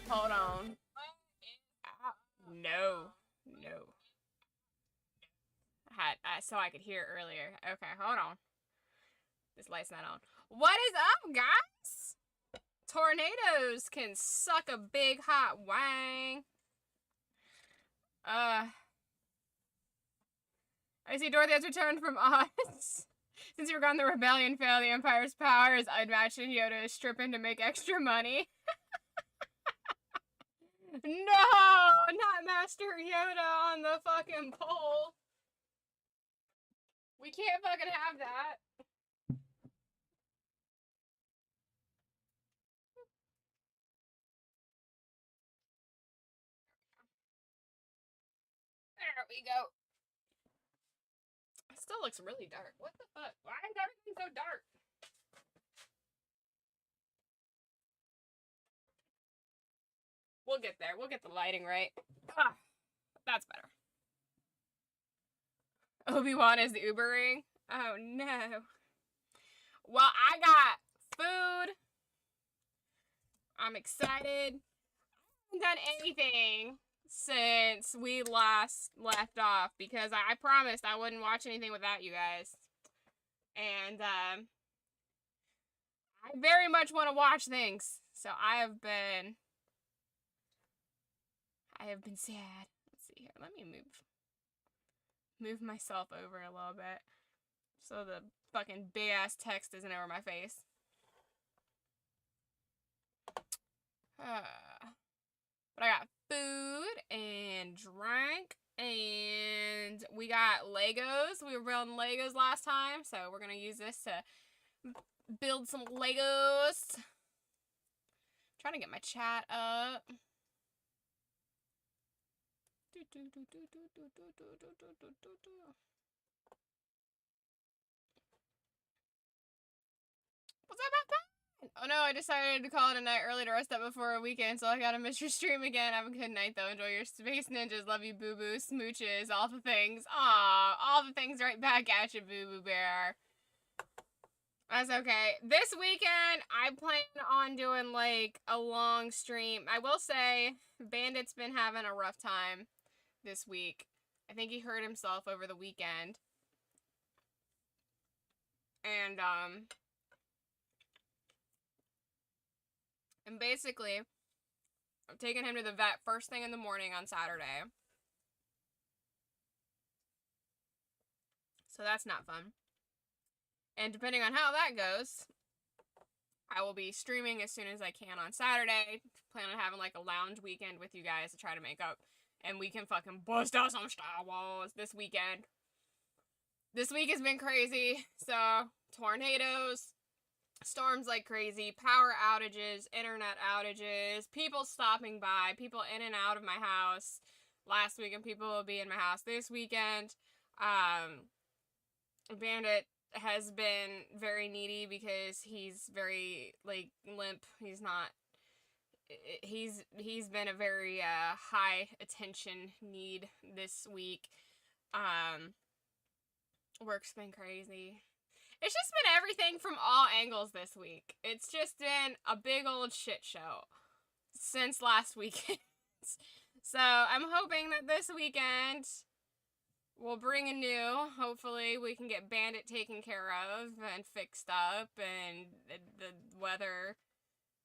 up. Hold on. No. No. So I could hear earlier. Okay, hold on. This light's not on. What is up, guys? Tornadoes can suck a big hot wang. I see Dorothy has returned from Oz. Since you were gone, the rebellion failed. The Empire's powers. I'd imagine Yoda is stripping to make extra money. No! Not Master Yoda on the fucking pole. We can't fucking have that. There we go. It still looks really dark. What the fuck? Why is everything so dark? We'll get there. We'll get the lighting right. Ah, that's better. Obi-Wan is the Ubering. Oh no. Well, I got food. I'm excited. I haven't done anything since we last left off because I promised I wouldn't watch anything without you guys. And I very much want to watch things. So I have been sad. Let's see here. Let me move myself over a little bit so the fucking big ass text isn't over my face. But I got food and drink, and we got Legos. We were building Legos last time, so we're gonna use this to build some Legos. I'm trying to get my chat up. What's up, Papa? Oh no, I decided to call it a night early to rest up before a weekend, so I gotta miss your stream again. Have a good night, though. Enjoy your space ninjas. Love you, boo-boo. Smooches. All the things. Aw, all the things right back at you, boo-boo bear. That's okay. This weekend, I plan on doing, like, a long stream. I will say, Bandit's been having a rough time this week. I think he hurt himself over the weekend. And basically, I'm taking him to the vet first thing in the morning on Saturday. So that's not fun. And depending on how that goes, I will be streaming as soon as I can on Saturday. Plan on having like a lounge weekend with you guys to try to make up. And we can fucking bust out some Star Wars this weekend. This week has been crazy. So, tornadoes, storms like crazy, power outages, internet outages, people stopping by, people in and out of my house. Last weekend, people will be in my house this weekend. Bandit has been very needy because he's very, like, limp. He's not, he's been a very, high attention need this week. Work's been crazy. It's just been everything from all angles this week. It's just been a big old shit show since last weekend. So I'm hoping that this weekend we'll bring a new. Hopefully we can get Bandit taken care of and fixed up, and the weather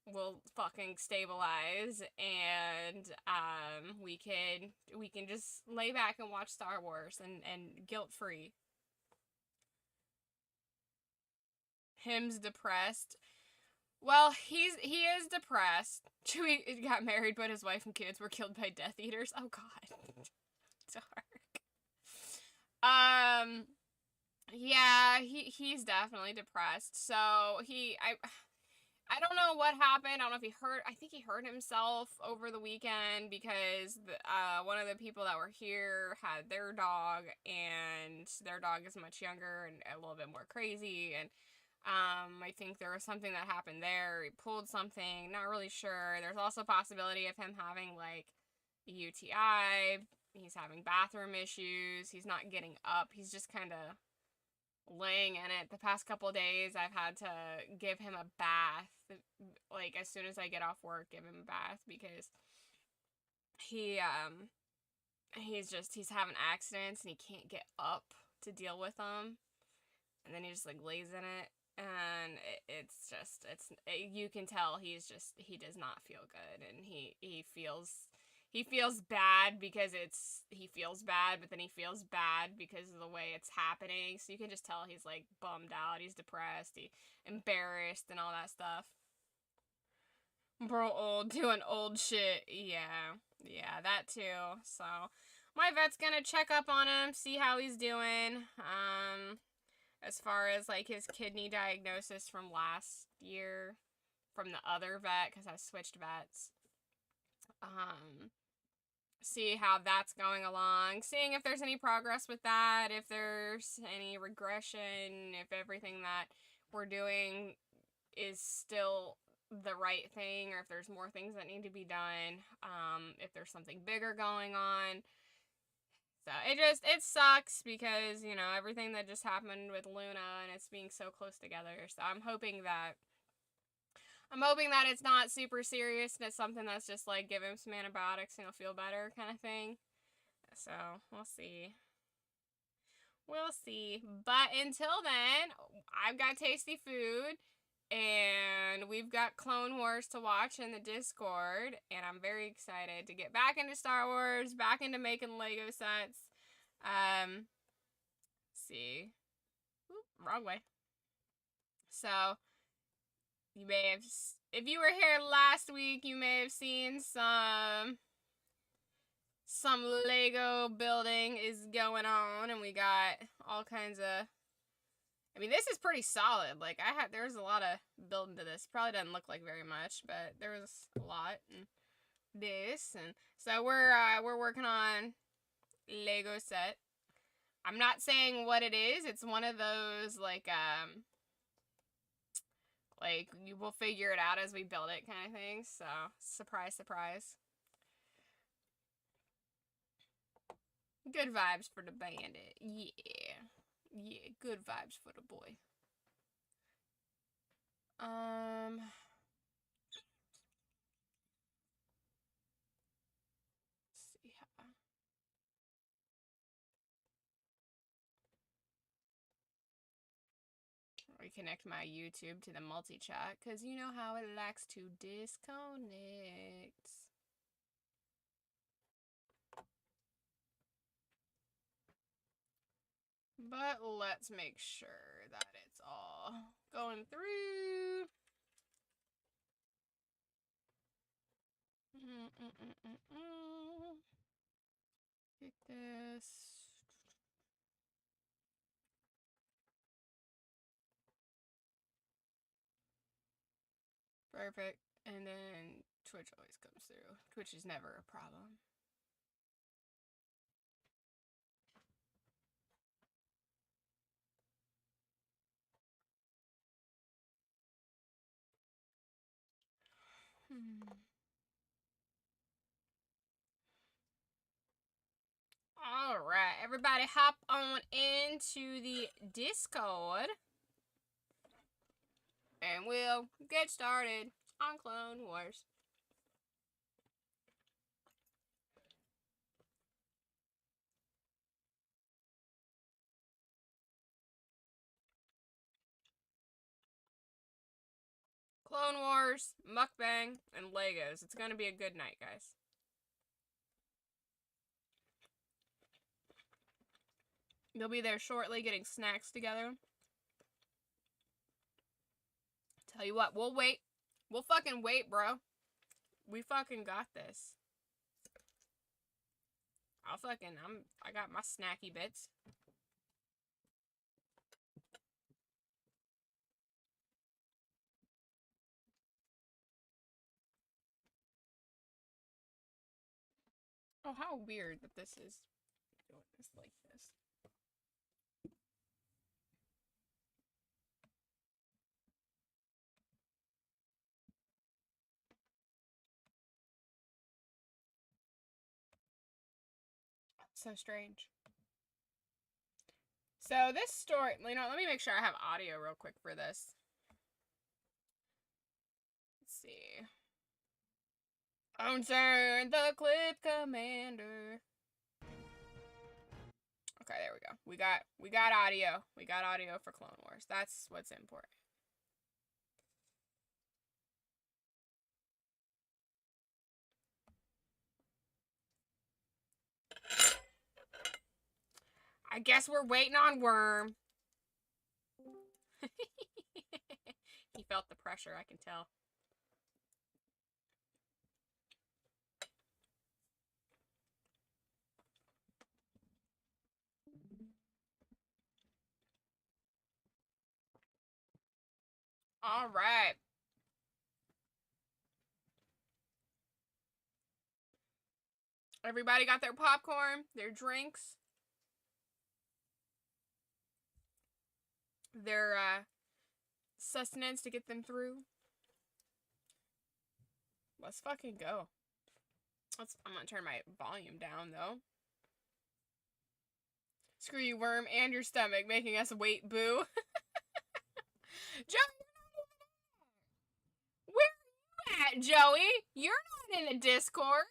will fucking stabilize, and we can just lay back and watch Star Wars and guilt free. Him's depressed. Well, he is depressed. Chewie got married, but his wife and kids were killed by Death Eaters. Oh God, dark. Yeah, he's definitely depressed. So I don't know what happened. I don't know if he hurt. I think he hurt himself over the weekend because one of the people that were here had their dog, and their dog is much younger and a little bit more crazy, and I think there was something that happened there. He pulled something, not really sure. There's also a possibility of him having, like, a UTI. He's having bathroom issues. He's not getting up. He's just kind of laying in it. The past couple days, I've had to give him a bath. Like, as soon as I get off work, give him a bath because he, he's having accidents and he can't get up to deal with them. And then he just, like, lays in it. And you can tell he does not feel good. And he feels bad because he feels bad, but then he feels bad because of the way it's happening. So you can just tell he's, like, bummed out, he's depressed, embarrassed, and all that stuff. Bro, old, doing old shit. Yeah, that too. So my vet's gonna check up on him, see how he's doing. As far as, like, his kidney diagnosis from last year from the other vet, because I switched vets. See how that's going along, seeing if there's any progress with that, if there's any regression, if everything that we're doing is still the right thing, or if there's more things that need to be done, if there's something bigger going on. So it sucks because, you know, everything that just happened with Luna and it's being so close together. So I'm hoping that it's not super serious and it's something that's just like give him some antibiotics and he'll feel better kind of thing. So we'll see. But until then, I've got tasty food and we've got Clone Wars to watch in the Discord, and I'm very excited to get back into Star Wars, back into making Lego sets. See. Oop, wrong way. So, you may have, if you were here last week, you may have seen some Lego building is going on, and we got all kinds of, I mean, this is pretty solid. Like, there's a lot of building to this. Probably doesn't look like very much, but there was a lot. And this, and so we're working on Lego set. I'm not saying what it is. It's one of those, like you will figure it out as we build it kind of thing. So, surprise, surprise. Good vibes for the bandit. Yeah. Yeah, good vibes for the boy. Let's see how. Reconnect my YouTube to the multi-chat, because you know how it likes to disconnect. But let's make sure that it's all going through. Get this. Perfect. And then Twitch always comes through. Twitch is never a problem. Alright, everybody hop on into the Discord. And we'll get started on Clone Wars. Clone Wars, mukbang, and Legos. It's gonna be a good night, guys. They'll be there shortly getting snacks together. Tell you what, we'll wait. We'll fucking wait, bro. We fucking got this. I got my snacky bits. Oh, how weird that this is doing this like this. So strange. So this story, you know, let me make sure I have audio real quick for this. Let's see. Answer the clip commander. Okay, there we go. We got audio. We got audio for Clone Wars. That's what's important. I guess we're waiting on Worm. He felt the pressure, I can tell. All right. Everybody got their popcorn, their drinks, their sustenance to get them through. Let's fucking go. I'm gonna turn my volume down though. Screw you, Worm, and your stomach, making us wait, boo. Joey, where are you at, Joey? You're not in the Discord.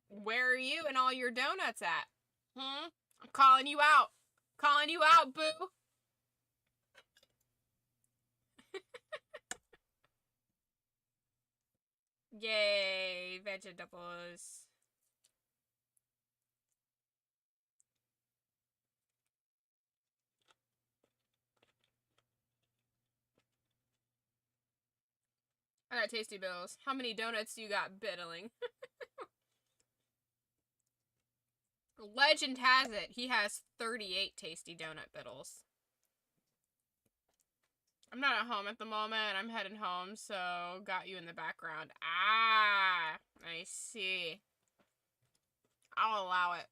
Where are you and all your donuts at? I'm calling you out. Calling you out, boo. Yay, vegetables. I got tasty bills. How many donuts you got, biddling? Legend has it, he has 38 tasty donut biddles. I'm not at home at the moment. I'm heading home, so got you in the background. Ah, I see. I'll allow it.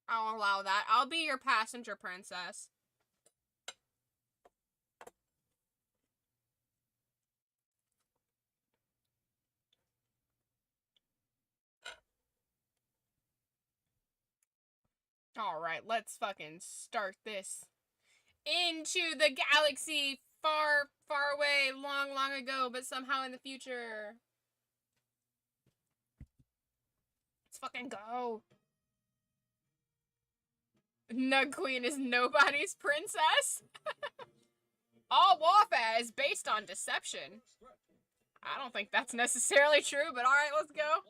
I'll allow that. I'll be your passenger princess. Alright, let's fucking start this. Into the galaxy far, far away, long, long ago, but somehow in the future. Let's fucking go. Nug Queen is nobody's princess? All warfare is based on deception. I don't think that's necessarily true, but alright, let's go.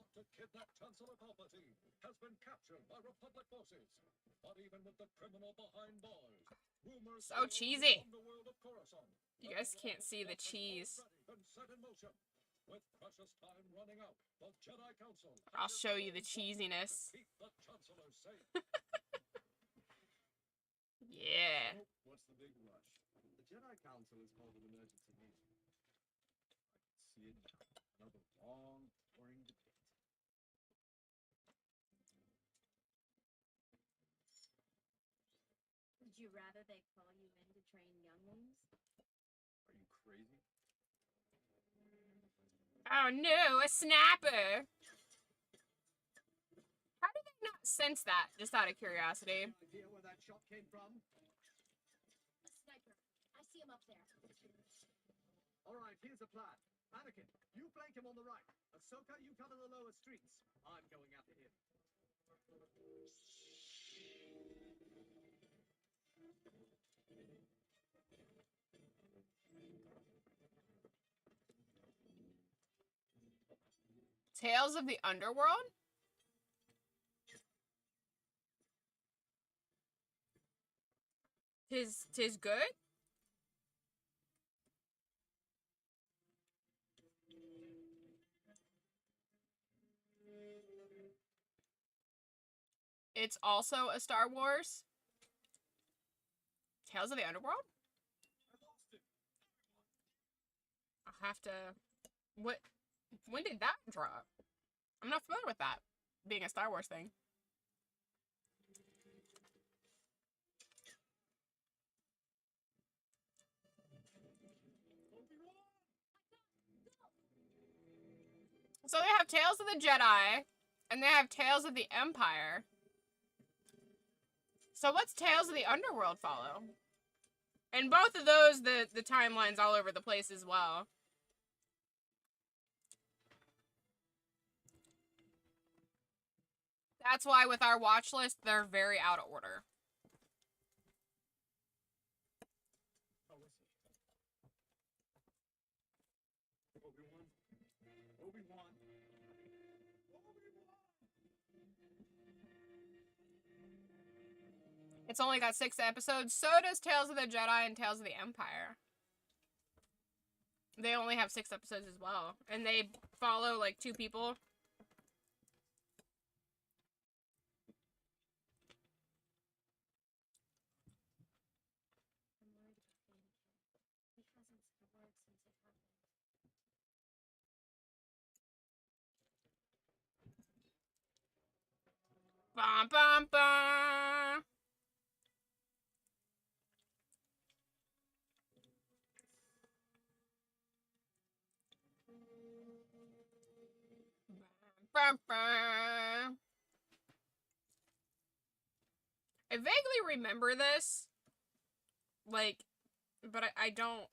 So cheesy. You guys can't see the cheese. I'll show you the cheesiness. Yeah. What's the big rush? The Jedi Council is called an emergency meeting. I can see it now. Another long, boring debate. Would you rather they call you in to train younglings? Are you crazy? Oh no, a snapper! How did they not sense that? Just out of curiosity. Any idea where that shot came from? A sniper. I see him up there. All right, here's the plan. Anakin, you flank him on the right. Ahsoka, you cover the lower streets. I'm going after him. Tales of the Underworld? Tis good? It's also a Star Wars? Tales of the Underworld? I'll have to... What? When did that drop? I'm not familiar with that, being a Star Wars thing. So they have Tales of the Jedi, and they have Tales of the Empire. So what's Tales of the Underworld follow? And both of those, the timeline's all over the place as well. That's why with our watch list, they're very out of order. How is it? Obi-Wan? Obi-Wan? It's only got 6 episodes. So does Tales of the Jedi and Tales of the Empire. They only have 6 episodes as well. And they follow, like, 2 people. I'm worried about Anakin. He hasn't said a word since it happened. Bum, bum, bum. Bum, bum. I vaguely remember this. Like, but I don't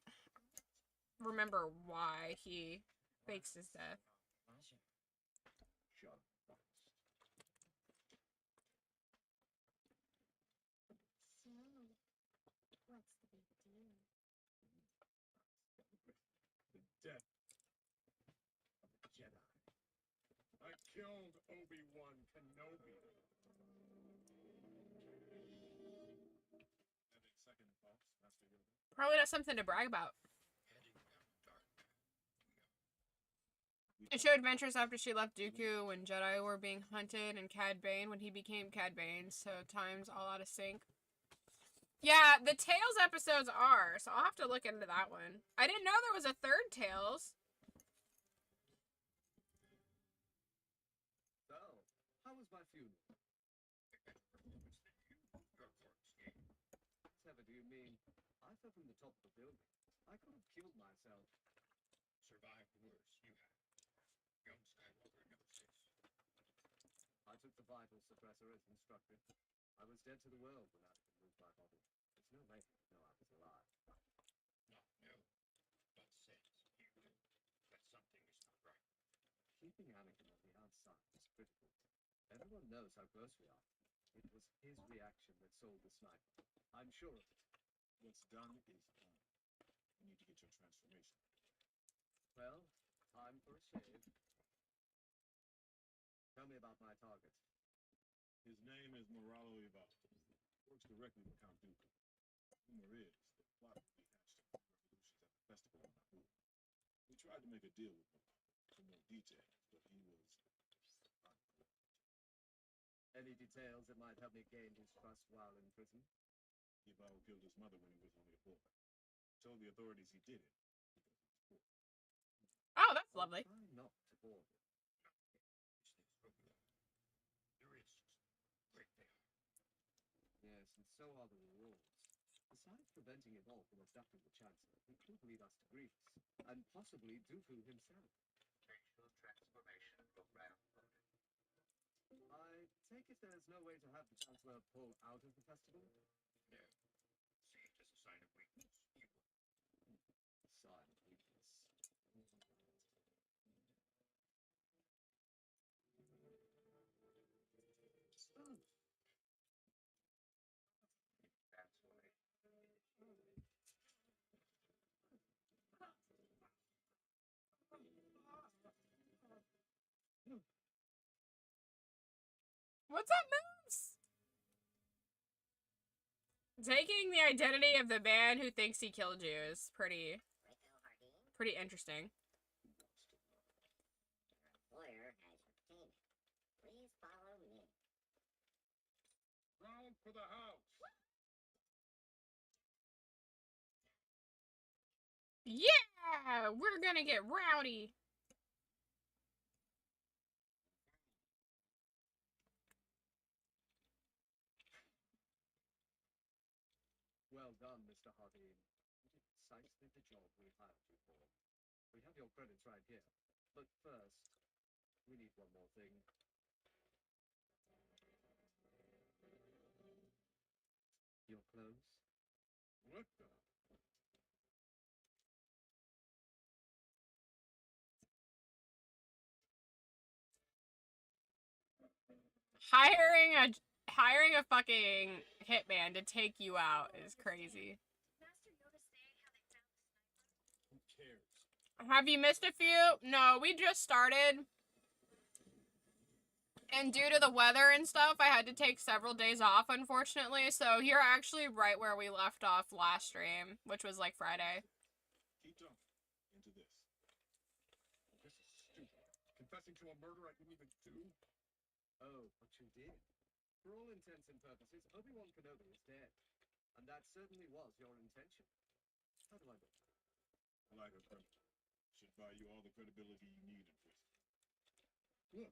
remember why he fakes his death. Shut up. So, what's the big deal? The death of the Jedi. I killed Obi-Wan Kenobi. Having second thoughts, Master Yoda? Probably not something to brag about. It showed adventures after she left Dooku when Jedi were being hunted and Cad Bane when he became Cad Bane, so time's all out of sync. Yeah, the Tales episodes are, so I'll have to look into that one. I didn't know there was a third Tales. So, how was my funeral? Whatever do you mean? I fell from the top of the building. I could have killed myself. Survived worse, you have. Young Skywalker knows this. I took the vital suppressor as instructed. I was dead to the world when Anakin moved my body. It's no way to know I was alive. Not no, but sense you do that something is not right. Keeping Anakin on the outside is critical. Everyone knows how close we are. It was his reaction that sold the sniper. I'm sure of it. What's done is done. You need to get your transformation. Well, time for a shave. Tell me about my target. His name is Moralo Ival. Works directly with Count Dooku. Rumor is the plot will be hatched at the revolutions at the festival on Naboo. We tried to make a deal with Moralo for more details, but he was unpleasant. Any details that might help me gain his trust while in prison? Ival killed his mother when he was only a boy. Told the authorities he did it because he was poor. Oh, that's lovely. Try not to bore him. The risks, great they are. Yes, and so are the rewards. Besides preventing him all from abducting the Chancellor, he could lead us to Greece, and possibly Dooku himself. Facial transformation program loaded. I take it there is no way to have the Chancellor pull out of the festival? No. See it as a sign of weakness. You will. Sign of weakness. Oh, What's up, moves? Taking the identity of the man who thinks he killed you is pretty interesting. Your employer has obtained it. Please follow me. Round for the house. Yeah, we're gonna get rowdy. well done, Mr. Hardeen. You did precisely the job we hired you for. We have your credits right here. But first, we need one more thing. suppose. What the? Hiring a fucking hitman to take you out is crazy. Master notice they how they found the sniper? Who cares? Have you missed a few? No, we just started. And due to the weather and stuff, I had to take several days off, unfortunately. So you're actually right where we left off last stream, which was like Friday. Keep talking. Into this. This is stupid. Confessing to a murder I didn't even do? Oh, but you did. For all intents and purposes, Obi-Wan Kenobi is dead. And that certainly was your intention. How do I look? Like a criminal. Should buy you all the credibility you need in prison. Look,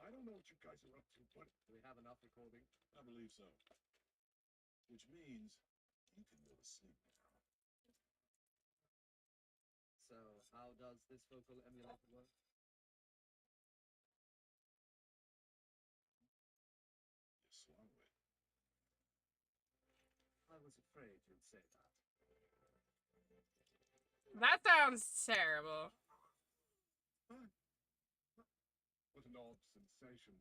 I don't know what you guys are up to, but do we have enough recording? I believe so. Which means you can go to sleep now. So, how does this vocal emulator work? You swallow it. I was afraid you'd say that. That sounds terrible. What an odd sensation.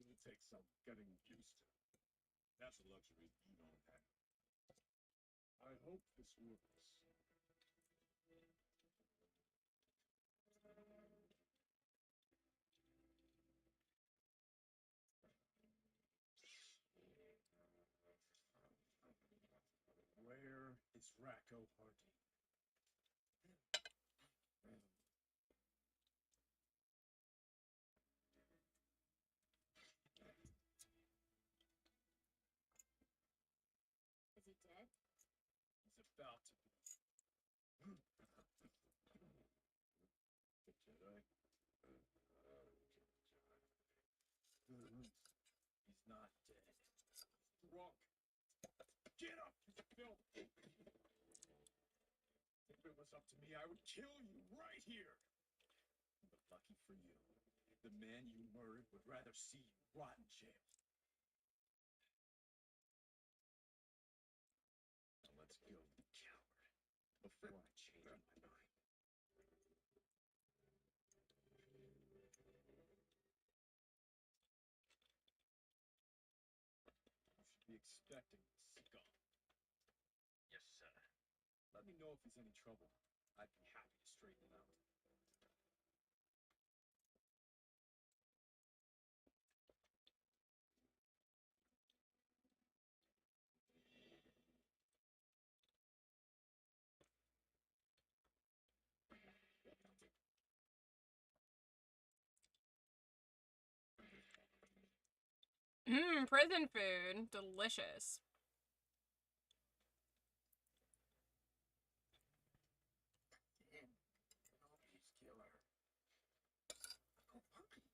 It takes some getting used to. That's a luxury you don't have. I hope this works. Where is Racco Hardy? Is he dead? He's about to be. The Jedi. He's not dead. He's drunk. Get up, you filth! If it was up to me, I would kill you right here. But lucky for you, the man you murdered would rather see you rot in jail. Now let's go, you coward, before I change my mind. You should be expecting this scum. Yes, sir. Let me know if he's any trouble. I'd be happy to straighten him out. Prison food. Delicious. Damn, Anoki's killer. Oh, puppy.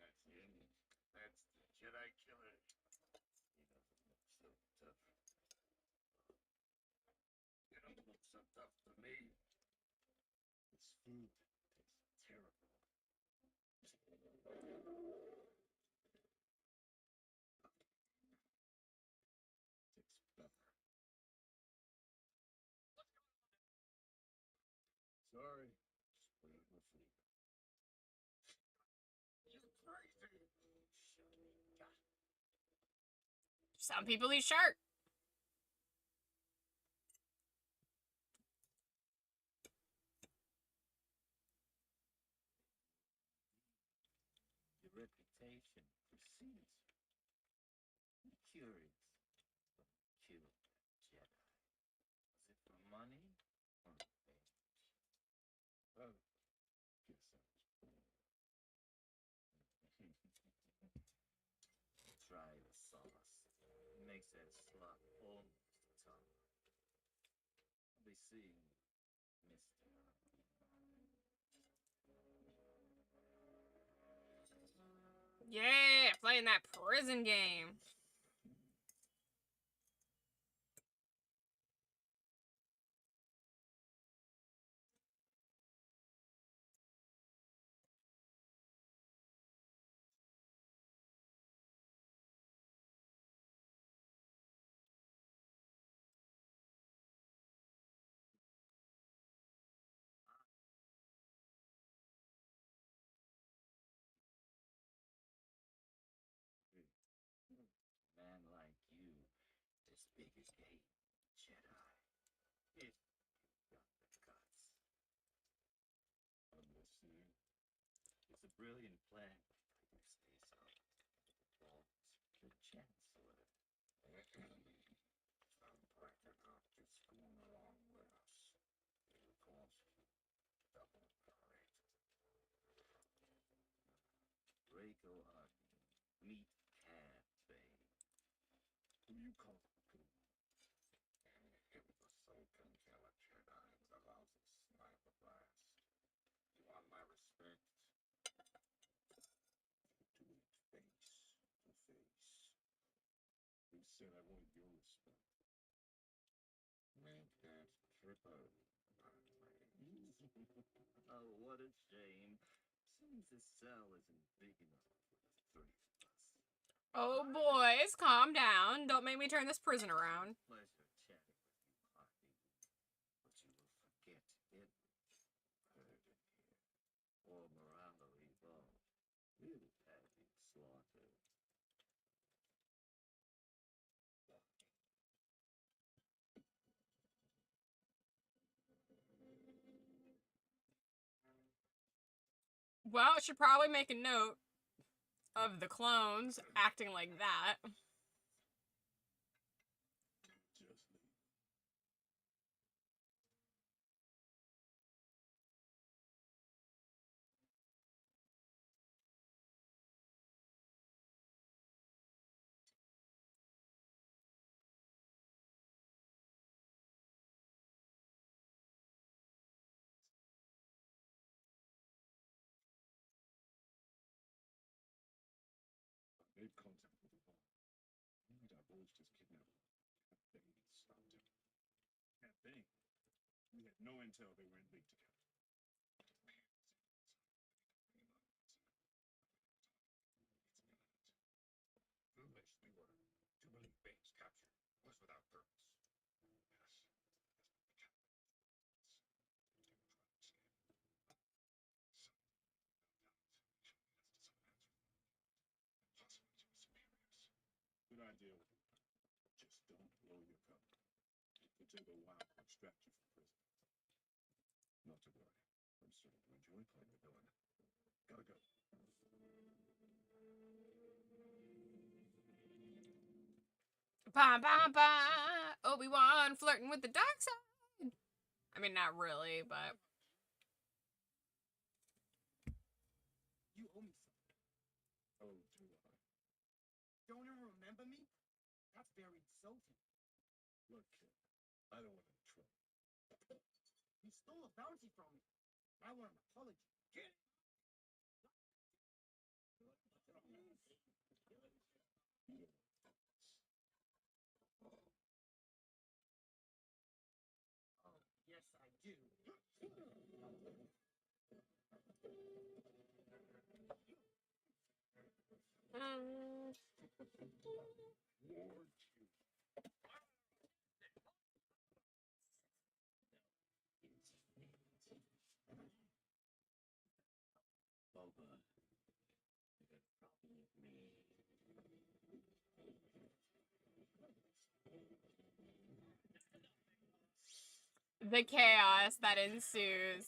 That's him. That's the Jedi killer. He doesn't look so tough. You don't look so tough to me. This food tastes terrible. Tastes better. Sorry, just putting my food. You crazy! God. Some people eat shark. Your reputation precedes you. I'm curious. What killed that Jedi? Was it for money or revenge? Oh, guess I was born. Try the sauce. It makes that slop almost tough. I'll be seeing you, mister. Yeah, playing that prison game. Renegade Jedi. If you've got the guts. I'm listening. It's a brilliant plan, if I do say so. Well, the Chancellor. Some part are not just going along with us. It calls double correct. Draco Arden. Meet Cad Bane. Who you call cool? And him the Sultan Killer Jedi with a lousy sniper blast. You want my respect? Do it face to face. Who said I wanted your respect? Make that triple. Oh, what a shame. Seems this cell isn't big enough for the three of us. Oh, boys, calm down. Don't make me turn this prison around. Pleasure chatting with you, Hardy. But you will forget it. Heard it here. Or Moralo evolved. Really had been slaughtered. Well, it should probably make a note of the clones acting like that. Just leave. I made contact with the bomb. He divulged his kidnapper. Cat Bane stopped him. Cat Bane? We had no intel they were in league together. Foolish we were to believe Bane's capture was without purpose. Yes, that's what the cat they were trying to escape. So, possibly to his superiors. Good idea. Just don't blow your cover. It'll take a while to extract you from prison. Not to worry. I'm starting to enjoy playing the villain. Gotta go. Ba ba ba. Obi-Wan flirting with the dark side. I mean, not really, but You owe me something. Oh, do I? Don't you remember me? That's very insulting. Look, kid, I don't want any trouble. You stole a bounty from me. I want an apology. Get it? Oh, yes, I do. Ward you. Boba. You got a problem with me. the chaos that ensues.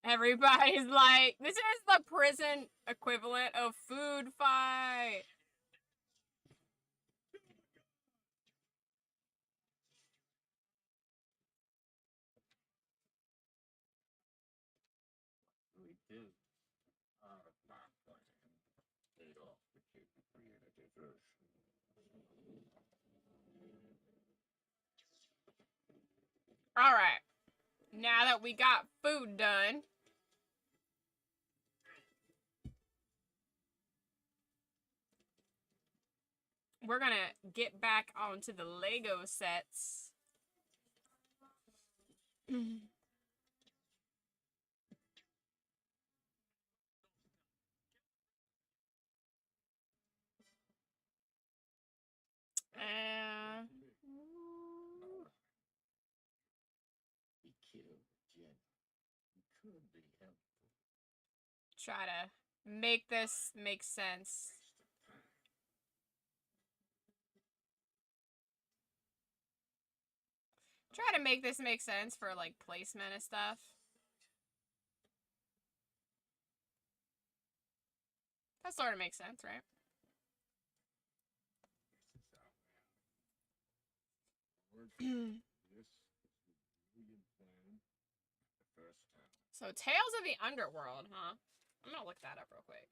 Everybody's like, this is the prison equivalent of food fight. We do. Not plan. Paid off the kid to create a diversion. All right. Now that we got food done, we're gonna get back onto the Lego sets. He killed Jen. He could be helpful. Try to make this make sense. Try to make this make sense for like placement and stuff. That sort of makes sense, right? This is the brilliant plan. The first step. So Tales of the Underworld, huh? I'm gonna look that up real quick.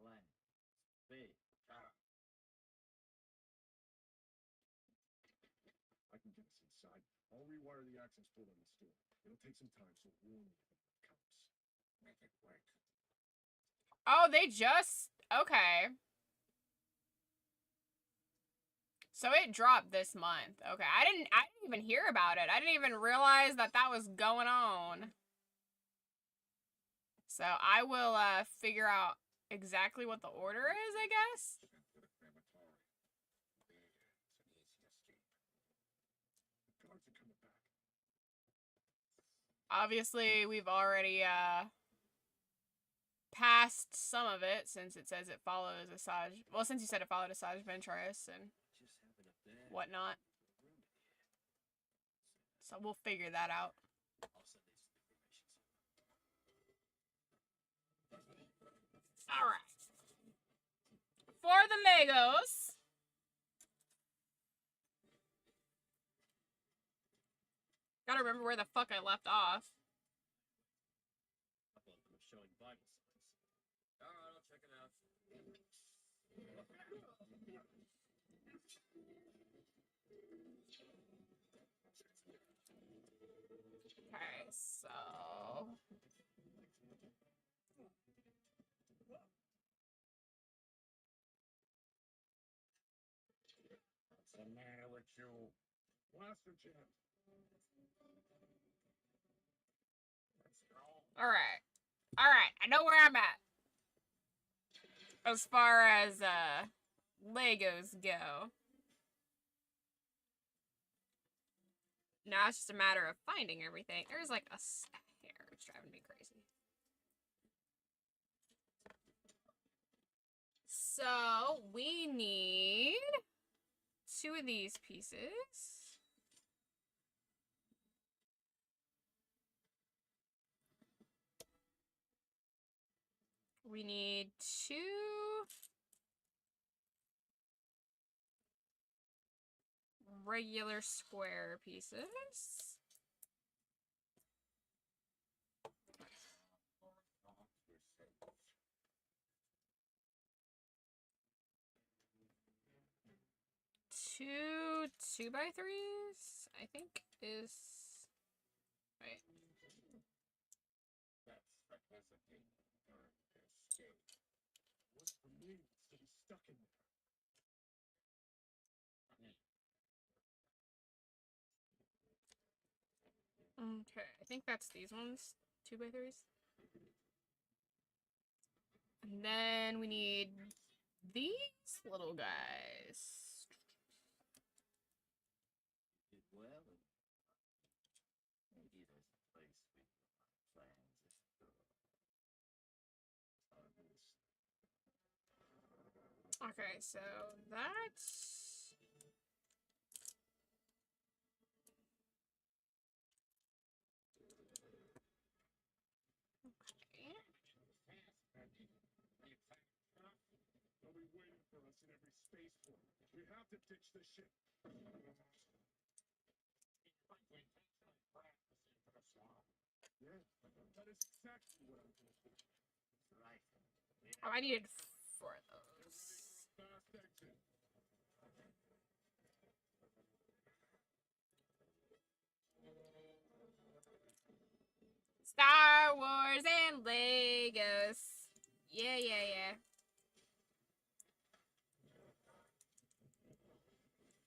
Plan. Speed. I can get us inside. I'll rewire the access port on the store. It'll take some time, so warn me when it comes. Make it quick. Oh, they just... Okay. So it dropped this month. Okay, I didn't even hear about it. I didn't even realize that that was going on. So I will figure out exactly what the order is, I guess. Sent to the crematory. There, it's an easy escape. The guards are coming back. Obviously, we've already passed some of it since it says it follows Asajj. Well, since you said it followed Asajj Ventress and Just have it up there. whatnot. Room here. So we'll figure that out. I'll send these information. Alright. For the Legos. Gotta remember where the fuck I left off. A couple of them are showing vital signs. Alright, I'll check it out. Okay, so... What's the matter with you? Blaster jam. Let's go. Alright. Alright, I know where I'm at. As far as, Legos go. Now it's just a matter of finding everything. There's like a here, it's driving me crazy. So we need 2 of these pieces. We need 2 regular square pieces. Two 2x3s, I think is right. That's the hesitate or escape. What's for me? So he's stuck in there. Okay, I think that's these ones, 2x3s. And then we need these little guys. You did well. Maybe there's a place we can find plans if Okay, so that's okay. They'll be waiting for us in every spaceport. We have to ditch this ship. Yeah, that is exactly what I'm doing. right. Oh, I needed 4 of those. Fast exit. Star Wars and Legos. Yeah, yeah, yeah.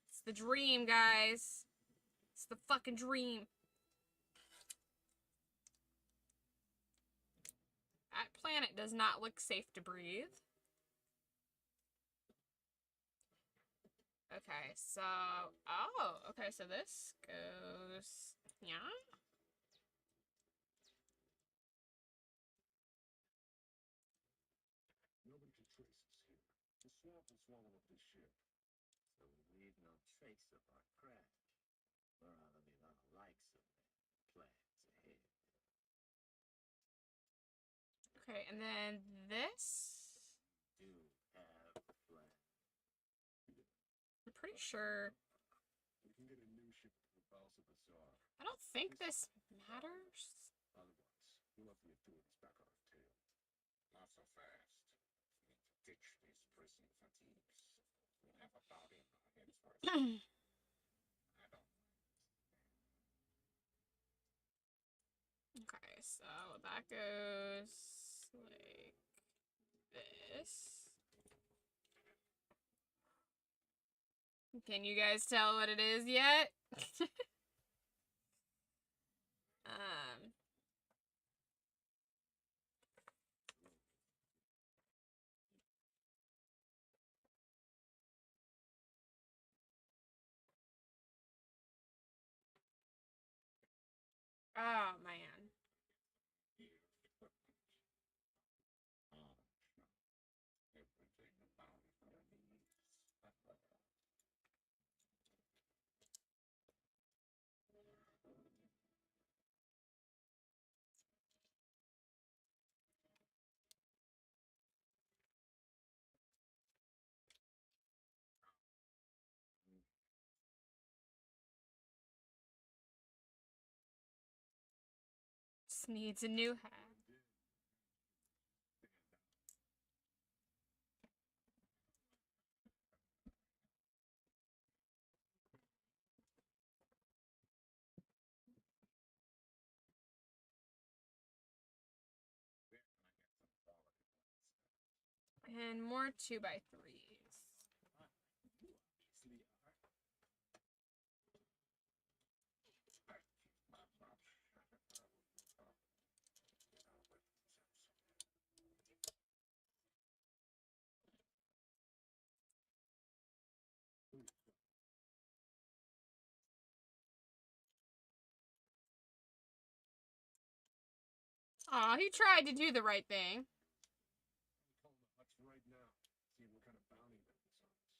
It's the dream, guys. It's the fucking dream. That planet does not look safe to breathe. Okay, so... Oh, okay, so this goes... Yeah? will swallow up this ship. So we leave no trace of our craft. Morality likes of it. Plans ahead. Okay, and then this. Do have a plan. I'm pretty sure. We can get a new ship with the House of Azar. I don't think this matters. Otherwise, we'll have the authorities back on our tail. Not so fast. We need to ditch these prison fatigues. We'll have a bout in our heads first. I don't Okay, so that goes like this. Can you guys tell what it is yet? Oh man. everything about it are these. Just needs a new hat. And more 2x3s. You obviously are. Aw, he tried to do the right thing. Call the huts right now. See what kind of bounty that was on us.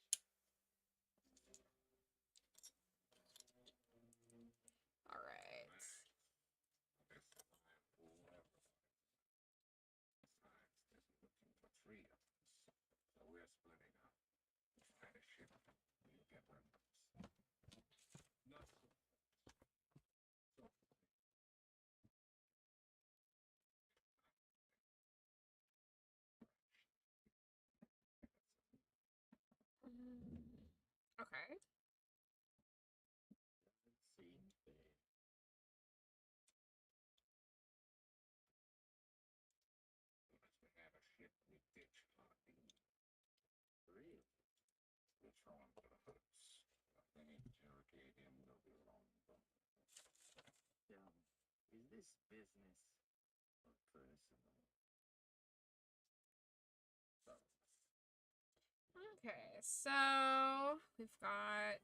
Alright. This line fool everybody. Besides, there's looking for three of us. So we're splitting up. Find a ship. You get weapons. Not so. So, Okay. Seems fair. Unless we have a ship, we ditch our deed. Really? We'll throw him to the huts. Let me interrogate him. We'll be long gone. Tell me, is this business or personal? Both. Okay, so we've got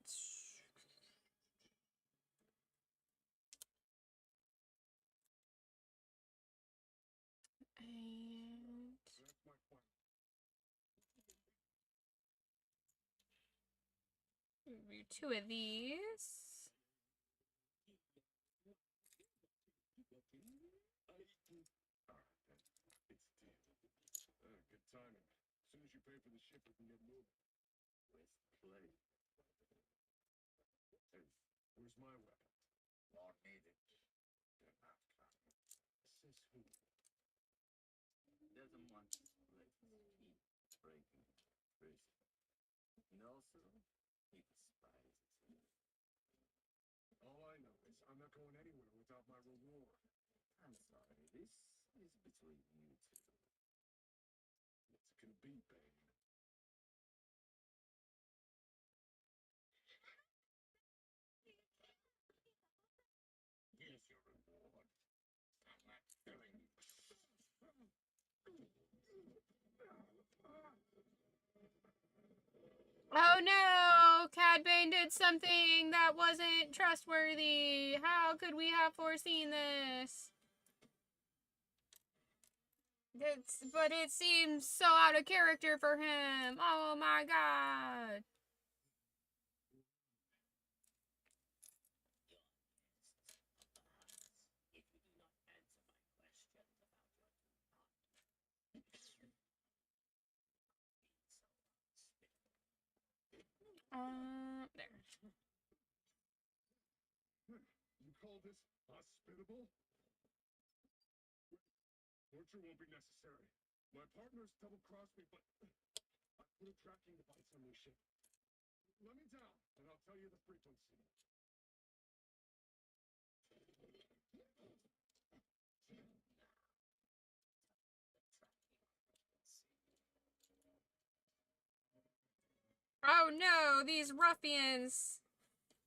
and that's my plan. do two of these. Alright then. It's a deal. Good timing. As soon as you pay for the ship, we can get moving. With pleasure. Hey, where's my weapon? Won't need it. Do not come. Says who? Doesn't want to split keep breaking prison. And also, he despises me. All I know is I'm not going anywhere without my reward. I'm sorry, this is between you two. What's it gonna be, babe? Here's your reward. I'm not killing you. Oh no! Cad Bane did something that wasn't trustworthy. How could we have foreseen this? But it seems so out of character for him. Oh my god. If you do not answer my questions about your There. You call this hospitable? Torture won't be necessary. My partners double-crossed me, but I put a tracking device on their ship. Let me down, and I'll tell you the frequency. Oh no, these ruffians.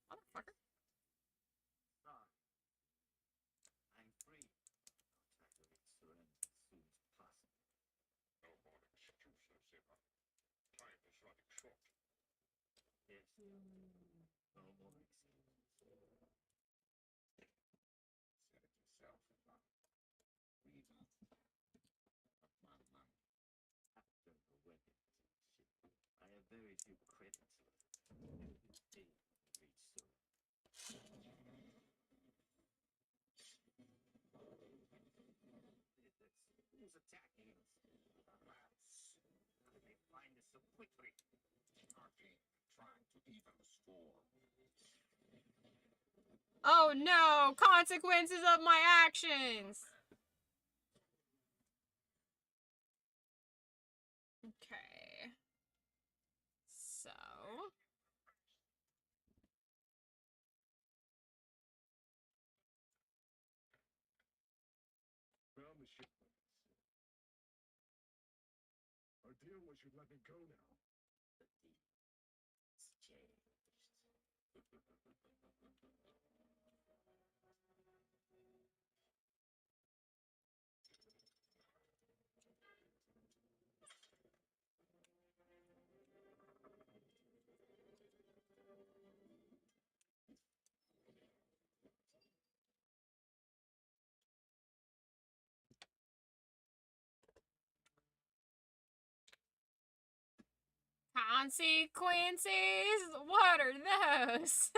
Motherfucker. Thon, I'm free. I'll try to surrender as soon as possible. No more excuses, Zimmer. Time is running short. Yes. No more excuses. Said it yourself, Zimmer. Freedom of my mind. After the wedding ship, I have very few credits left. Every day will reach soon. Who's attacking us? Rats. How did they find us so quickly? Our team trying to even the score. Oh no, consequences of my actions. Okay. So. Found the ship. Our deal was you'd let me go now. The deal's changed. Consequences? What are those?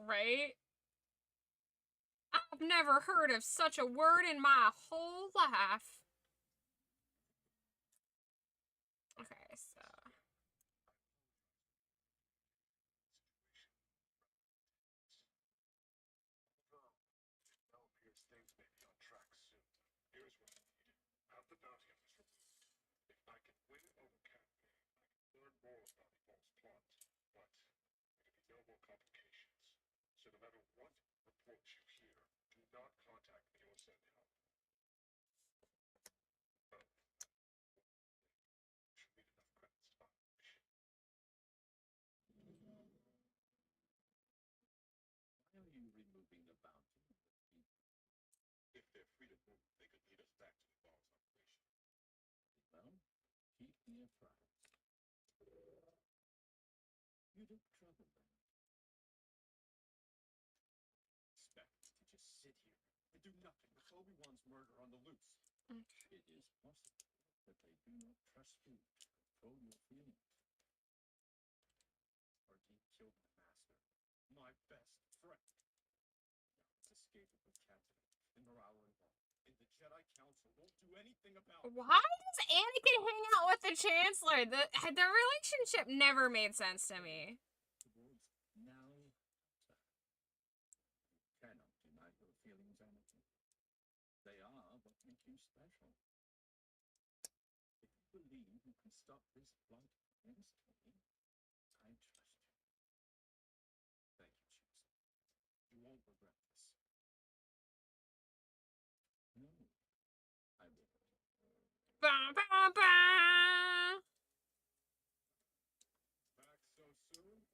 Right? I've never heard of such a word in my whole life. Okay, so. Now appears things may be on track soon. Here's what I need. Have the bounty on this report. If I can win over Cafe, I can learn more about Thon's plot. But there can be no more complications. So no matter what report you hear, do not contact me or send help. Should need enough credits to buy the mission. Why are you removing the bounty on the people? If they're free to move, they could lead us back to the boss operation. Well, keep me apprised. You look troubled, man. Expect to just sit here and do nothing with Obi-Wan's murder on the loose. It is possible that they do not trust you to control your feelings. Our team killed my master, my best friend. Now it's escapable candidate, and morale involved. And the Jedi Council won't do anything about it. Why does Anakin hang out with the Chancellor? The relationship never made sense to me. The world's now outside. You cannot deny your feelings, Anoki. They are what make you special. If you believe you can stop this plot against me, I trust you. Thank you, Chancellor. You won't regret this. No, I will. Bah, bah, bah. Back so soon?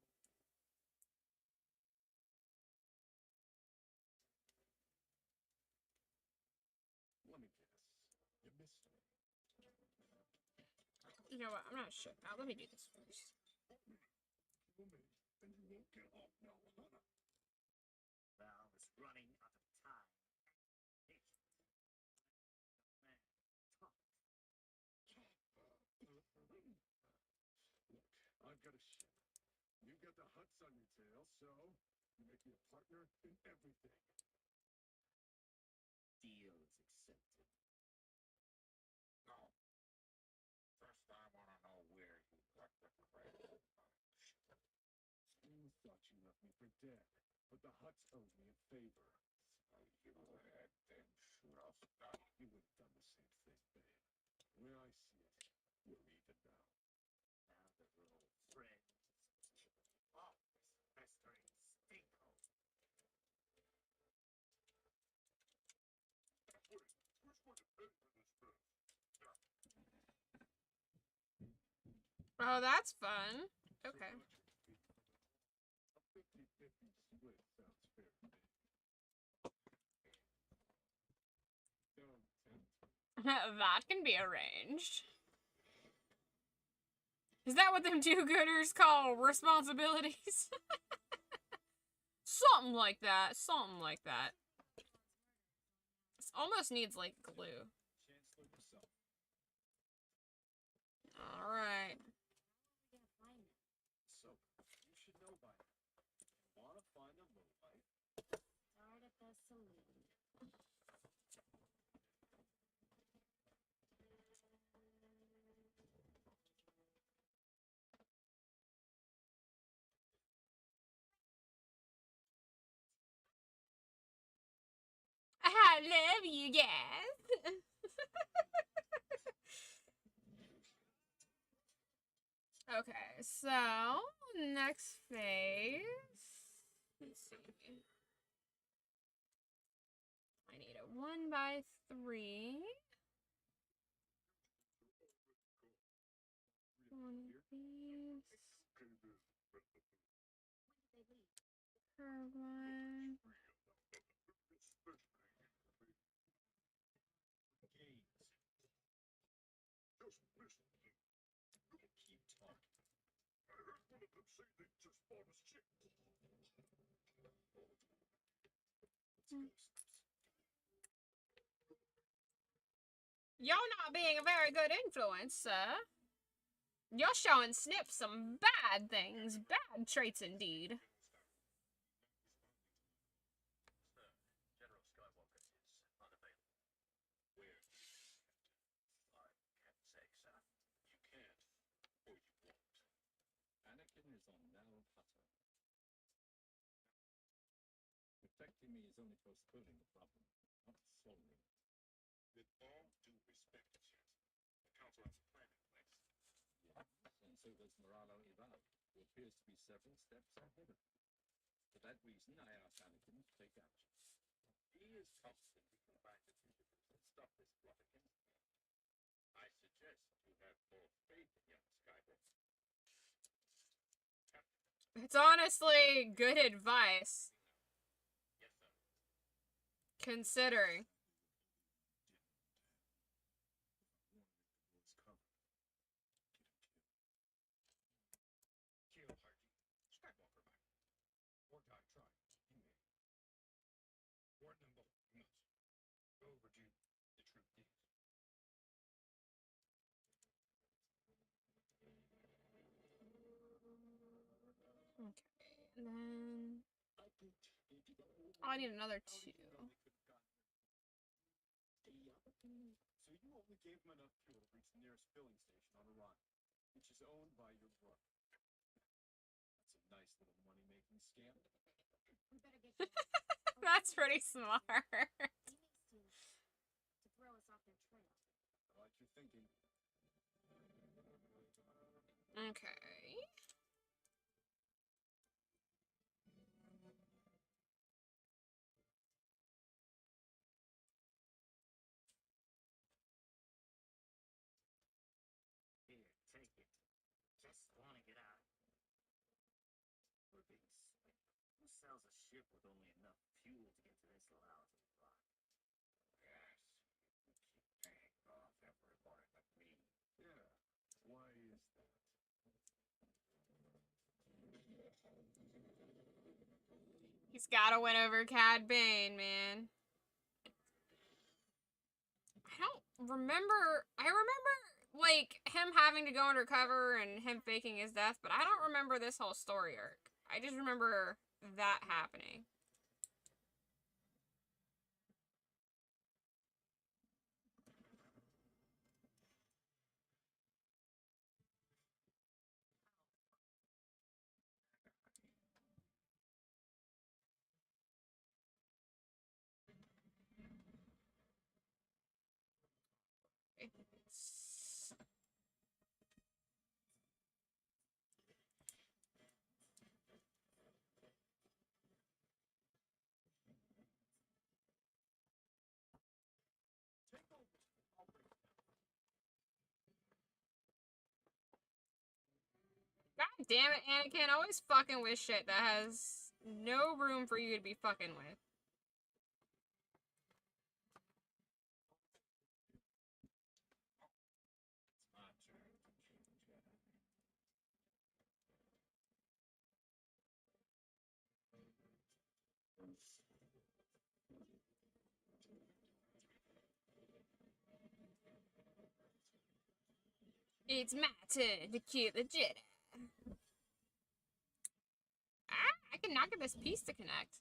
Let me guess. You missed me. You know what? I'm not sure. Let me do this first. Kill me, and you won't get off now, huh? Val is running out of time. the huts on your tail, so you make me a partner in everything. Deal is accepted. No. First, I want to know where you got the credit. You thought you left me for dead, but the huts owed me a favor. So you had them shoot us down. You would have done the same thing, babe. When I see it, we're even now. Now that we're old friends. Always pestering Stinko. Wait, who's going to pay for this first? Oh, that's fun. Okay. A 50-50 split sounds fair to me. Don't tempt me. That can be arranged. Is that what them do-gooders call responsibilities? Something like that. Something like that. This almost needs, like, glue. Chancellor himself. Alright. How are we gonna find them? So, you should know by now. You want to find a lowlight? Start at the saloon. I love you guys. Okay, so next phase. Let's see. I need a 1x3. One of these. When did they leave? Curve one. Games. Just listen. Keep talking. I heard one of them say they just bought us chicken. You're not being a very good influence, sir. You're showing Snip some bad things, bad traits indeed. Sir, General Skywalker is unavailable. Where? I can't say, sir. You can't, or you won't. Anakin is on Nal Hutta. Protecting me is only postponing the problem, not solving it. With all due respect, Chancellor, the Council has a plan in place. Yes, and so does Moralo Ival, who appears to be several steps ahead of me. For that reason, I asked Anakin to take action. He is confident we can find the fugitives and stop this plot against me. I suggest you have more faith in young Skywalker. It's honestly good advice, Yes, sir. considering. Kill Hardy. Skywalker back. Or die try. You may. Warn them both. You must. Go overdue the truth is. Okay, and then I think maybe the whole oh, I need another How did 2. you know they could have gotten rid of So you only gave them enough fuel to reach the nearest filling station on Orion, which is owned by your brother. That's a nice little money-making scam. We better get going. That's pretty smart. He needs to throw us off their trail. I like your thinking. Okay. Here, take it. Just want to get out. We're being slick. Who sells a ship with only enough fuel to get to this lousy rock? Yes. You keep paying off everybody but me. Yeah, why is that? He's gotta win over Cad Bane, man. I don't remember. I remember like, him having to go undercover and him faking his death, but I don't remember this whole story arc. I just remember that happening. God damn it, Anakin. Always fucking with shit that has no room for you to be fucking with. It's my turn to kill the Jedi. It's my turn to kill the Jedi. Ah, I cannot get this piece to connect.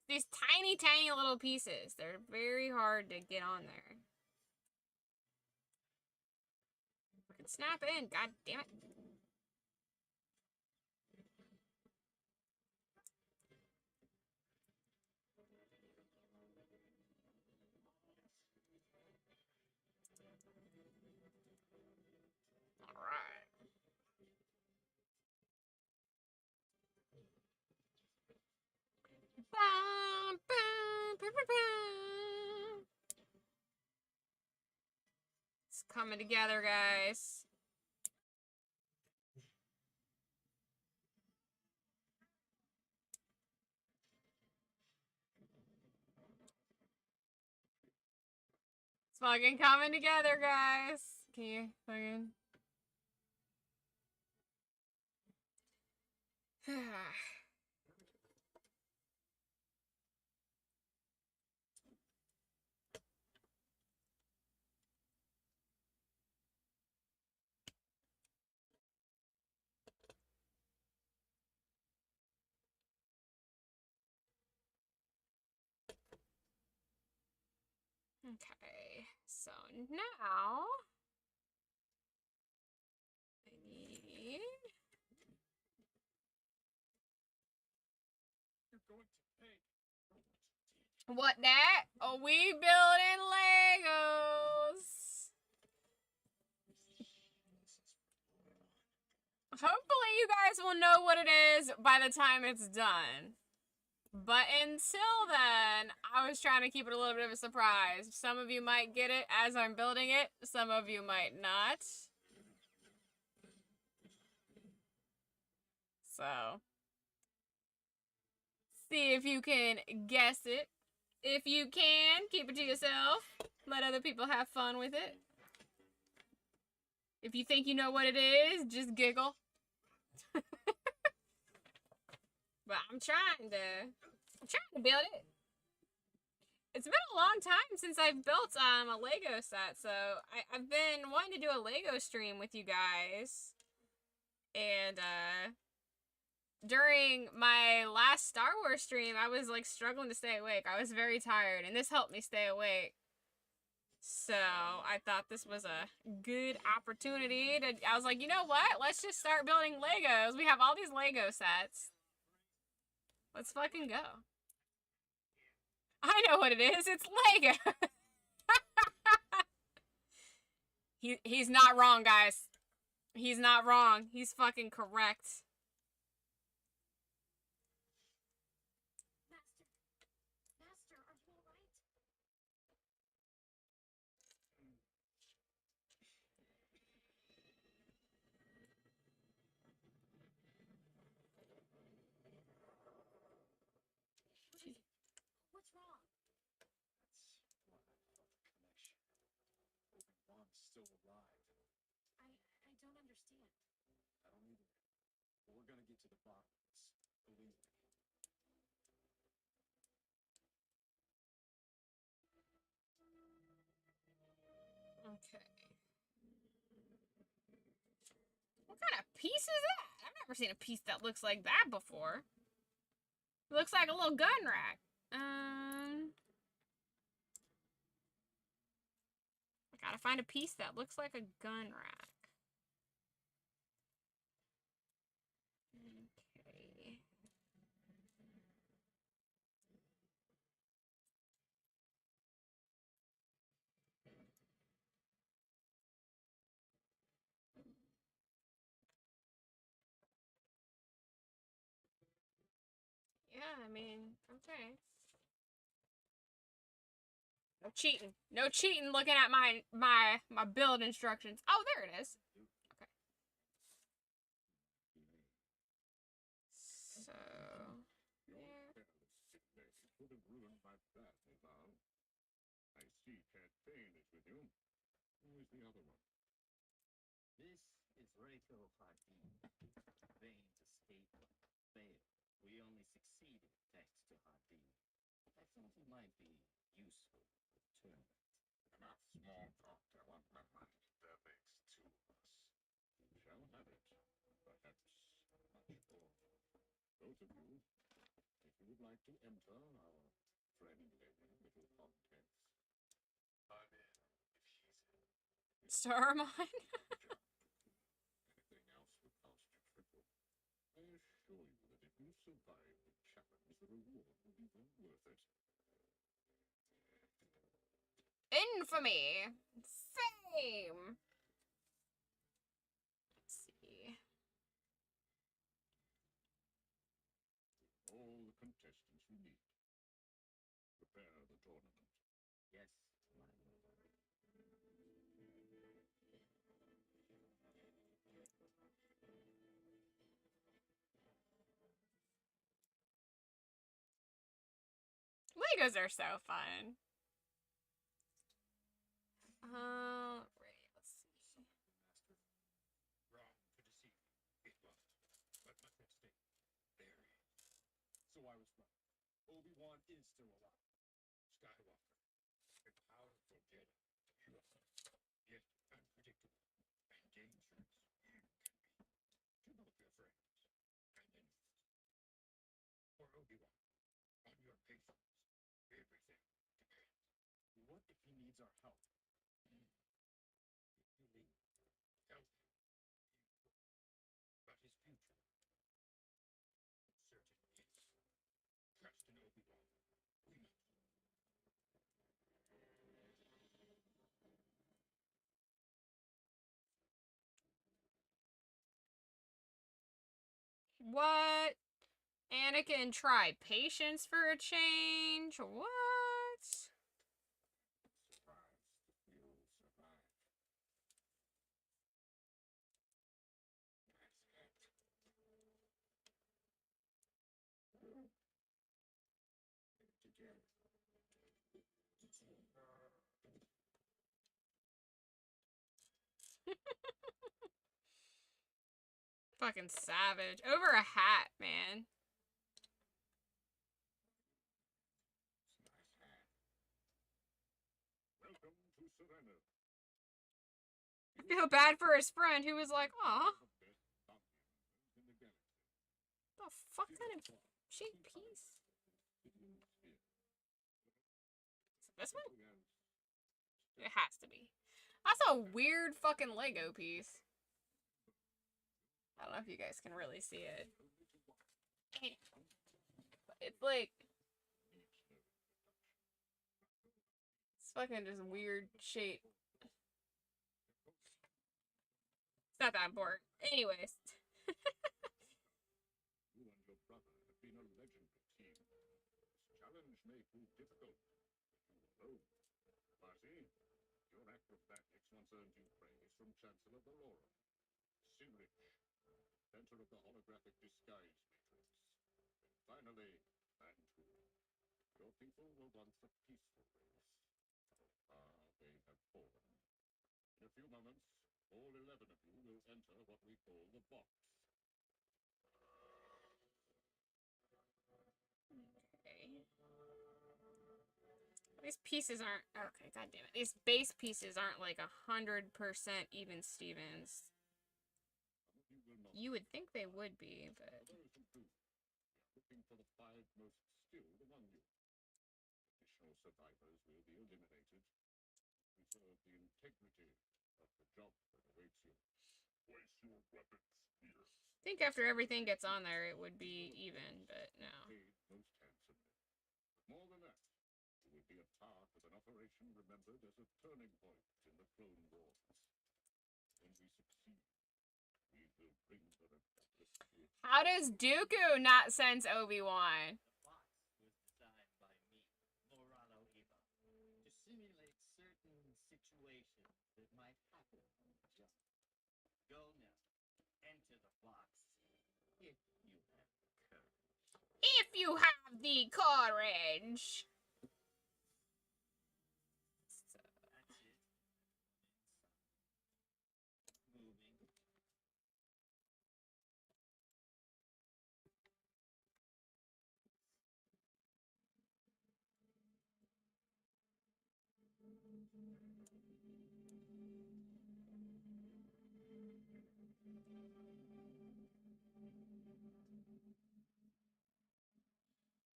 These tiny, tiny little pieces. They're very hard to get on there. Fucking snap in, god damn it. Alright. Bum, bum, bum, bum, bum. It's coming together, guys. It's fucking coming together, guys. Can you fucking... Okay, so now I need... You're going to pay. What that? Oh, we building Legos. Hopefully you guys will know what it is by the time it's done. But until then, I was trying to keep it a little bit of a surprise. Some of you might get it as I'm building it. Some of you might not. So, see if you can guess it. If you can, keep it to yourself. Let other people have fun with it. If you think you know what it is, just giggle. But I'm trying to build it. It's been a long time since I've built a Lego set, so I've been wanting to do a Lego stream with you guys. And during my last Star Wars stream, I was like struggling to stay awake. I was very tired, and this helped me stay awake. So I thought this was a good opportunity to, I was like, you know what? Let's just start building Legos. We have all these Lego sets. Let's fucking go. I know what it is. It's Lego. He's not wrong, guys. He's not wrong. He's fucking correct. Master, are you all right? What's wrong? That's why I felt a connection. Obi-Wan's still alive. I don't understand. I don't either. But we're gonna get to the bottom of this. Believe me. Okay. What kind of piece is that? I've never seen a piece that looks like that before. It looks like a little gun rack. I gotta find a piece that looks like a gun rack. Okay. Yeah, I mean, okay. No cheating. No cheating looking at my build instructions. Oh, there it is. Okay. So, Your careless sickness could have ruined my plan, Thon. I see Ted is with you. Who is the other one? This is Rachel Hardy. Vane's escape failed. We only succeeded thanks to Hardy. I thought he might be useful for the tournament. Enough small talk. I want my money. There makes two of us. You shall have it. Perhaps much more. Both of you, if you would like to enter our friendly little contest, I'm in if she's in. Star mine. Anything else would cost you triple. I assure you that if you survive the challenge, the reward will be well worth it. Infamy. Fame. Let's see. All the contestants you need. Prepare the tournament. Yes, my lord. Legos are so fun. Right, let's see. Master. Wrong to deceive. It was. But must at stake. There. So I was right. Obi-Wan is still alive. Skywalker. A powerful Jedi. Sure. Yet unpredictable. And dangerous. You can be. To both your friends. And enemies. For Obi-Wan. On your patience. Everything depends. What if he needs our help? If you leave, help him. He will. But his future. Certain is. Trust in Obi-Wan. We must. What? Anakin try patience for a change? What? Surprised that you'll survive. That's it. Together. Fucking savage. Over a hat, man. It's a nice hat. Welcome to Serena. I feel bad for his friend who was like, aw, The best bounty hunters in the galaxy. the fuck kind of cheap piece? This one? It has to be. That's a weird fucking Lego piece. I don't know if you guys can really see it. But it's like... It's fucking just weird shape. It's not that important. Anyways. You and your brother have been a legendary team. This challenge may prove difficult, but you alone. Marcy, your acrobatics once earned you praise from Chancellor Valora. Sinrich, inventor of the holographic disguise matrix. And finally, Bantu. Your people were once a peaceful race. They have fallen. In a few moments, all 11 of you will enter what we call the box. Okay. These pieces aren't... Okay, god damn it. These base pieces aren't like 100% even Stevens. You would think they would be, but... Looking for the 5 most skilled among you. Additional survivors will be eliminated. Preserve the integrity of the job that awaits you. Place your weapons here. I think after everything gets on there, it would be even, but no. Paid most handsomely. But more than that, you will be a part of an operation remembered as a turning point in the Clone Wars. When we succeed, we will bring the Republic to its How does Dooku not sense Obi-Wan? The box was designed by me, Morano Iba, to simulate certain situations that might happen on the job. Go now. Enter the box if you have the courage. If you have the courage. So, That's it. Inside.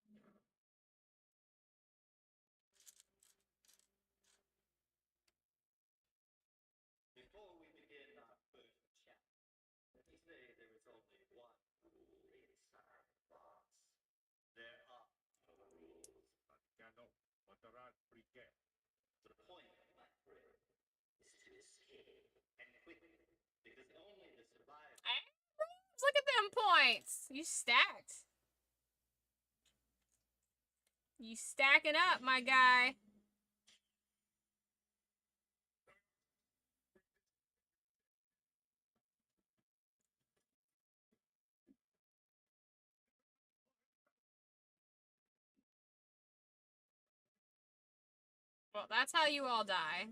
Moving. Before we begin our first chapter, let me say there is only one rule inside the box. There are no rules. Cano, Mataran, Briquet. The point, my friend, is to escape, and quickly, because only the survivors. look at them points. You stacked. You stacking up, my guy. Well, that's how you all die.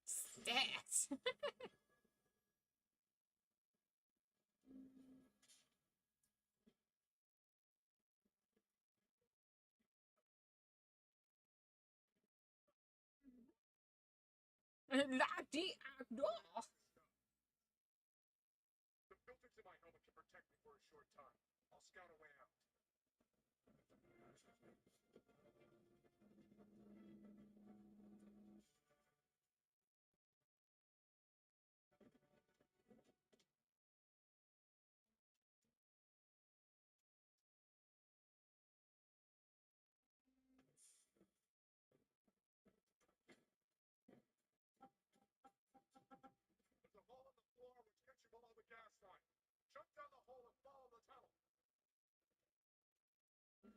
Stats. Lock the door. The buildings in my helmet can protect me for a short time. I'll scout a way out. There's a hole in the floor which gets you below the gas line. Jump down the hole and follow the tunnel.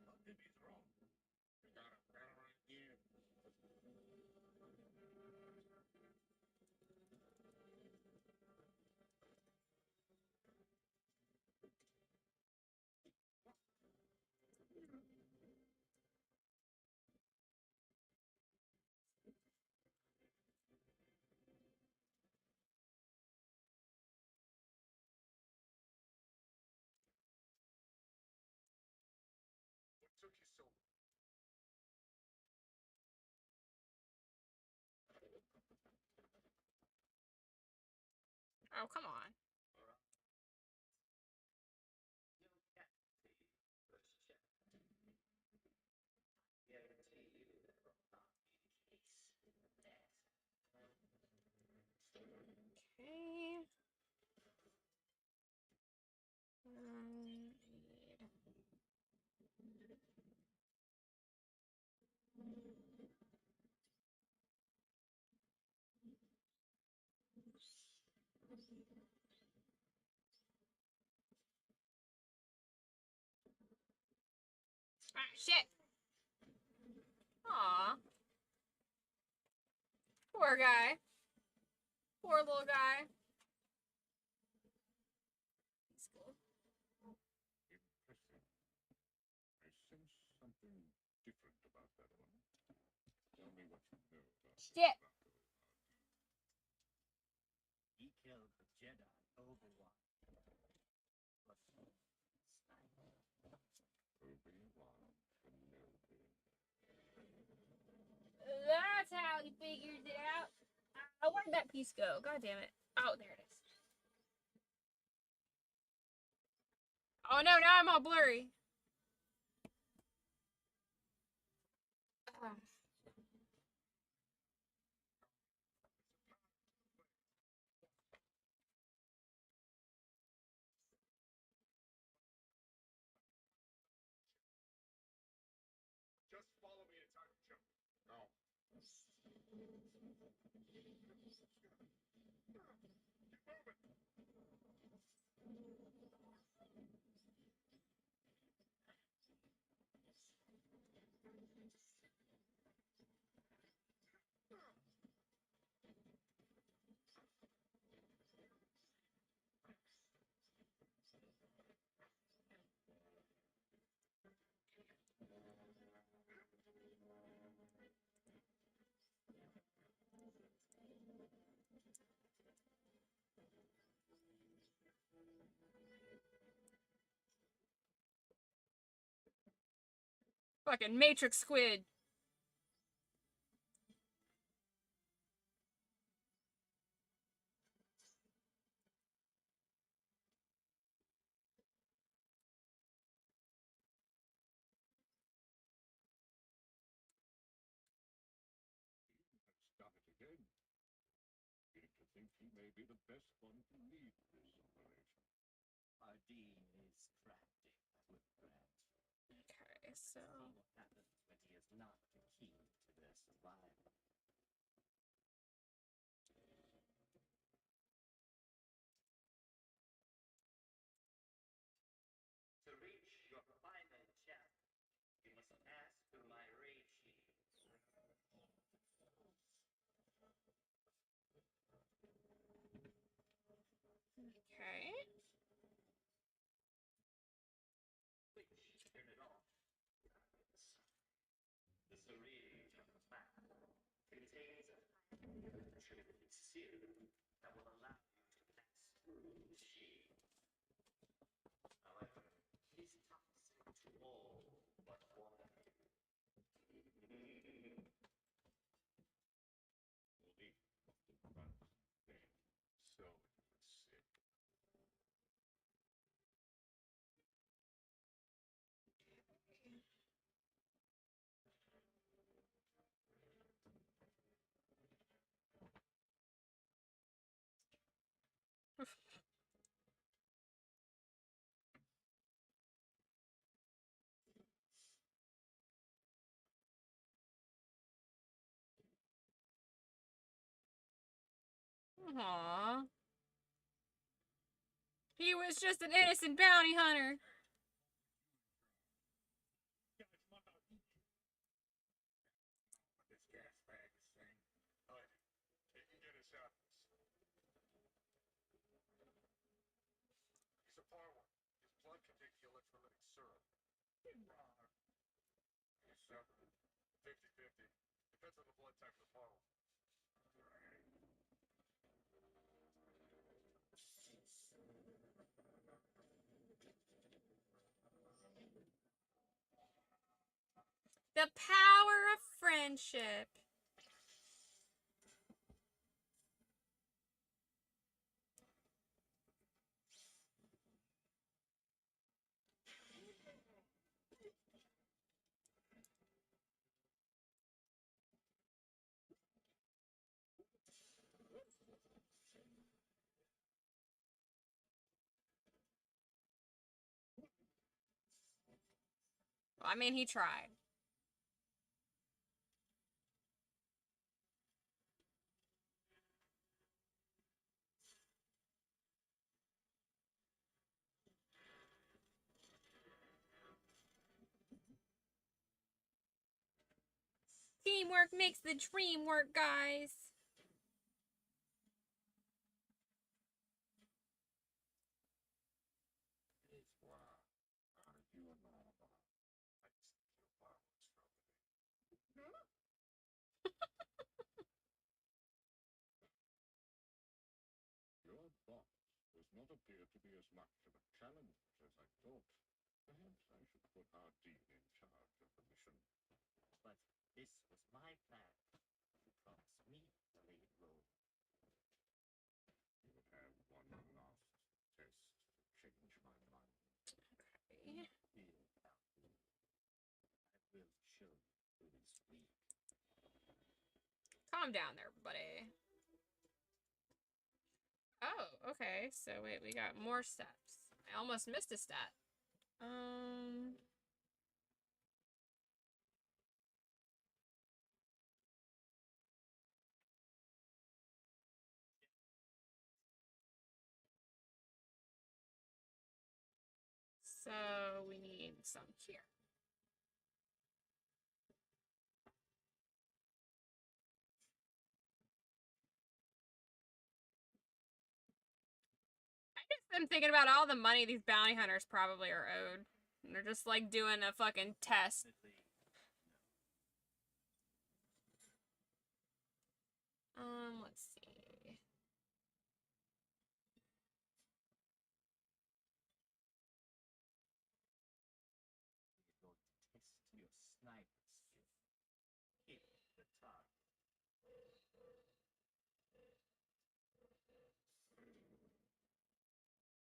Something is wrong. We got a better idea. What took you so long? Oh, come on. No casualty, first chapter. Guarantee you that will not be the case in the next. Okay. Need... Ah, shit. Aw. Poor guy. Poor little guy. He's cool. Impressive. I sense something different about that one. Tell me what you know about Shit. He killed the Jedi Obi-Wan. finally figures it out. Where'd that piece go? God damn it. Oh, there it is. Oh no, now I'm all blurry. Just follow me in time to jump. No. Fucking Matrix squid. Stop it again. Beginning to think he may be the best one to lead this operation. Our dean is crafting, I would grant. Okay, so. See what happens when he is not the key to their survival. To reach your final challenge, you must pass through my ray shield. Okay. Which, turn it off. The syringe on the back contains a highly concentrated serum that will allow you to pass through the shield. However, it is toxic to all but one of you. Leave of the front then. So it was sick. Aww. He was just an innocent bounty hunter. This gas bag is saying, "Hud, you can get us out of this." He's a farmer. His blood can take the electrolytic syrup. He's 50-50. Depends on the blood type of the farmer. The power of friendship. I mean, he tried. Teamwork makes the dream work, guys. It's why you and all about. I just think your farmer's from Your boss does not appear to be as much of a challenge as I thought. Perhaps I should put our dean in charge of the mission. But this was my plan. You comes me, the lead role. You would have one last test to change my mind. Okay. Here, Count Dooku. I will show you who is weak. Calm down there, buddy. Oh, okay. So wait, we got more steps. I almost missed a step. So we need some here. I just am thinking about all the money these bounty hunters probably are owed. And they're just like doing a fucking test. Definitely Let's see. we're going to test your sniper skill. Hit the target.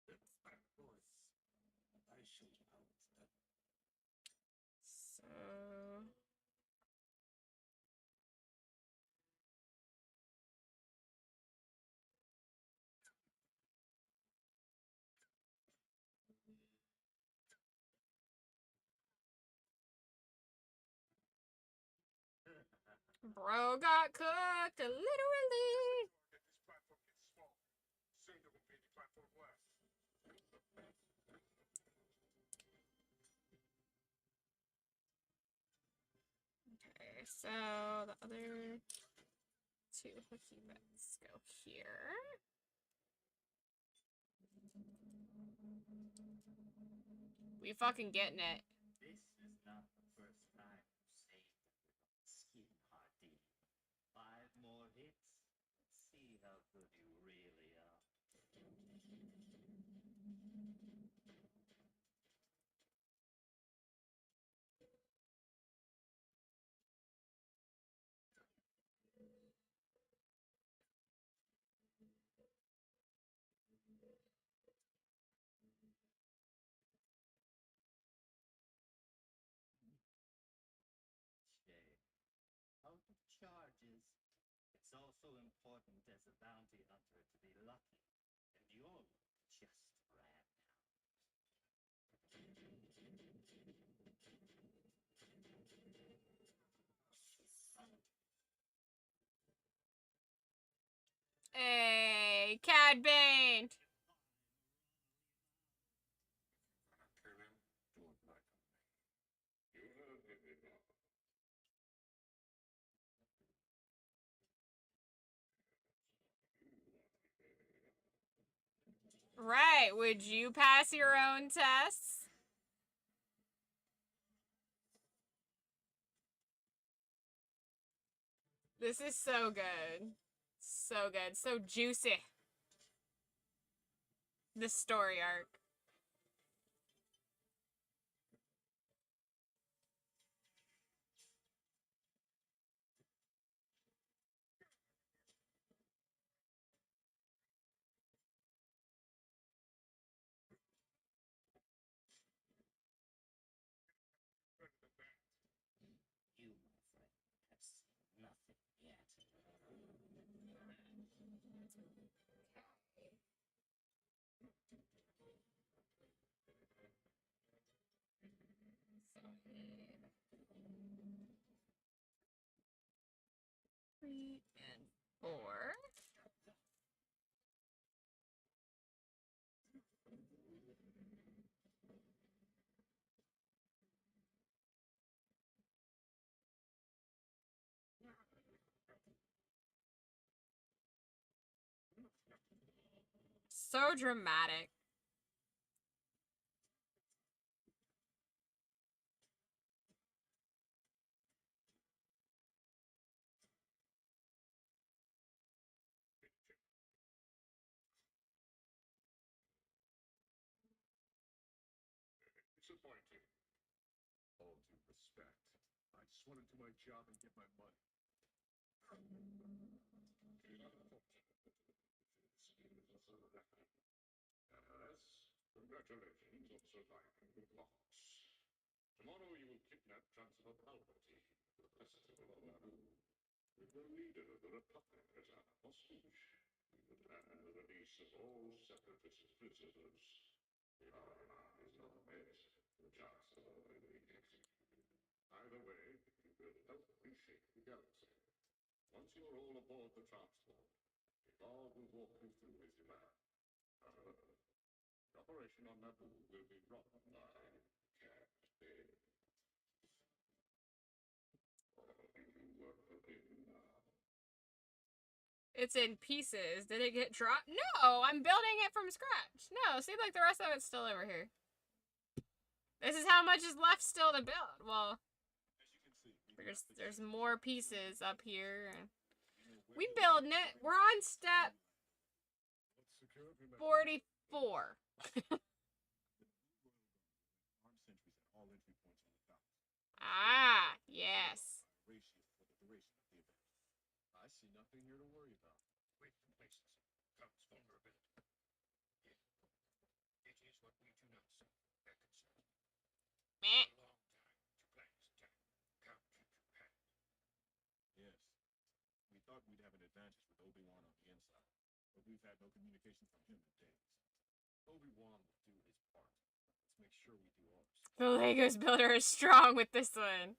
Of course, I show you how it's done. So bro got cooked, literally. That this platform gets smaller. Soon there won't be any platform left. Okay, so the other two hooky bits go here. We fucking getting it. This is not the first time you say that we're going to skin Hardy. 5 more hits. Let's see how good you really are. Out of charges. It's also important as a bounty hunter to be lucky, and your luck just ran out. Hey, Cad Bane. Wanna kill him? Do it like a man. Right, would you pass your own tests? This is so good. So good. So juicy. This story arc. You, my friend, have seen nothing yet. Three and four. So dramatic. Disappointing. All due respect. I just want to do my job and get my money. Congratulations on surviving the loss. Tomorrow you will kidnap Chancellor Palpatine, the president of Naboo, with the leader of the Republic as our hostage. We will demand the release of all separatist prisoners. If our demand is not met, the Chancellor will be executed. Either way, you will help reshape the galaxy. Once you are all aboard the transport, Thon will walk you through his demand. However, the operation on Naboo will be run by Cat Bane. All of you work for him now. It's in pieces. Did it get dropped? No, I'm building it from scratch. No, see, like the rest of it's still over here. This is how much is left still to build. Well, there's more pieces up here. We building it. We're on step 44. Ah, yes. I see nothing here to worry about. With places comes vulnerability. It is what we do not see that concerns me. Meh. A long time to plan this attack. Come to Japan. Yes. We thought we'd have an advantage with Obi-Wan on the inside, but we've had no communication from him in days. Obi-Wan will do his part. Let's make sure we do ours. The Legos builder is strong with this one.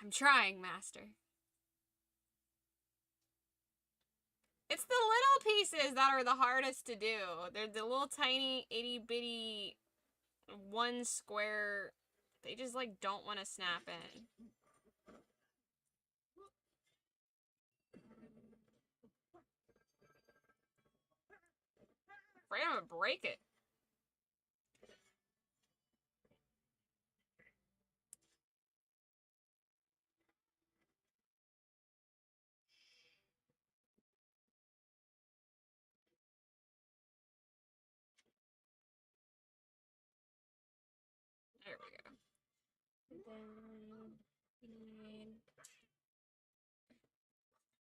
I'm trying, Master. It's the little pieces that are the hardest to do. They're the little tiny itty bitty one square. They just like don't want to snap in. Afraid I'm gonna break it. There we go.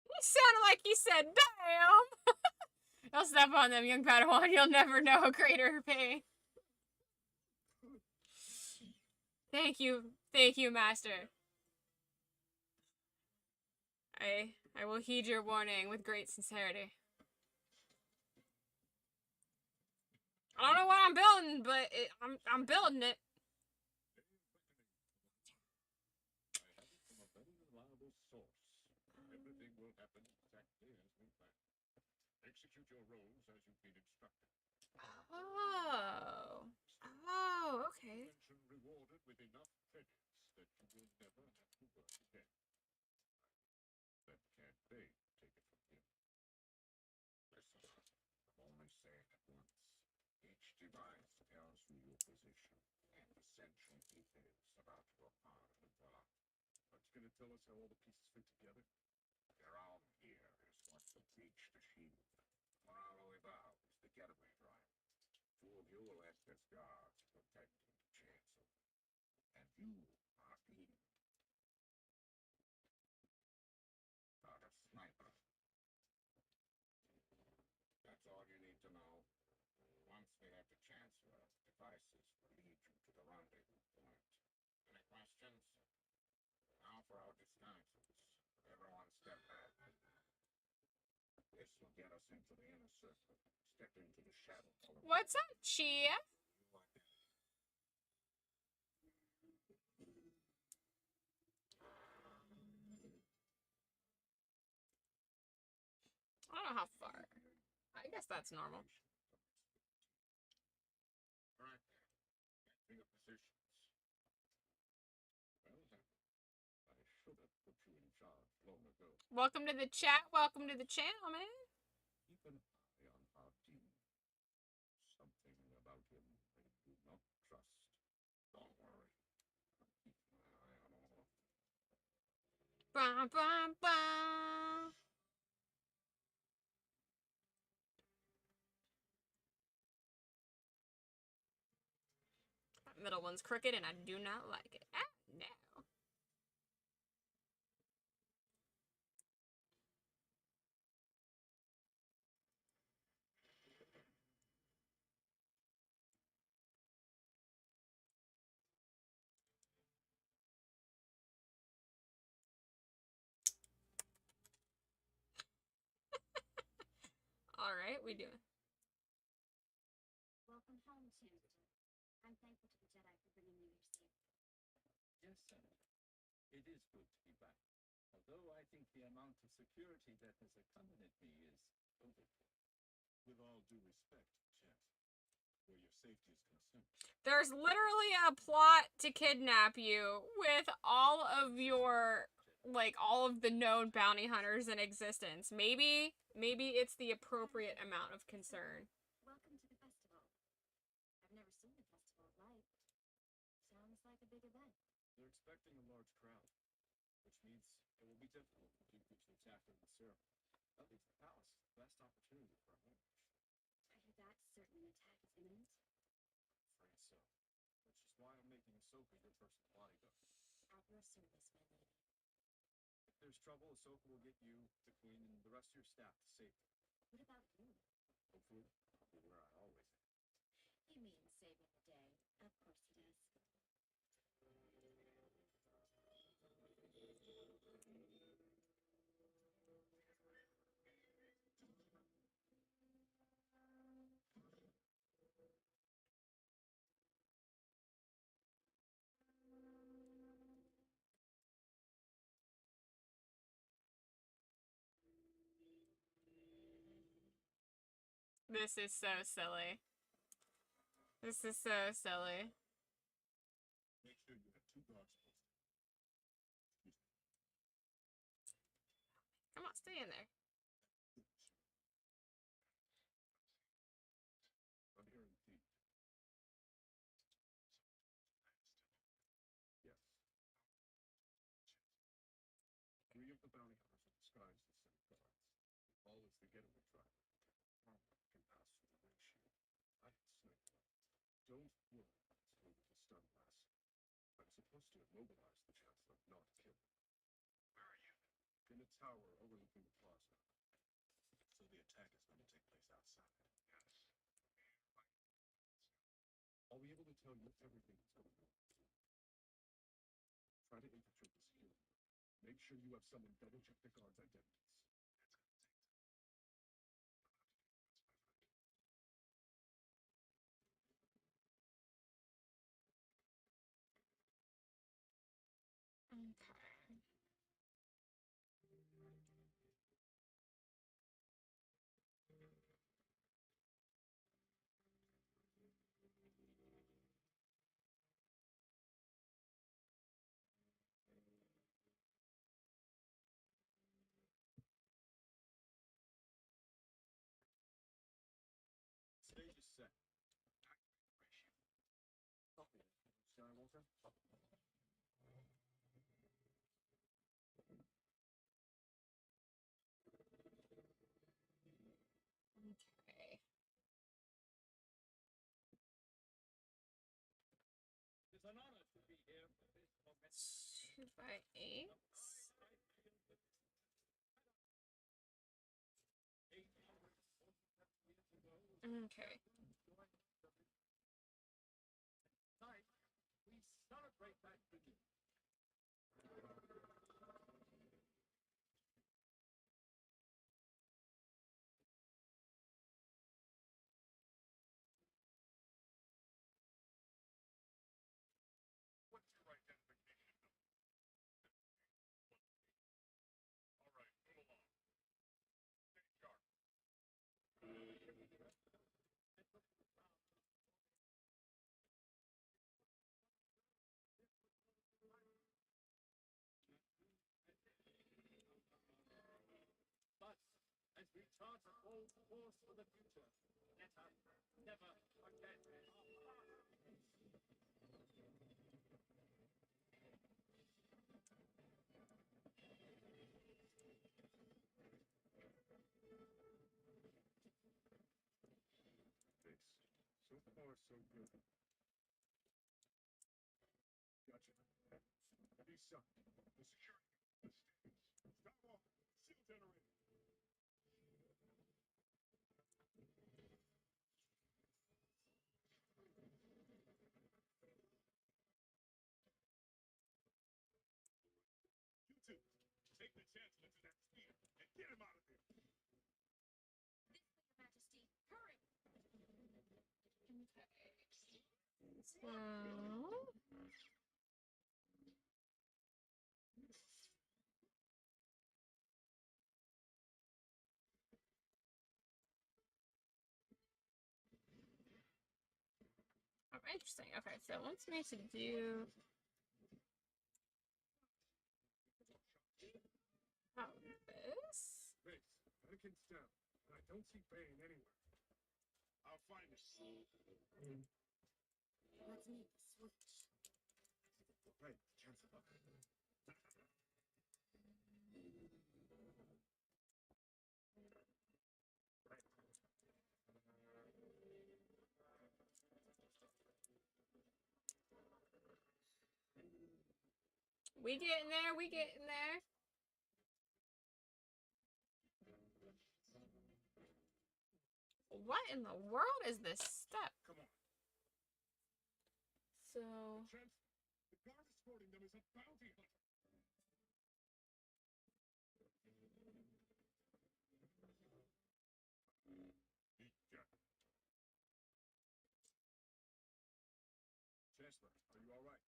He sounded like he said, damn! Don't step on them, young Padawan. You'll never know greater pain. Thank you, Master. I will heed your warning with great sincerity. I don't know what I'm building, but I'm building it. I have it from a very reliable source. Everything will happen exactly as we planned. Execute your roles as you've been instructed. Oh. Oh, okay. Mention rewarded with enough credits that you will never have to work again. Let Cat Bane take it from here. Listen, I'm only saying it once. Each device tells you your position and essential details about your part of the plot. Aren't you going to tell us how all the pieces fit together? Around here is what will breach the shield. Moralo Ibao is the getaway driver. Two of you will act as guards protecting the chancellor. And you are Eden. Not a sniper. That's all you need to know. Once we have the chancellor, devices will lead you to the rendezvous point. Any questions? Now for our disguises. Everyone step back. This will get us into the inner circle. Step into the shadow. What's up, Chia? I don't know how far. I guess that's normal. All right, get your positions. Well then, I should have put you in charge long ago. Welcome to the chat. Welcome to the channel, man. Keep an eye on our team. Something about him I do not trust. Don't worry. I'll keep my eye on all of them. Bum, bum, bum. That middle one's crooked and I do not like it. Ah, no. right? We do. Welcome home, Chancellor. I'm thankful to the Jedi for bringing you here safely. Yes, Senator. It is good to be back. Although I think the amount of security that has accompanied me is overkill. With all due respect, Chancellor, where your safety is concerned. There's literally a plot to kidnap you with all of your, like, all of the known bounty hunters in existence. Maybe it's the appropriate amount of concern. Welcome to the festival. I've never seen a festival like. Sounds like a big event. They're expecting a large crowd, which means it will be difficult for Dooku to attack during the ceremony. That leaves the palace the best opportunity for a ambush. I hear that certain attack is imminent. Afraid so. Which is why I'm making Ahsoka your personal bodyguard. At your service, my lady. If there's trouble, Ahsoka will get you, the Queen, and the rest of your staff to safety. What about you? Hopefully, I'll be where I always am. You mean saving the day. Of course he does. This is so silly. This is so silly. Make sure you have 2 guards posted. Excuse me. Come on, stay in there. I'm here indeed. Yes. 3 of the bounty hunters are disguised as city guards. All is the getaway driver. Armor can pass through the windshield. I can snipe them. Don't worry, it's moving to stun blast. I'm supposed to immobilize the Chancellor, not kill him. Where are you? In a tower overlooking the plaza. So the attack is going to take place outside. Yes. I'll be able to tell you everything that's going on. Try to infiltrate the security. Make sure you have someone double check the guards' identities. Okay. Stage is set. Copy. Skywalker. Okay. It's an honor to be here for this moment. 2x8. Okay. Tonight, we celebrate that union. What's your identification number? All right, move along. Stay sharp. But as we chart a bold course for the future, let us never forget our past. Thanks. So far, so good. Gotcha. Be shocked. The security. The stairs. StarWars. Seal generator. You two, take the Chancellor to that sphere and get him out of there. This way, Your Majesty. So... Oh, interesting. Okay, so it wants me to do... Oh, this? Base, Anakin's down, and I don't see Bane anywhere. I'll find it. Let's make the switch. Right, Chancellor. We getting there, we getting there. What in the world is this step? Come on. So... Chancellor, the guard escorting them is a bounty hunter. Chancellor, are you all right?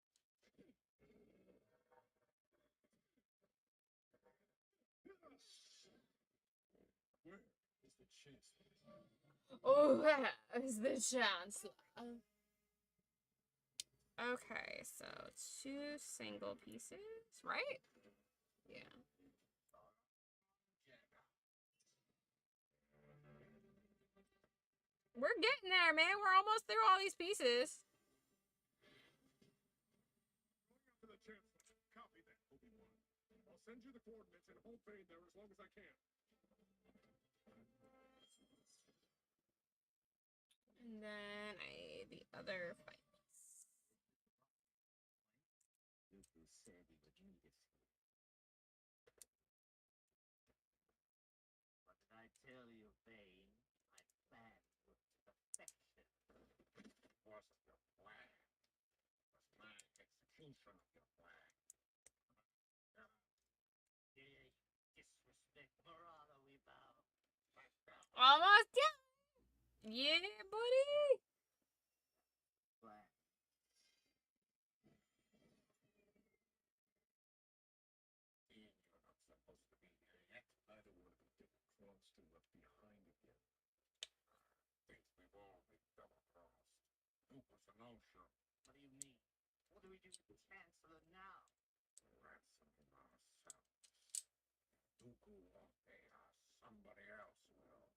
Where is the Chancellor? Oh, that is the chance. Okay, so 2 single pieces, right? Yeah. We're getting there, man. We're almost through all these pieces. Going after the Chancellor. Copy that, Obi-Wan. I'll send you the coordinates and hold Bane there as long as I can. And then the other fights. Dooku said he would meet us here. What did I tell you, Bane? My plan was to perfection. Wasn't your plan. Was my execution of your plan. Yeah, you disrespect Moralo, we bow. Back down. Almost done. Yeah, buddy. Plan. You're not supposed to be here yet. I don't want to be double-crossed and left behind again. Think we've all been double-crossed. Dooku's a no-show. What do you mean? What do we do with the Chancellor now? Ransom him ourselves. Dooku won't pay us. Somebody else will.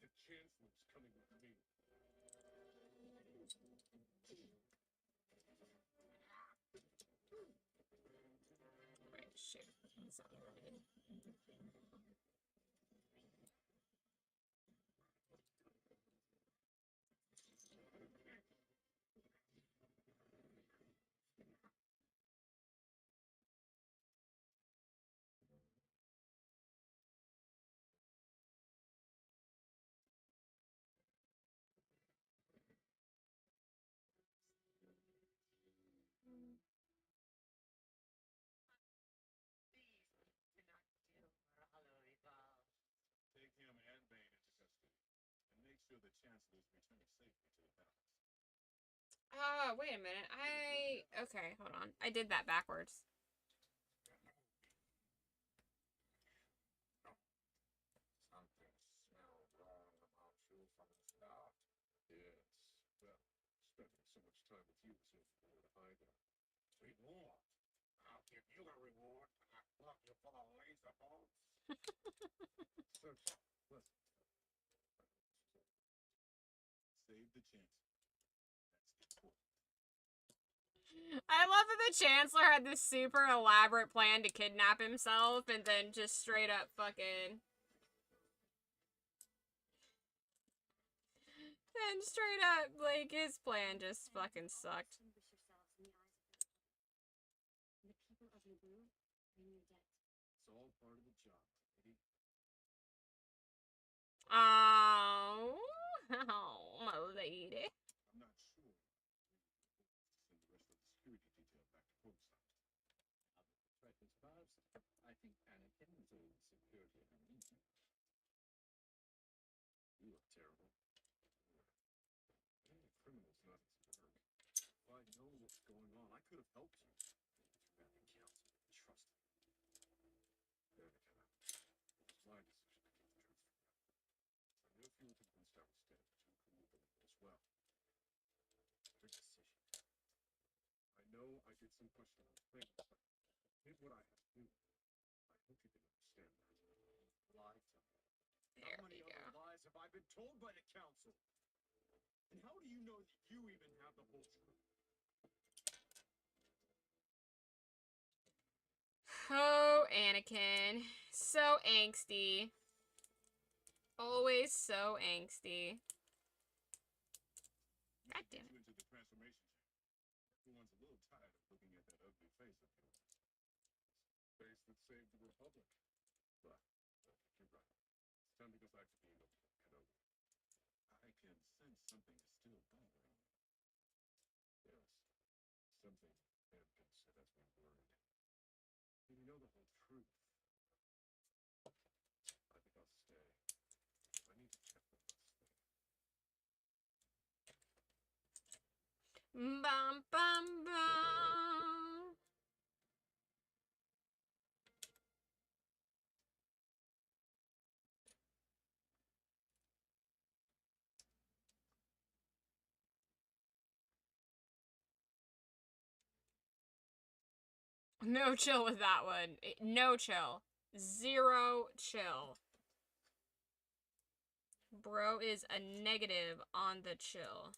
The Chancellor's coming with me. Right, shoot. Sorry. Please, do not kill Moralo, we bow. Take him and Bane into custody. And make sure the Chancellor is returned safely to the palace. Wait a minute. Okay, hold on. I did that backwards. Something smelled wrong about you from the start. Yes. Well, spending so much time with you is no reward either. Reward? I'll give you a reward when I plug you full of laser bolts. Such pleasant. Save the Chancellor. That's important. I love that the Chancellor had this super elaborate plan to kidnap himself and then just straight up fucking... And straight up, like, his plan just fucking sucked. Distinguish yourselves in the eyes of the Republic. The people of Naboo are in your debt. It's all part of the job, lady. Oh, my lady. I'm not sure. Send the rest of the security detail back to Coruscant. Now that the threat is past, I think Anakin is all the security I need. You look terrible. Being a criminal's not easy work. I could have helped you. But you ran the council and trusted me. Anakin, it was my decision to keep the truth from you. I know if you were convinced I was dead, but you couldn't believe it as well. Big decision. I know I did some questionable things, but I did what I had to do. I hope you can understand that. Lie to me. There How many we go. other lies have I been told by the council? And how do you know that you even have the whole truth? Oh, Anakin. So angsty. Always so angsty. God damn it. You into the transformation chamber. Everyone's a little tired of looking at that ugly face of yours. Face that saved the Republic. But you're right. It's time to go back to being a Kenobi. I can sense something is still bothering you. Yes. Something Anakin said has me worried. Do you know the whole truth? I think I'll stay. I need to check the bus thing. Bum bum bum. No chill with that one. No chill. Zero chill. Bro is a negative on the chill.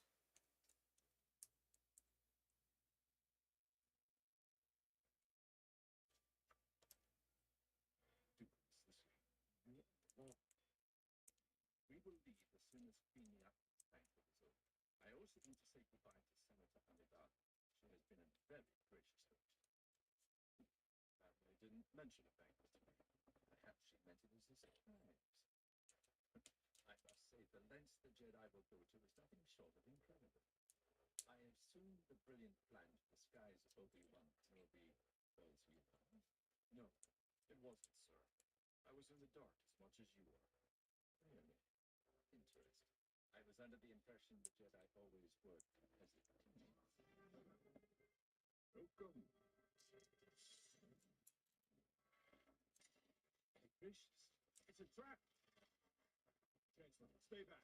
Do this way. Well, we will leave as soon as cleaning up this banquet is over. I also need to say goodbye to Senator Amidala. She has been a very gracious host. They didn't mention a banquet to me. Perhaps she meant it as a surprise. I must say, the lengths the Jedi will go to is nothing short of incredible. I assume the brilliant plan to disguise Obi-Wan Kenobi was you. No, it wasn't, sir. I was in the dark as much as you were. Really? Interesting. I was under the impression the Jedi always worked as a team. Welcome. Vicious. It's a trap. Chancellor, stay back.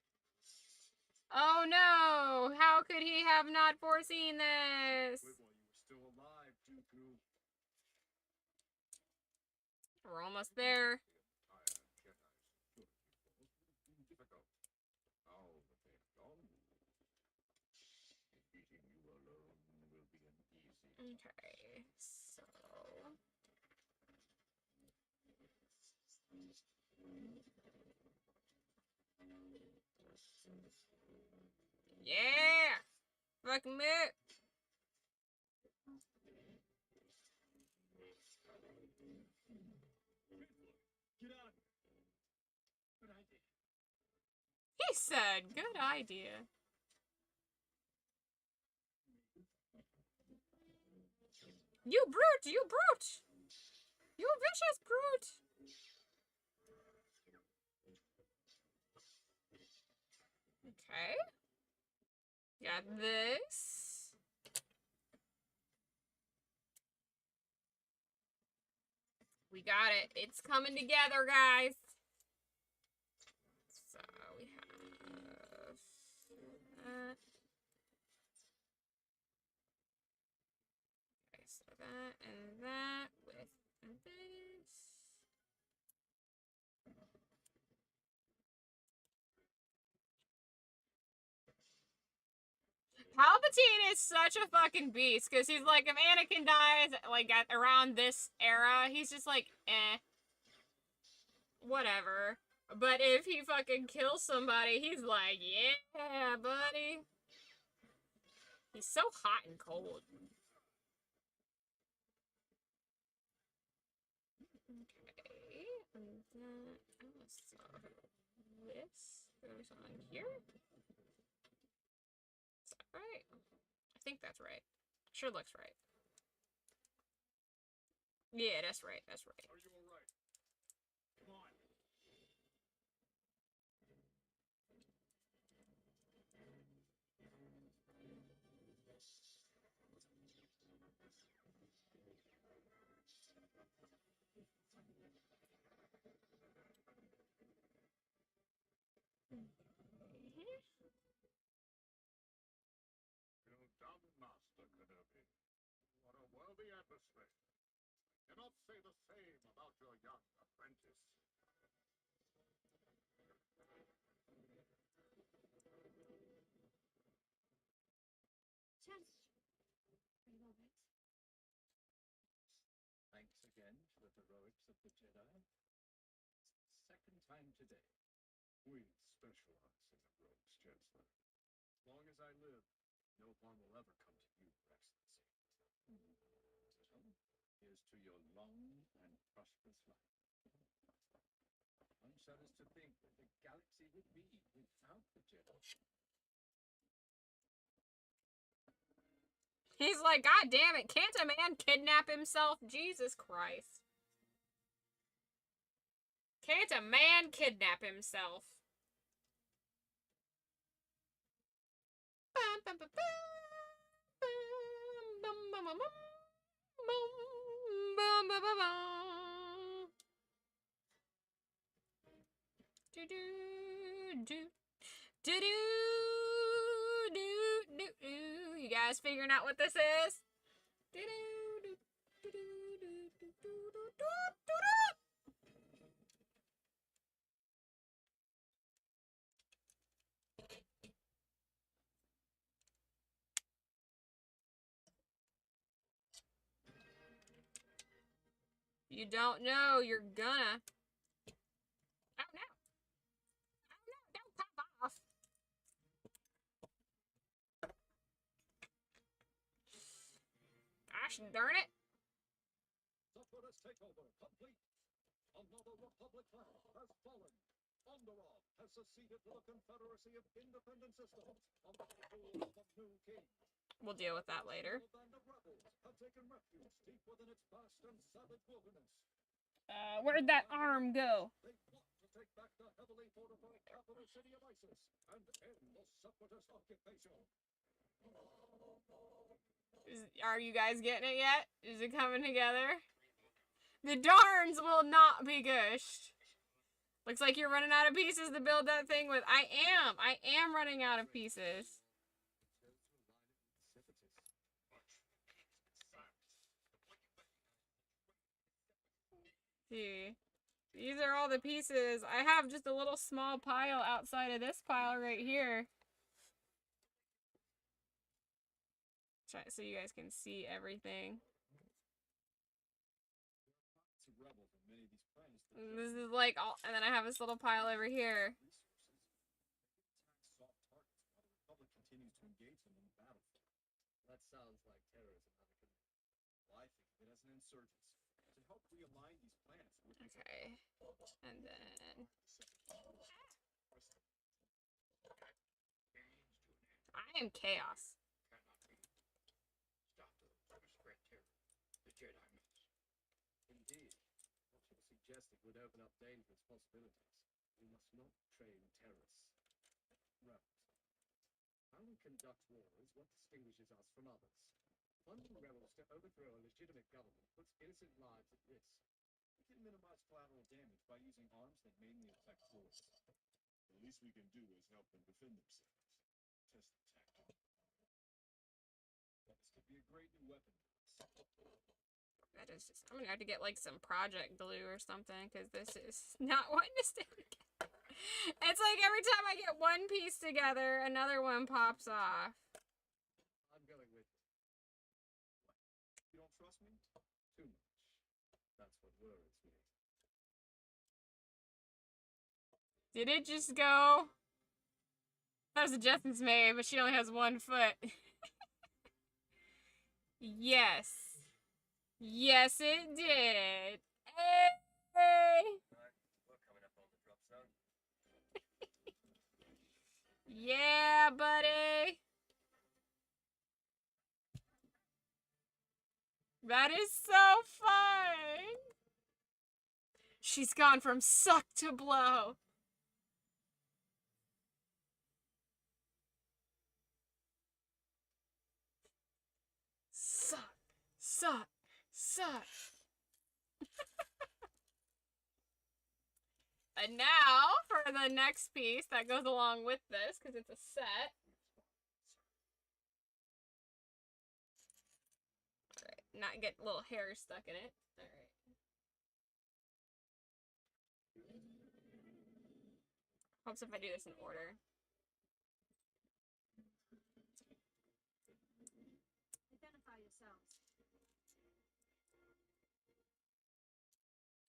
Oh no! How could he have not foreseen this? Quit while you were still alive, Dooku. We're almost there. Difficult. Now that they've gone, beating you alone will be an easy. Okay, so... Yeah! Fucking move! Get out of here. Good idea. He said, good idea. You brute! You brute! You vicious brute! Okay. Got this. We got it. It's coming together, guys. So we have that. Okay, so that and that with this. Palpatine is such a fucking beast, because he's like, if Anakin dies, like, at around this era, he's just like, eh. Whatever. But if he fucking kills somebody, he's like, yeah, buddy. He's so hot and cold. Okay, and then this goes on here. Is that right? I think that's right. Sure looks right. Yeah, that's right. That's right. Are you alright? Come on. purposely. I cannot say the same about your young apprentice. Chancellor, are you all right? Thanks again for the heroics of the Jedi. It's the second time today. We specialize in heroics, Chancellor. As long as I live, no harm will ever come to you, Your Excellency. So, here's to your long and prosperous life. One shudders to think what the galaxy would be without the Jedi. He's like, God damn it, can't a man kidnap himself? Jesus Christ. Can't a man kidnap himself? You guys figuring out what this is? You don't know, you're gonna. Oh no. Oh no, don't pop off. Gosh darn it. Separatist takeover complete. Another Republic planet has fallen. Onderoff has seceded to the Confederacy of Independent Systems under the rule of a new king. We'll deal with that later. A band of rebels have taken refuge deep within its vast and savage wilderness. Where'd that arm go? They want to take back the heavily fortified capital city of ISIS and end the separatist occupation. Are you guys getting it yet? Is it coming together? The darns will not be gushed. Looks like you're running out of pieces to build that thing with. I am running out of pieces. See, these are all the pieces. I have just a little small pile outside of this pile right here. Try so you guys can see everything. This is like all, and then I have this little pile over here. That sounds like terrorism, Anakin. Well, I think of it as an insurgency to help realign these planets with Okay, and then I am chaos. Cannot be. Stop those who spread terror. The Jedi must. Indeed. What you suggested would open up dangerous possibilities. We must not train terrorists. Rebels. How we conduct war is what distinguishes us from others. Funding rebels to overthrow a legitimate government puts innocent lives at risk. We can minimize collateral damage by using arms that mainly affect force. The least we can do is help them defend themselves. Test the tactic. This could be a great new weapon. That is just. I'm gonna have to get like some project glue or something because this is not wanting to stay together. It's like every time I get one piece together, another one pops off. I'm going with you. You don't trust me? Too much. That's what worries me. Did it just go? That was a Justin's maid, but she only has 1 foot. Yes. Yes, it did. Hey! We're coming up on the drop zone. Yeah, buddy. That is so fun. She's gone from suck to blow. Suck, suck, suck. And now for the next piece that goes along with this, because it's a set. Alright, not get little hairs stuck in it. Alright. Helps if I do this in order. Identify yourselves.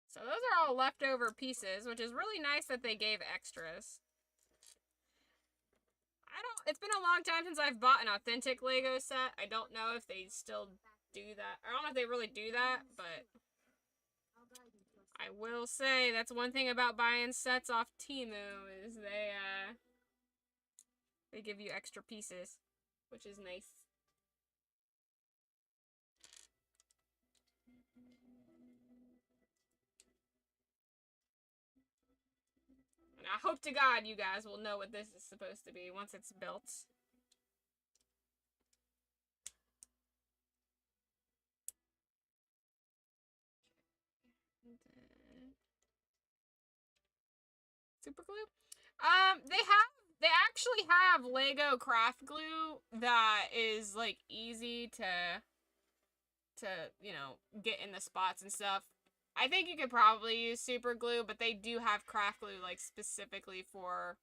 So those are all leftover pieces, which is really nice that they gave extras. It's been a long time since I've bought an authentic Lego set. I don't know if they still do that. I don't know if they really do that, but I will say that's one thing about buying sets off Temu is they give you extra pieces, which is nice. And I hope to God you guys will know what this is supposed to be once it's built. Super glue? They actually have Lego craft glue that is like easy to you know, get in the spots and stuff. I think you could probably use super glue, but they do have craft glue like specifically for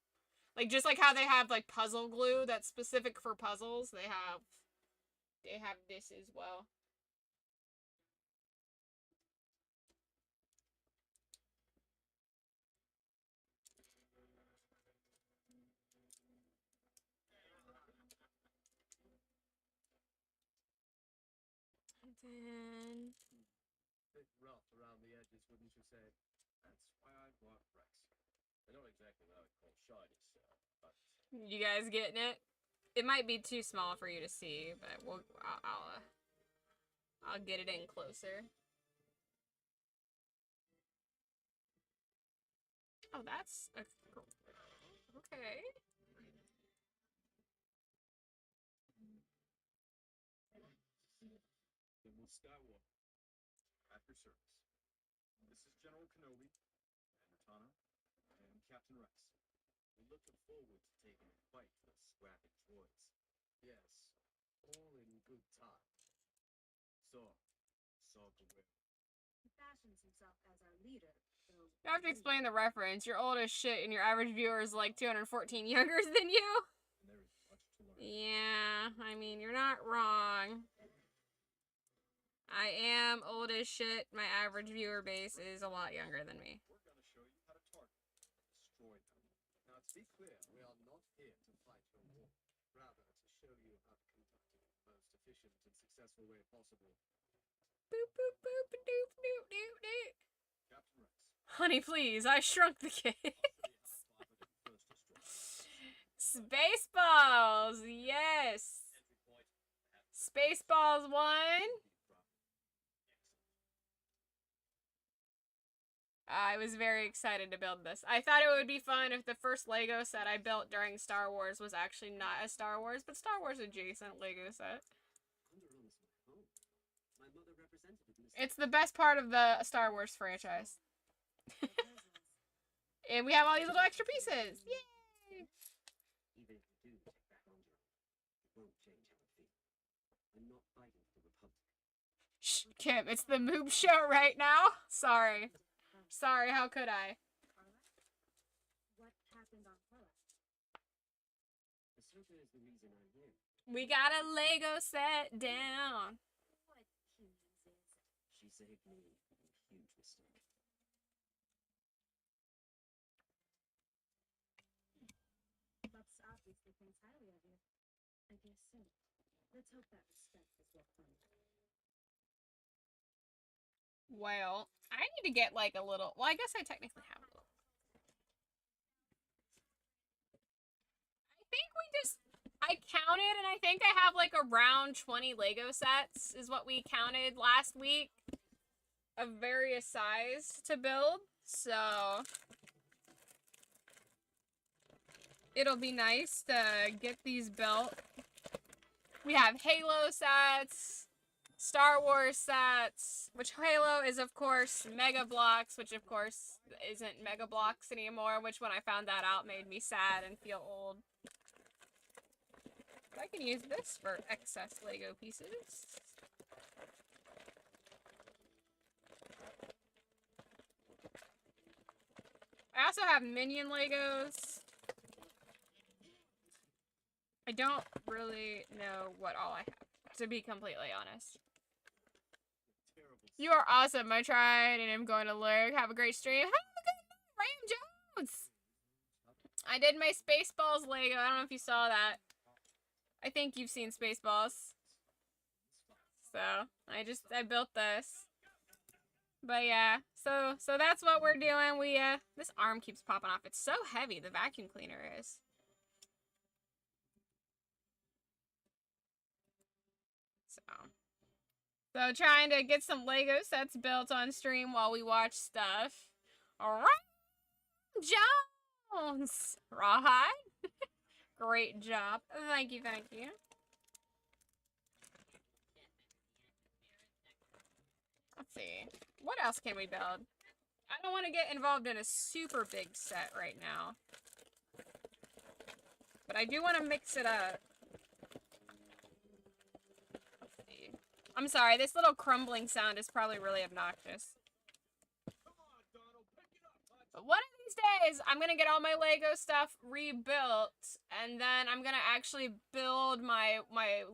like just like how they have like puzzle glue that's specific for puzzles, they have this as well. And then Bit rough around the edges, wouldn't you say? That's why I bought Rex. I know exactly what I would call shiny stuff, but you guys getting it? It might be too small for you to see, but I'll get it in closer. Oh, that's okay. General StarWars, at your service. This is General Kenobi, Commander Thon, and Captain Rex. we're looking forward to taking a fight for those scrappy droids. Yes, all in good time. So, Saw Gerrera. He fashions himself as our leader, though. You have to explain the reference. You're old as shit and your average viewer is like 214 younger than you. And there is much to learn. Yeah, I mean, you're not wrong. I am old as shit. My average viewer base is a lot younger than me. We're going to show you how to target them, destroy them. Now, to be clear, we are not here to fight your war. Rather, to show you how to conduct it in the most efficient and successful way possible. Boop, boop, boop, doop, doop, doop, doop. Captain Rex. Honey, please, I shrunk the kid. Spaceballs, yes. Spaceballs 1. I was very excited to build this. I thought it would be fun if the first Lego set I built during Star Wars was actually not a Star Wars, but Star Wars adjacent Lego set. It's the best part of the Star Wars franchise. And we have all these little extra pieces. Yay! Even if you do take back on your own, it won't change how I feel. I'm not fighting for the Republic. Shh, Kim, it's the Moob show right now. Sorry. Sorry, how could I? What happened on Cuddle? Ahsoka is the reason I'm here. We got a Lego set down. What he means is, She saved me from a huge mistake. Bups obviously thinks highly of you. I guess so. Let's hope that respect is well earned. Well, I need to get like a little. Well, I guess I technically have a little. I counted, and I think I have like around 20 Lego sets, is what we counted last week, of various size to build. So it'll be nice to get these built. We have Halo sets, Star Wars sets, which Halo is of course Mega Bloks, which of course isn't Mega Bloks anymore, which when I found that out made me sad and feel old. But I can use this for excess Lego pieces. also have Minion Legos. I don't really know what all I have, to be completely honest. You are awesome. I tried and I'm going to lurk. Have a great stream. Have a good night, Ram Jones. I did my Spaceballs Lego. I don't know if you saw that. I think you've seen Spaceballs. So I built this. But yeah, so that's what we're doing. This arm keeps popping off. It's so heavy, the vacuum cleaner is. So trying to get some Lego sets built on stream while we watch stuff. Alright, Jones! Rawhide? Great job. Thank you, thank you. Let's see. What else can we build? I don't want to get involved in a super big set right now. But I do want to mix it up. Let's see. I'm sorry, this little crumbling sound is probably really obnoxious. But one of these days, I'm going to get all my Lego stuff rebuilt, and then I'm going to actually build my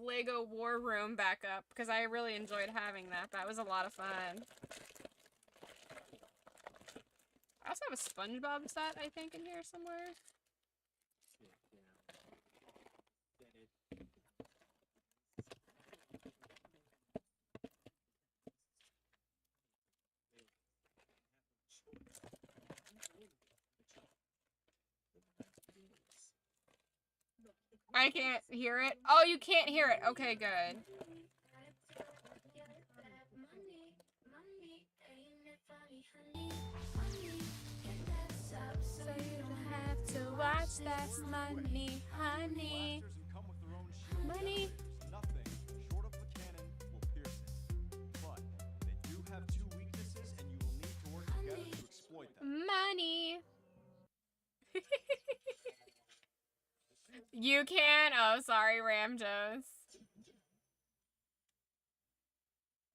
Lego war room back up, because I really enjoyed having that. That was a lot of fun. I also have a SpongeBob set, I think, in here somewhere. I can't hear it. Oh, you can't hear it. Okay, good. So you don't have to watch that's money, honey. Money. Nothing short of the cannon will pierce it. But they do have two weaknesses, and you will need to work together to exploit them. Money. You can? Oh, sorry, Ram Jones.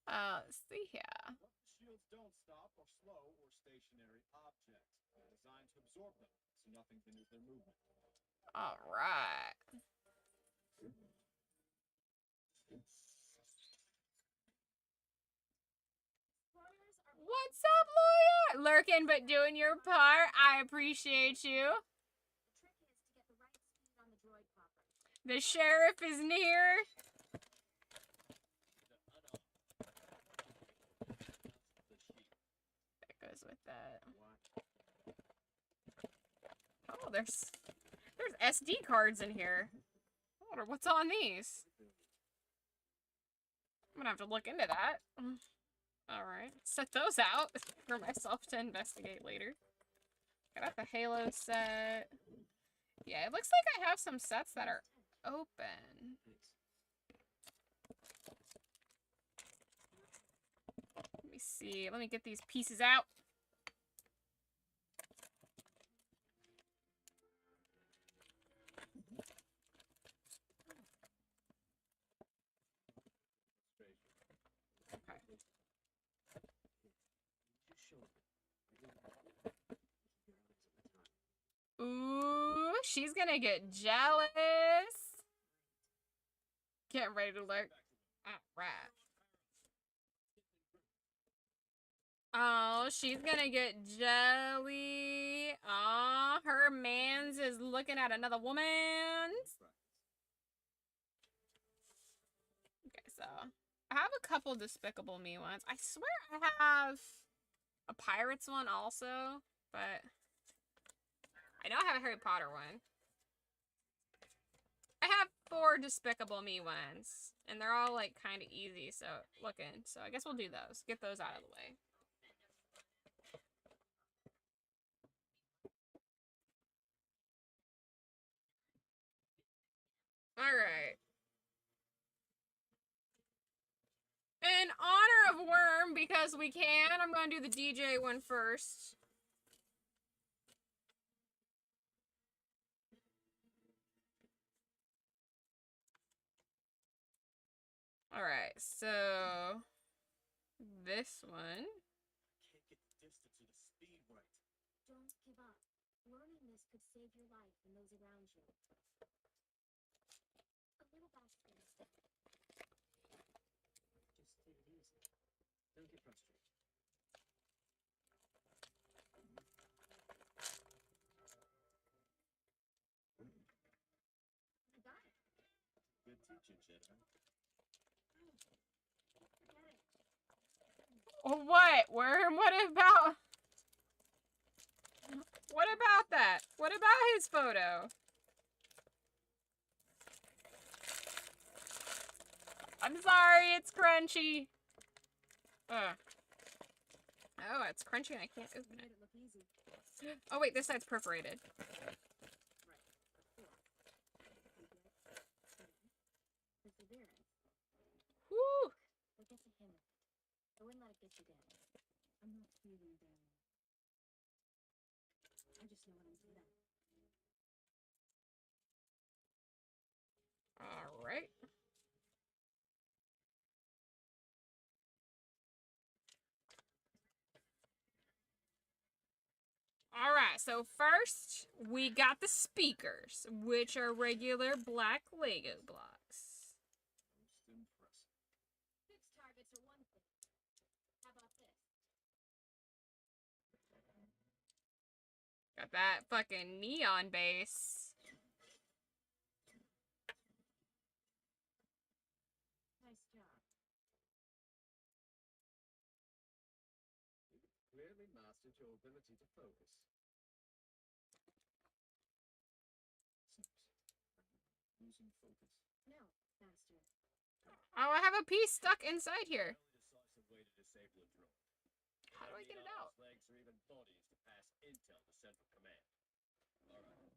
Let's see here. Shields don't stop or slow or stationary objects. They're designed to absorb them, so nothing hinders their movement. All right. What's up, lawyer? Lurking but doing your part. I appreciate you. The sheriff is near. That goes with that. Oh, there's SD cards in here. I wonder what's on these. I'm gonna have to look into that. Alright, set those out for myself to investigate later. Got the Halo set. Yeah, it looks like I have some sets that are open. Let me see. Let me get these pieces out. Ooh, she's gonna get jealous. Getting ready to lurk. Alright. Oh, she's gonna get jelly. Aw, her mans is looking at another woman's. Okay, so I have a couple Despicable Me ones. I swear I have a Pirates one also, but I know I have a Harry Potter one. I have 4 Despicable Me ones, and they're all like kind of easy, so looking. So I guess we'll do those. Get those out of the way. Alright. In honor of Worm, because we can, I'm going to do the DJ one first. Alright, so this one. Can't get the distance or the speed right. Don't give up. future Jedi. What, Worm? What about... What about that? What about his photo? I'm sorry, it's crunchy. Oh, it's crunchy and I can't You open made it. it look easy. Oh wait, this side's perforated. Perseverance. Woo! What gets a hammer? I wouldn't let it get you down. I'm not feeling down. I just know what I'm good at. Alright. Alright, so first we got the speakers, which are regular black Lego blocks. Most impressive. Fixed targets are one thing. How about this? Got that fucking neon base. Nice job. Clearly mastered your ability to focus. Losing focus. No, faster. Oh, I have a piece stuck inside here. Decisive way to disable a drone. How do I get it out? Legs or even bodies to pass intel to central command. All right,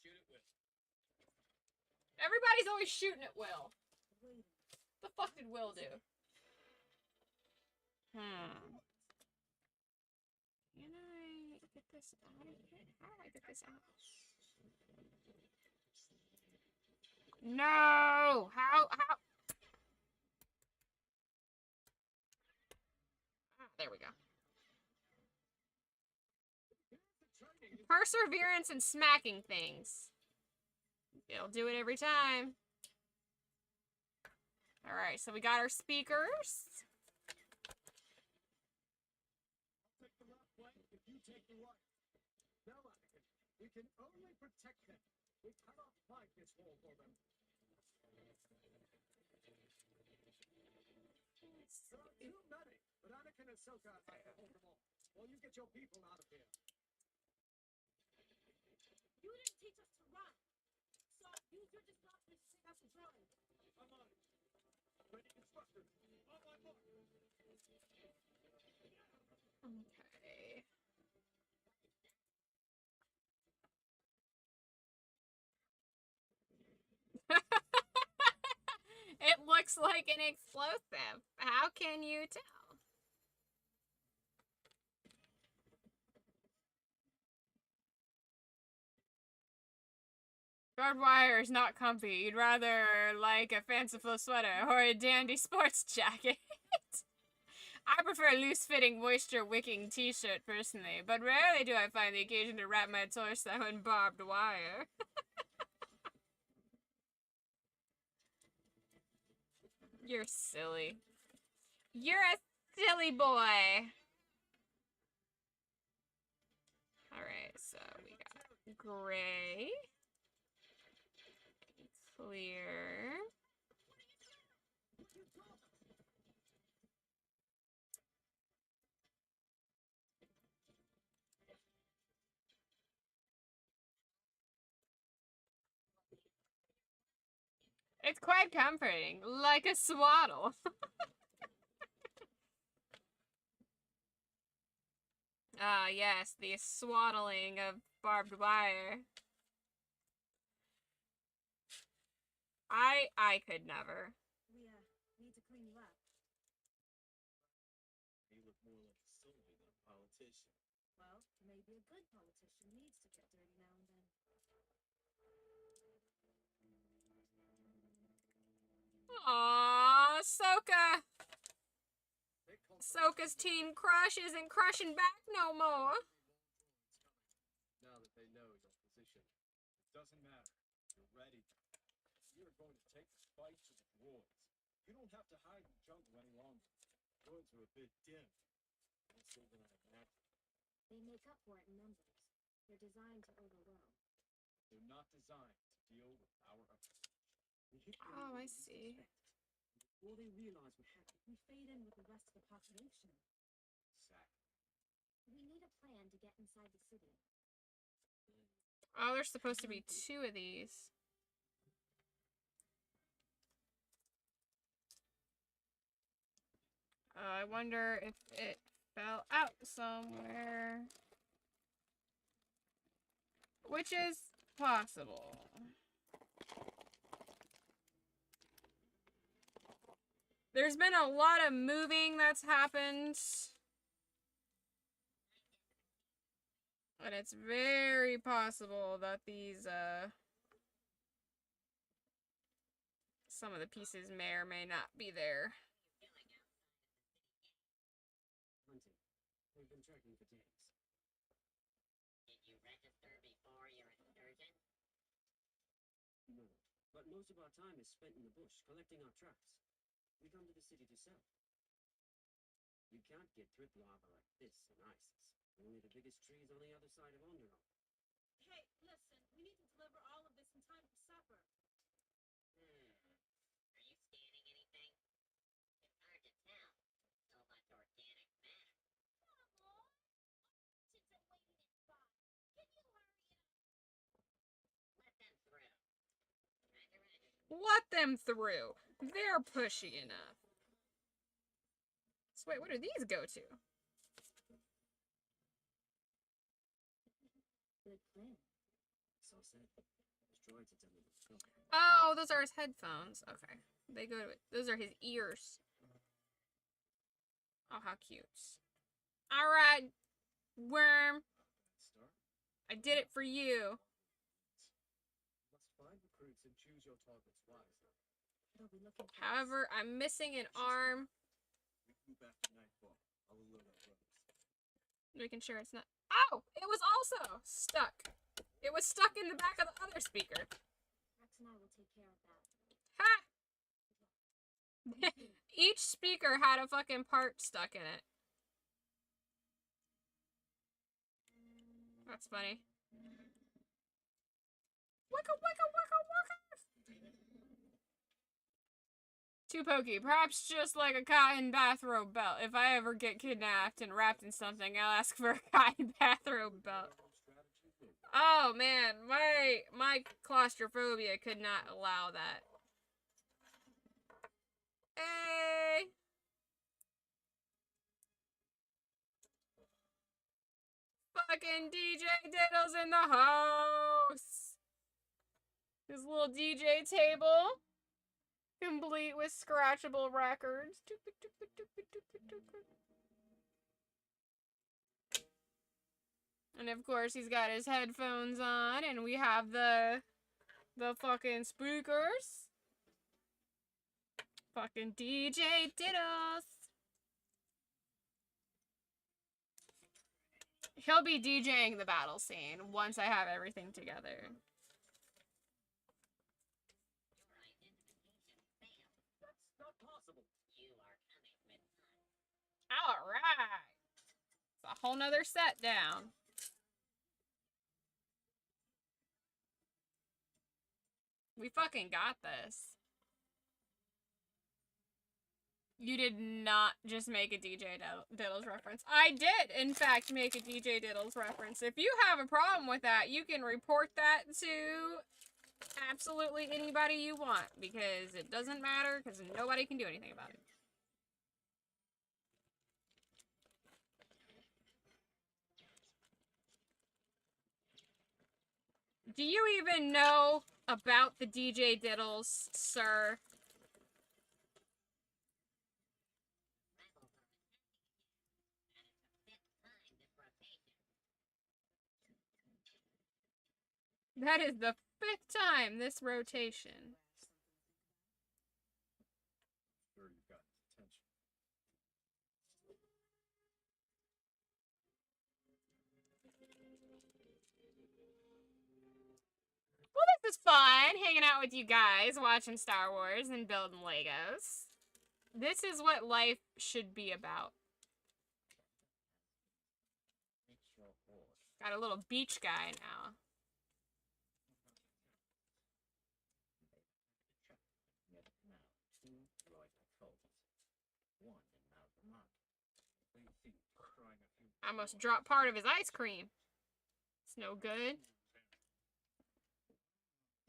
shoot it with. Everybody's always shooting at Will. Wait. The fuck did Will do? Can I get this out of here? How do I get this out? No! How? Ah, there we go. Perseverance and smacking things. It'll do it every time. Alright, so we got our speakers. Take the left flank if you take the right. Now, Anakin, we can only protect them. We cannot fight this war for them. There are too many, but Anakin and Ahsoka have to hold them all. While you get your people out of here. You didn't teach us to run. So use your disruption to take out the drone. I'm on it. Ready instructors. On my mark. Okay. It looks like an explosive. How can you tell? Barbed wire is not comfy. You'd rather like a fanciful sweater or a dandy sports jacket. I prefer a loose-fitting, moisture-wicking t-shirt personally, but rarely do I find the occasion to wrap my torso in barbed wire. You're silly. You're a silly boy. Alright, so we got gray. Clear. It's quite comforting, like a swaddle. Ah, yes, the swaddling of barbed wire. I could never. We, need to clean you up. You look more like a soldier than a politician. Well, maybe a good politician needs to get dirty now and then. Aww, Ahsoka. Ahsoka's teen crush isn't crushing back no more. Now that they know your position. It doesn't matter. You're ready. We are going to take this fight to the droids. You don't have to hide in the jungle any longer. Droids are a bit dim. More so than I imagined. They make up for it in numbers. They're designed to overwhelm. They're not designed to deal with our approach. Oh, I I see. Before they realize what happened. We fade in with the rest of the population. Exactly. We need a plan to get inside the city. Oh, there's supposed to be 2 of these. I wonder if it fell out somewhere. Which is possible. There's been a lot of moving that's happened. And it's very possible that these, some of the pieces may or may not be there. Hunting. We've been tracking for days. Did you register before your excursion? No. But most of our time is spent in the bush, collecting our traps. We come to the city to sell. You can't get drip lava like this in ISIS. Only the biggest trees on the other side of Onderon. Hey, listen, we need to deliver all of this in time for supper. Are you scanning anything? It's hard to tell. So much organic matter. Come on. Since I'm waiting inside. Can you hurry up? Let them through. Roger, roger. Let them through. They're pushy enough. So wait, what do these go to? Good plan. So said. Those droids are telling us to go. Oh, those are his headphones. Okay. They go to it. Those are his ears. Oh, how cute. Alright, worm. Start. I did it for you. Must find recruits and choose your targets wisely. They'll be looking for us. However, I'm missing an arm. We move after nightfall. I'll alert our brothers. Making sure it's not. Oh! It was also stuck. It was stuck in the back of the other speaker. Rex and I will take care of that. Ha! Each speaker had a fucking part stuck in it. That's funny. Wicka, wicka, wicka, wicka! Too pokey. Perhaps just like a cotton bathrobe belt. If I ever get kidnapped and wrapped in something, I'll ask for a cotton bathrobe belt. Oh man, my claustrophobia could not allow that. Hey! Fucking DJ Diddle's in the house! His little DJ table. Complete with scratchable records. And of course he's got his headphones on and we have the fucking speakers. Fucking DJ Diddles. He'll be DJing the battle scene once I have everything together. Your identification failed. That's not possible. You are coming with us. Alright. It's a whole nother set down. We fucking got this. You did not just make a DJ Diddles reference. I did, in fact, make a DJ Diddles reference. If you have a problem with that, you can report that to absolutely anybody you want, because it doesn't matter, because nobody can do anything about it. Do you even know about the DJ Diddles, sir? Rebels are attempting again, and it's the 5th time this rotation. That is the 5th time this rotation. Sure, you've got his attention. Well, this is fun, hanging out with you guys, watching Star Wars and building Legos. This is what life should be about. It's your horse. Got a little beach guy now. Near the one in Malcolm Market. They think trying a few I almost dropped part of his ice cream. It's no good. Think,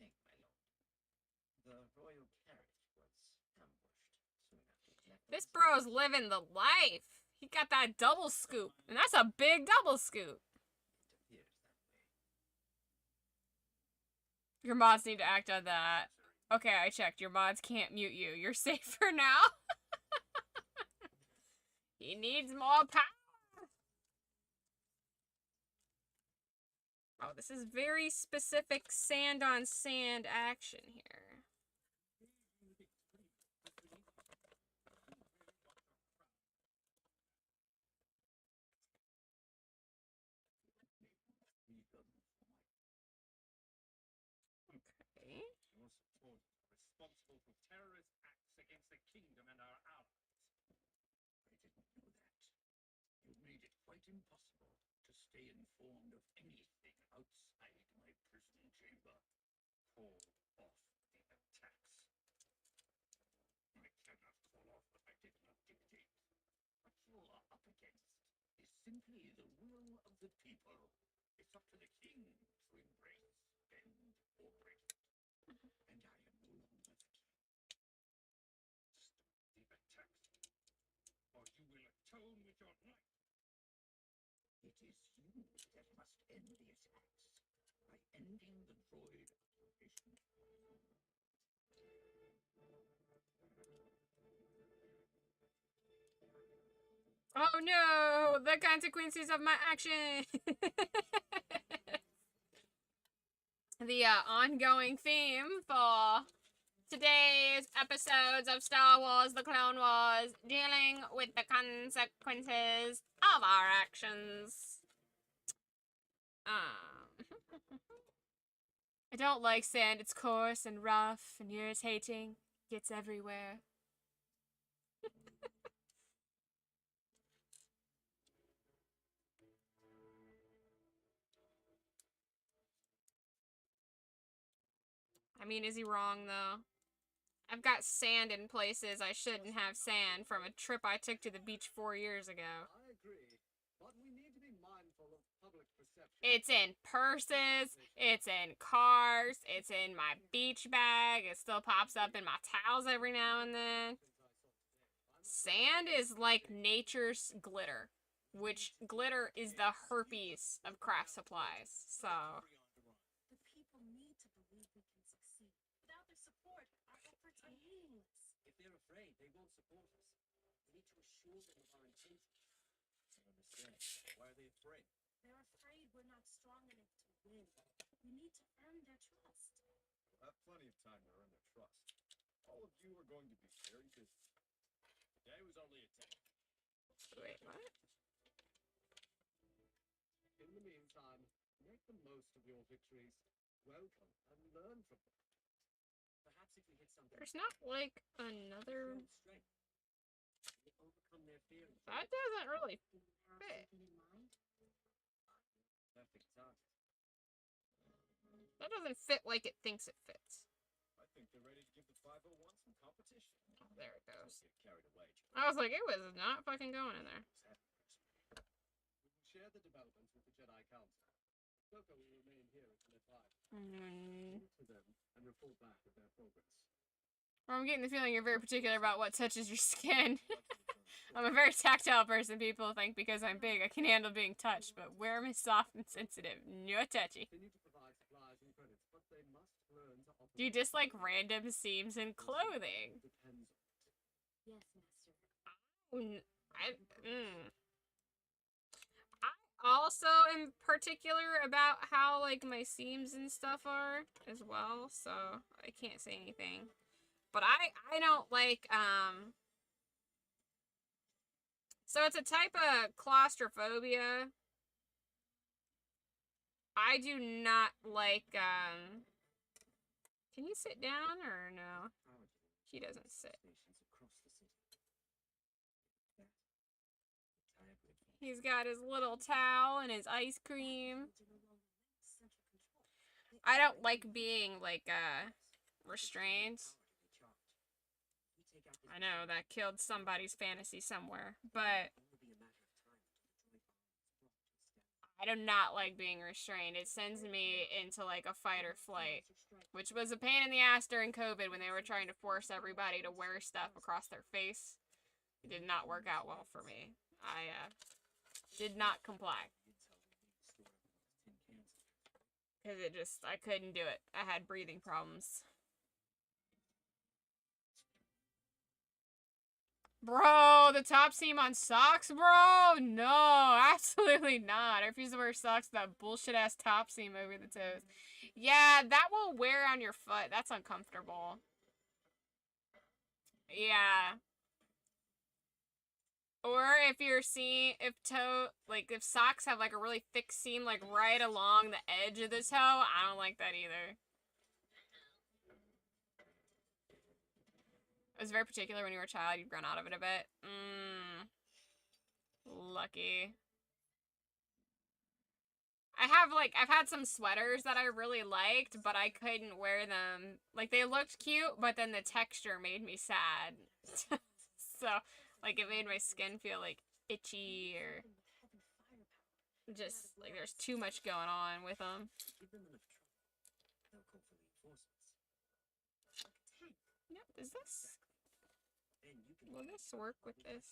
my lord. The royal carriage was ambushed soon after the necklace. This bro's living the life. He got that double scoop, and that's a big double scoop. It appears that way. Your mods need to act on that. Okay, I checked. Your mods can't mute you. You're safe for now. He needs more power. Oh, this is very specific sand on sand action here. Okay. Your supporters are responsible for terrorist acts against the kingdom and our allies. I didn't know that. You made it quite impossible to stay informed of anything outside my prison chamber. Call off the attacks. I cannot call off what I did not dictate. What you are up against is simply the will of the people. It's up to the king to embrace, bend, or break it. And I am no longer the king. Stop the attacks, or you will atone with your life. It is you that must end the attacks by ending the droid operation. Oh no! The consequences of my action! The ongoing theme for today's episodes of Star Wars The Clone Wars, dealing with the consequences of our actions. I don't like sand. It's coarse and rough and irritating. Gets everywhere. I mean, is he wrong, though? I've got sand in places I shouldn't have sand from a trip I took to the beach 4 years ago. I agree, but we need to be mindful of public perception. It's in purses, it's in cars, it's in my beach bag, it still pops up in my towels every now and then. Sand is like nature's glitter, which glitter is the herpes of craft supplies, so... The people need to believe we can succeed. Without their support, our efforts are meaningless. If they're afraid, they won't support us. We need to assure them of our intentions. I understand. Why are they afraid? They're afraid we're not strong enough to win. We need to earn their trust. We'll have plenty of time to earn their trust. All of you are going to be very busy. Today was only a test. Wait, what? In the meantime, make the most of your victories. Welcome and learn from them. Perhaps if we hit something, There's not, like, another... show strength. They overcome their fear. That doesn't really Do you have fit. something in mind? Perfect target. That doesn't fit like it thinks it fits. I think they're ready to give the 501 some competition. Oh, there it Don't goes. get carried away, Joe. I was like, it was not fucking going in there. We will share the developments with the Jedi Council. Coco will remain here until they're 5. To them and report back with their progress. Well, I'm getting the feeling you're very particular about what touches your skin. I'm a very tactile person, people think because I'm big I can handle being touched, but where am I soft and sensitive? No touchy. Continue to provide supplies and credits, but they must learn to offer. Do you dislike random seams in clothing? Depends on it. Yes, Master. I also am particular about how, like, my seams and stuff are as well, so I can't say anything. But I don't like, so it's a type of claustrophobia. I do not like, can you sit down or no? He doesn't sit. He's got his little towel and his ice cream. I don't like being, like, restrained. take out this I know that killed somebody's fantasy somewhere, but It will be a matter of time until the droid bomb is brought to a stand. I do not like being restrained. It sends me into like a fight or flight, which was a pain in the ass during COVID when they were trying to force everybody to wear stuff across their face. It did not work out well for me. I did not comply. Because I couldn't do it. I had breathing problems. Bro, the top seam on socks, bro? No, absolutely not. I refuse to wear socks with that bullshit ass top seam over the toes. Yeah, that will wear on your foot. That's uncomfortable. Yeah. Or if you're seeing, if socks have like a really thick seam like right along the edge of the toe, I don't like that either. It was very particular when you were a child, you'd grown out of it a bit. Lucky. I've had some sweaters that I really liked, but I couldn't wear them. Like, they looked cute, but then the texture made me sad. So, like, it made my skin feel, like, itchy or just, like, there's too much going on with them. Give them enough trouble. They'll call for reinforcements. Yep, is this... Then you can Will this work with this?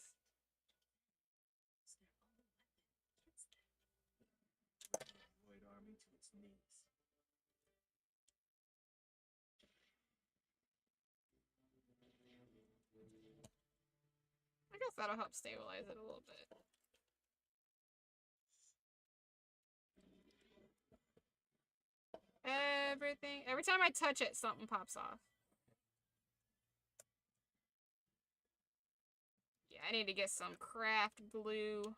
droid army to its knees. I guess that'll help stabilize it a little bit. Every time I touch it, something pops off. Yeah, I need to get some craft glue.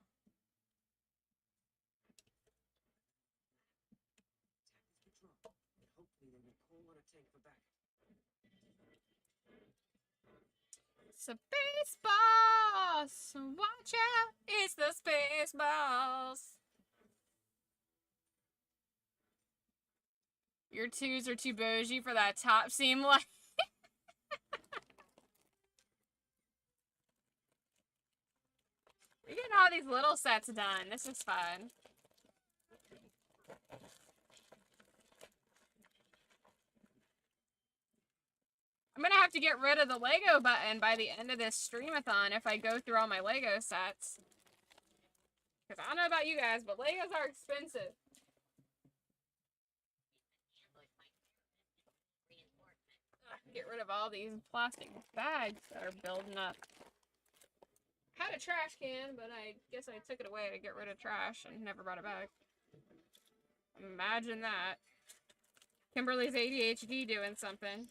Attack is withdrawn, and hopefully they will call on a tank for backup. Space Boss! Watch out! It's the Space Boss! Your twos are too bougie for that top seam light. We're getting all these little sets done. This is fun. I'm gonna have to get rid of the Lego button by the end of this streamathon if I go through all my Lego sets. Because I don't know about you guys, but Legos are expensive. Get rid of all these plastic bags that are building up. I had a trash can, but I guess I took it away to get rid of trash and never brought it back. Imagine that. Kimberly's ADHD doing something.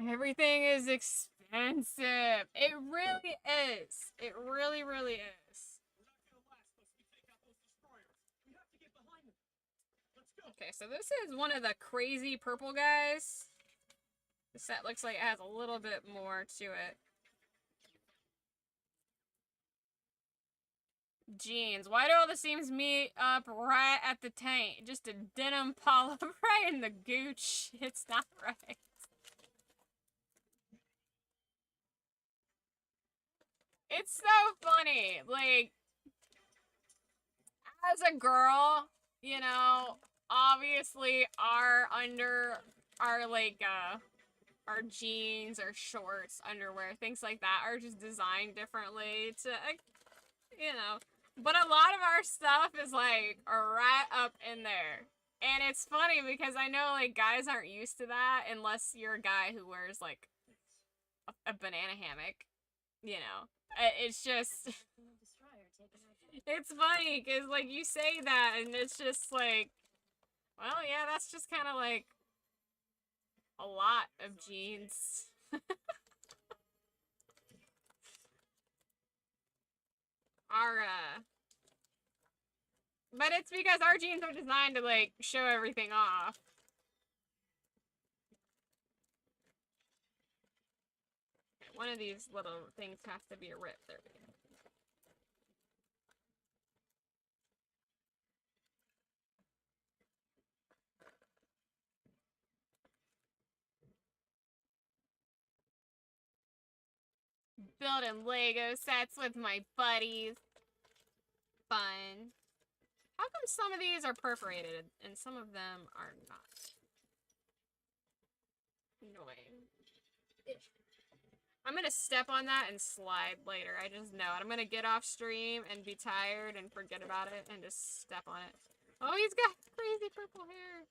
Everything is expensive. It really is. It really, really is. Okay, so this is one of the crazy purple guys. The set looks like it has a little bit more to it. Jeans. Why do all the seams meet up right at the taint? Just a denim polyp right in the gooch. It's not right. It's so funny. Like, as a girl, you know, obviously our jeans or shorts, underwear, things like that are just designed differently to, you know, but a lot of our stuff is like right up in there. And it's funny because I know like guys aren't used to that unless you're a guy who wears like a banana hammock, you know. It's just, it's funny because like you say that and it's just like, well, yeah, that's just kind of like a lot of jeans. But it's because our jeans are designed to like show everything off. One of these little things has to be a rip. There we go. building Lego sets with my buddies. Fun. How come some of these are perforated and some of them are not? Annoying. I'm gonna step on that and slide later. I just know it. I'm gonna get off stream and be tired and forget about it and just step on it. Oh, he's got crazy purple hair.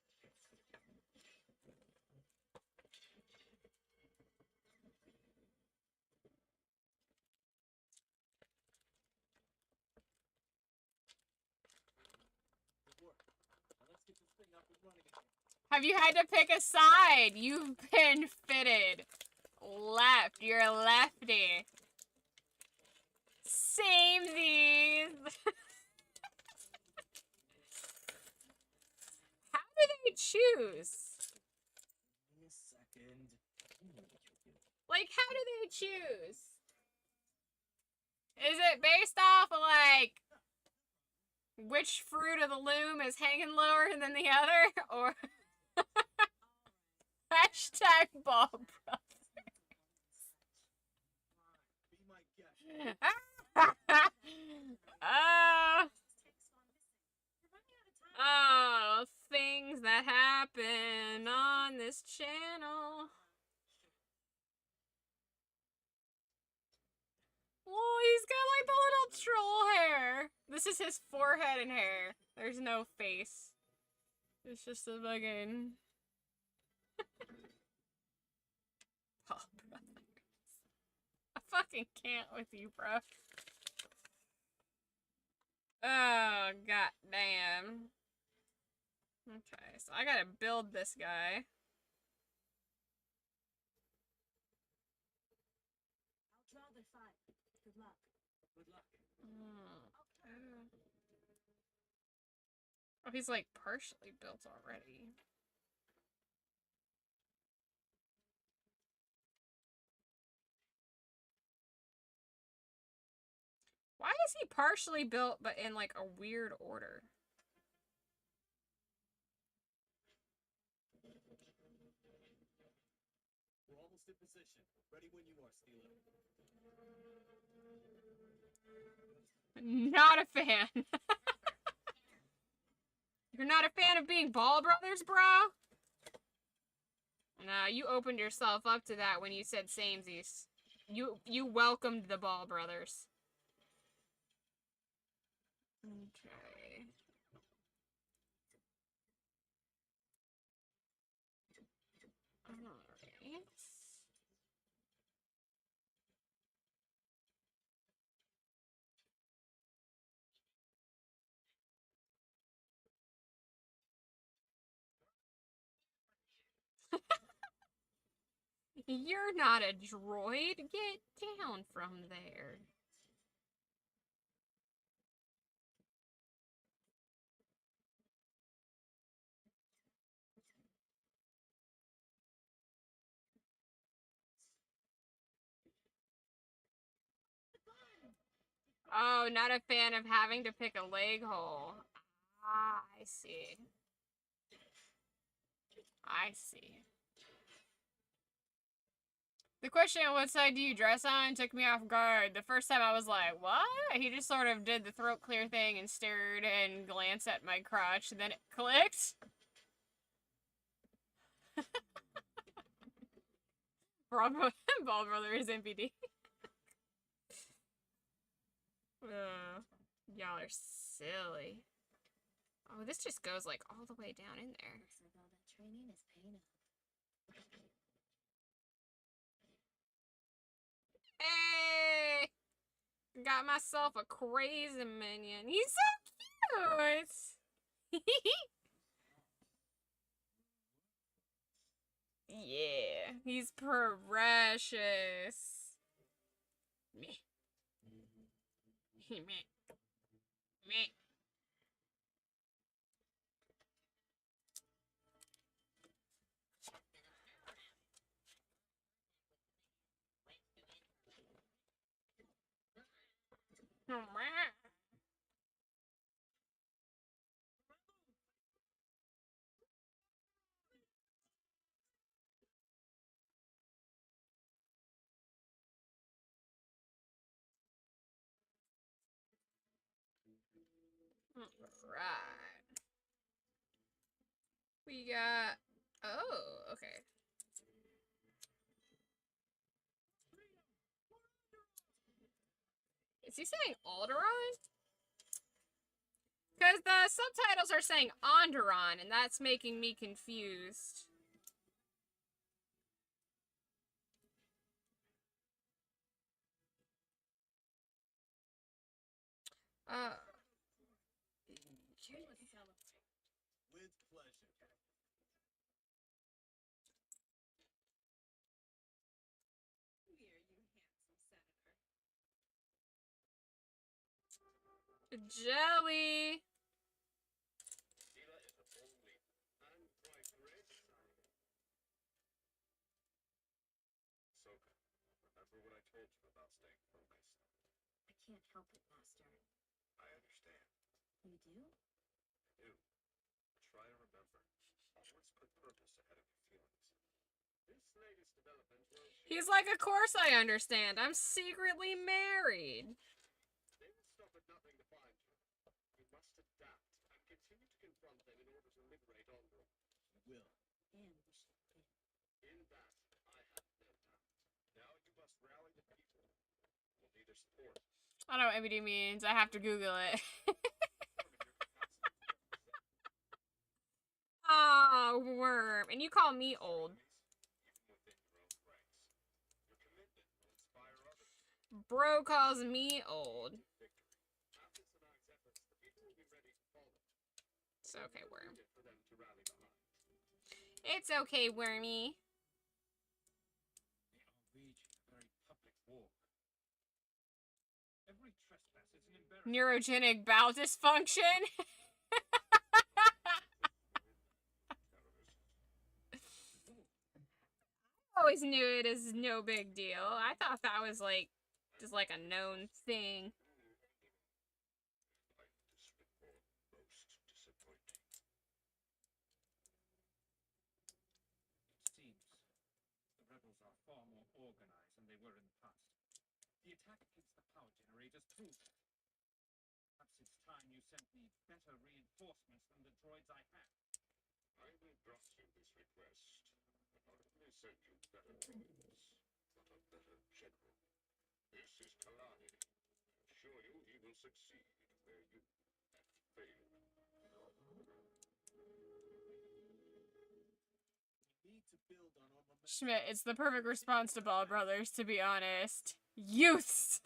Have you had to pick a side? You've been fitted. Left. You're a lefty. Samesies. How do they choose? Wait a second. Like, how do they choose? Is it based off of, like, which fruit of the loom is hanging lower than the other? Or... Hashtag Ball Brothers. Be my guest. Oh, things that happen on this channel. Oh, he's got like the little troll hair. This is his forehead and hair. There's no face. It's just a fucking... Oh, I fucking can't with you, bro. Oh, goddamn. Okay, so I gotta build this guy. I'll draw the 5. Good luck. Good luck. Oh, he's like partially built already. Why is he partially built but in like a weird order? We're almost in position. Ready when you are, Steeler. Not a fan. You're not a fan of being Ball Brothers, bro? Nah, you opened yourself up to that when you said samesies. You welcomed the Ball Brothers. Okay. Alright. You're not a droid. Get down from there. Oh, not a fan of having to pick a leg hole. Ah, I see. I see. The question, what side do you dress on, took me off guard. The first time I was like, what? He just sort of did the throat clear thing and stared and glanced at my crotch, and then it clicked. Ball Brother is MPD. Y'all are silly. Oh, this just goes like all the way down in there. Looks like all that training is paying off. Hey! Got myself a crazy minion. He's so cute! Yeah, he's precious. Meh. Meh. Meh. Meh. We got... Oh, okay. Is he saying Alderaan? Because the subtitles are saying Onderon, and that's making me confused. Let's celebrate. With pleasure. Here, you handsome senator. Jelly! Sheila is a bold leader. I'm quite rich. Ahsoka, remember what I told you about staying focused? I can't help it, Master. I understand. You do? I do. But try to remember. Always put purpose ahead of your feelings. This latest development will He's like, of course I understand. I'm secretly married. They will stop at nothing to find you. You must adapt and continue to confront them in order to liberate Onderon. Will. And we should win. In that, I have no doubt. Now you must rally the people. We'll need their support. I don't know what MBD means. I have to Google it. Oh, worm. And you call me old. Even within your own ranks. Your commitment will inspire others. Bro calls me old. Victory. After Sanag's efforts, the people will be ready to follow. It's okay, worm. Needed for them to rally behind. It's okay, wormy. They are waging a very public war. Every trespass is an embarrassment. Neurogenic bowel dysfunction. I always knew it is no big deal. I thought that was like just like a known thing. Like this report most disappointing. It seems the rebels are far more organized than they were in the past. The attack against the power generators proves it. Perhaps it's time you sent me better reinforcements than the droids I had. I will grant you this request, but not only send you better droids, but a better general. This is Kalani. I assure you he will succeed where you have failed. We need to build on our momentum. Schmidt, it's the perfect response to Ball Brothers, to be honest. Youths!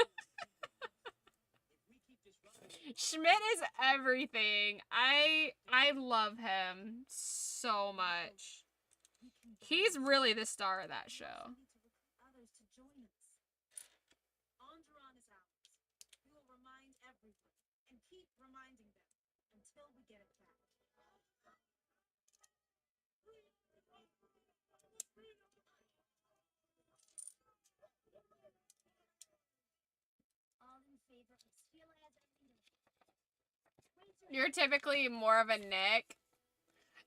Schmidt is everything. I love him so much. He's really the star of that show. We need to recruit others to join us. Onderon is ours. We will remind everyone and keep reminding them until we get it back. All in favor of Sheila as our leader. You're typically more of a Nick.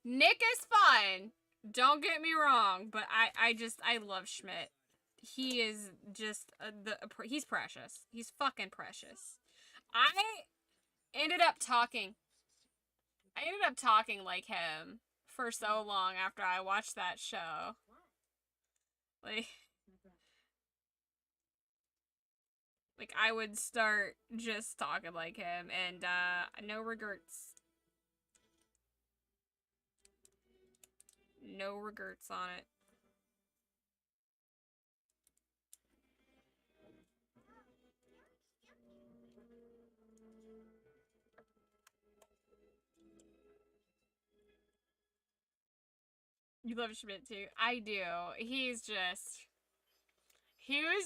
Nick is fun. Don't get me wrong, but I love Schmidt. He is just he's precious. He's fucking precious. I ended up talking like him for so long after I watched that show. Like I would start just talking like him, and no regrets. No regrets on it. You love Schmidt too. I do. He was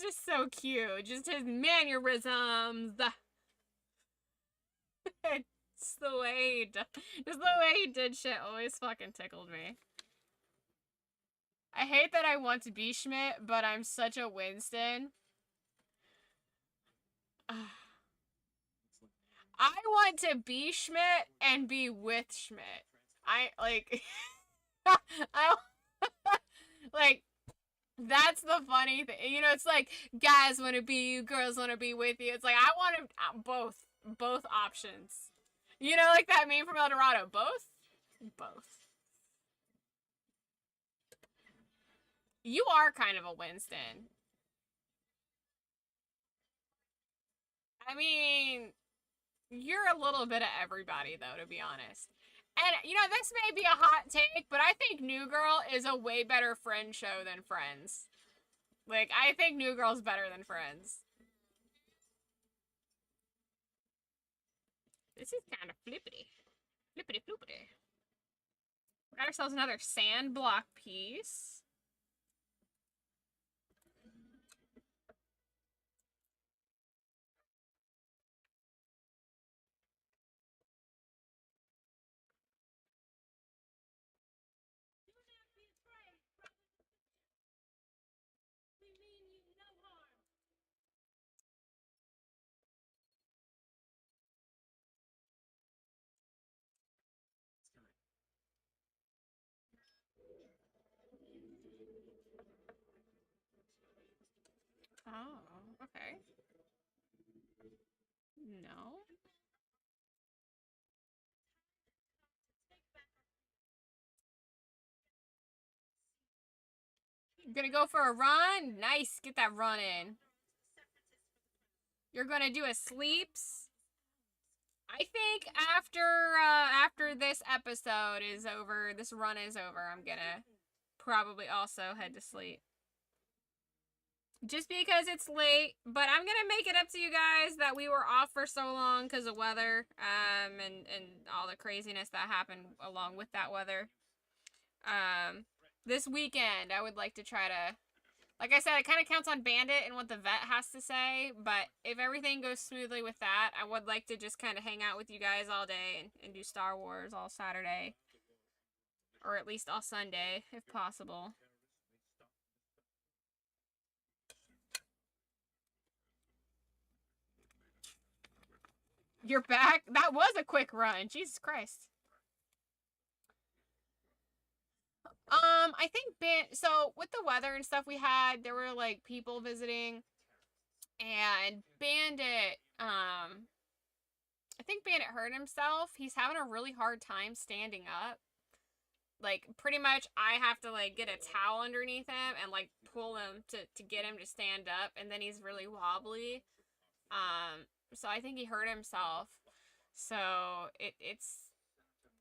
just so cute. Just his mannerisms. It's the way just the way he did shit always fucking tickled me. I hate that I want to be Schmidt, but I'm such a Winston. I want to be Schmidt and be with Schmidt. I like I like that's the funny thing. You know, it's like guys want to be you, girls want to be with you. It's like I want to both options. You know, like that meme from El Dorado. Both. You are kind of a Winston. I mean, you're a little bit of everybody, though, to be honest. And, you know, this may be a hot take, but I think New Girl is a way better Friends show than Friends. Like, I think New Girl's better than Friends. This is kind of flippity. Flippity floopity. We got ourselves another sand block piece. Do not be afraid, brothers and sisters. We mean you no harm. It's time. Oh, okay. No. You're gonna go for a run? Nice. Get that run in. You're gonna do a sleeps? I think after this episode is over, this run is over, I'm gonna probably also head to sleep. Just because it's late, but I'm gonna make it up to you guys that we were off for so long because of weather, and all the craziness that happened along with that weather. This weekend I would like to try to, like I said, it kind of counts on Bandit and what the vet has to say, but if everything goes smoothly with that, I would like to just kind of hang out with you guys all day and do Star Wars all Saturday. Or at least all Sunday, if possible. You're back? That was a quick run. Jesus Christ. I think so with the weather and stuff we had, there were like people visiting, and Bandit, I think Bandit hurt himself. He's having a really hard time standing up. Like, pretty much I have to like get a towel underneath him and like pull him to get him to stand up, and then he's really wobbly. So I think he hurt himself. So it's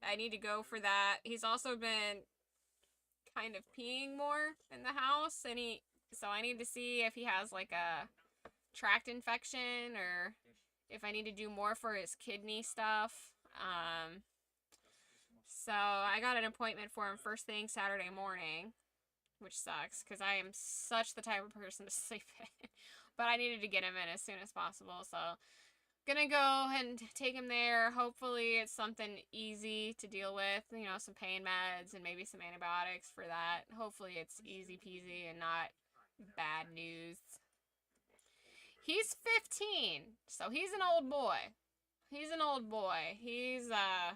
I need to go for that. He's also been kind of peeing more in the house, and so I need to see if he has like a tract infection or if I need to do more for his kidney stuff. So I got an appointment for him first thing Saturday morning, which sucks because I am such the type of person to sleep in. But I needed to get him in as soon as possible, so gonna go and take him there. Hopefully it's something easy to deal with, you know, some pain meds and maybe some antibiotics for that. Hopefully it's easy peasy and not bad news. He's 15, so he's an old boy. He's an old boy. He's had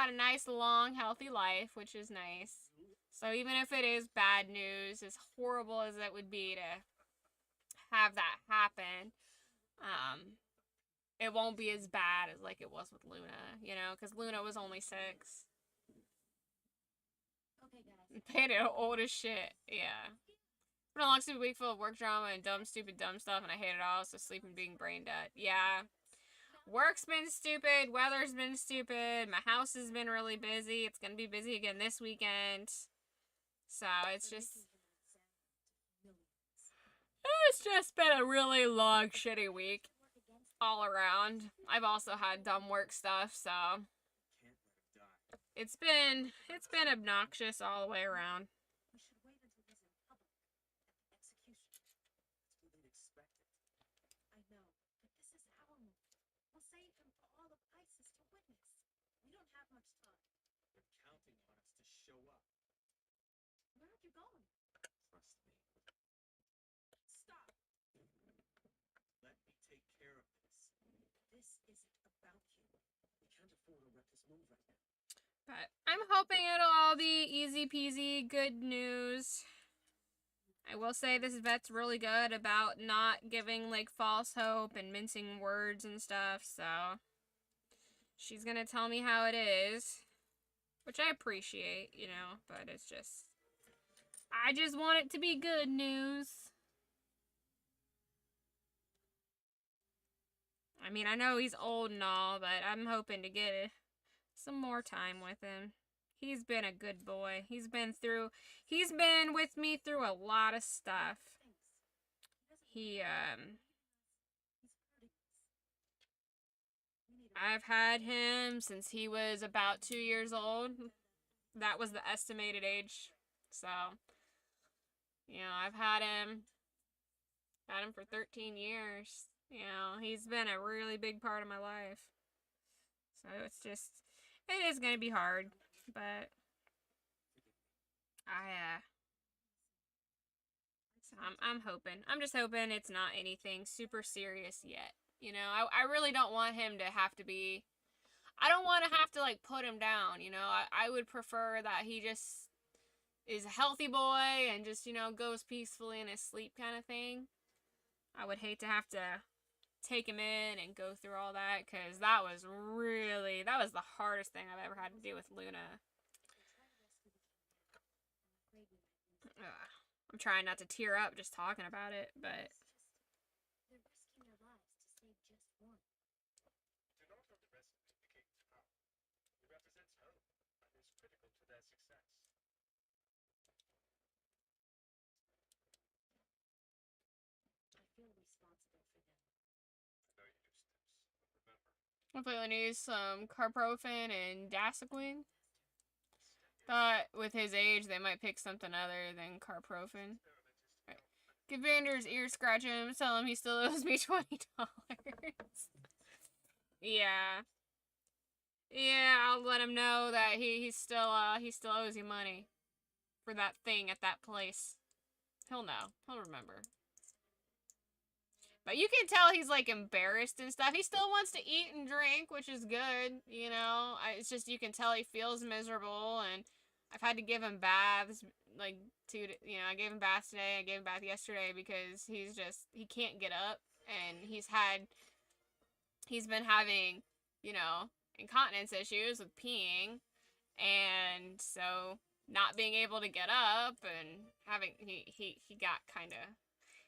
a nice long healthy life, which is nice. So even if it is bad news, as horrible as it would be to have that happen, it won't be as bad as like it was with Luna, you know, because Luna was only 6. Okay, guys. Bandit old as shit, yeah. Been a long stupid week full of work drama and dumb stuff, and I hate it all, so sleeping being brain dead. Yeah. Work's been stupid, weather's been stupid, my house has been really busy, it's gonna be busy again this weekend. So it's just been a really long, shitty week all around. I've also had dumb work stuff, so it's been obnoxious all the way around. We should wait until he's in public at the execution. That's what they'd expect. I know, but this is our moment. We'll save him for all of ISIS to witness. We don't have much time. They're counting on us to show up. Where are you going? Trust me. Stop. Let me take care of this. This isn't about you. We can't afford a reckless move right now. But I'm hoping it'll all be easy peasy, good news. I will say this vet's really good about not giving like false hope and mincing words and stuff, so she's gonna tell me how it is. which I appreciate, you know, but it's just, I just want it to be good news. I mean, I know he's old and all, but I'm hoping to get some more time with him. He's been a good boy. He's been with me through a lot of stuff. I've had him since he was about 2 years old. That was the estimated age. So, you know, I've had him for 13 years. You know, he's been a really big part of my life. So it's just, it is going to be hard, but so I'm hoping. I'm just hoping it's not anything super serious yet. You know, I really don't want him to have to be, I don't want to have to, like, put him down, you know. I would prefer that he just is a healthy boy and just, you know, goes peacefully in his sleep kind of thing. I would hate to have to take him in and go through all that, because that was the hardest thing I've ever had to do with Luna. I'm trying not to tear up just talking about it, but They're risking their lives to save just one. To know how the rest became Thon, he represents hope and is critical to their success. I feel responsible for them. I know you do, Steps, but remember, hopefully needs some carprofen and dasaquine. Thought with his age they might pick something other than carprofen. Right. Give Vander's ear scratch him, tell him he still owes me $20. Yeah. Yeah, I'll let him know that he still owes you money for that thing at that place. He'll know. He'll remember. But you can tell he's, like, embarrassed and stuff. He still wants to eat and drink, which is good, you know. It's just, you can tell he feels miserable, and I've had to give him baths, like, I gave him baths today, I gave him bath yesterday, because he can't get up, and he's been having, you know, incontinence issues with peeing, and so not being able to get up, and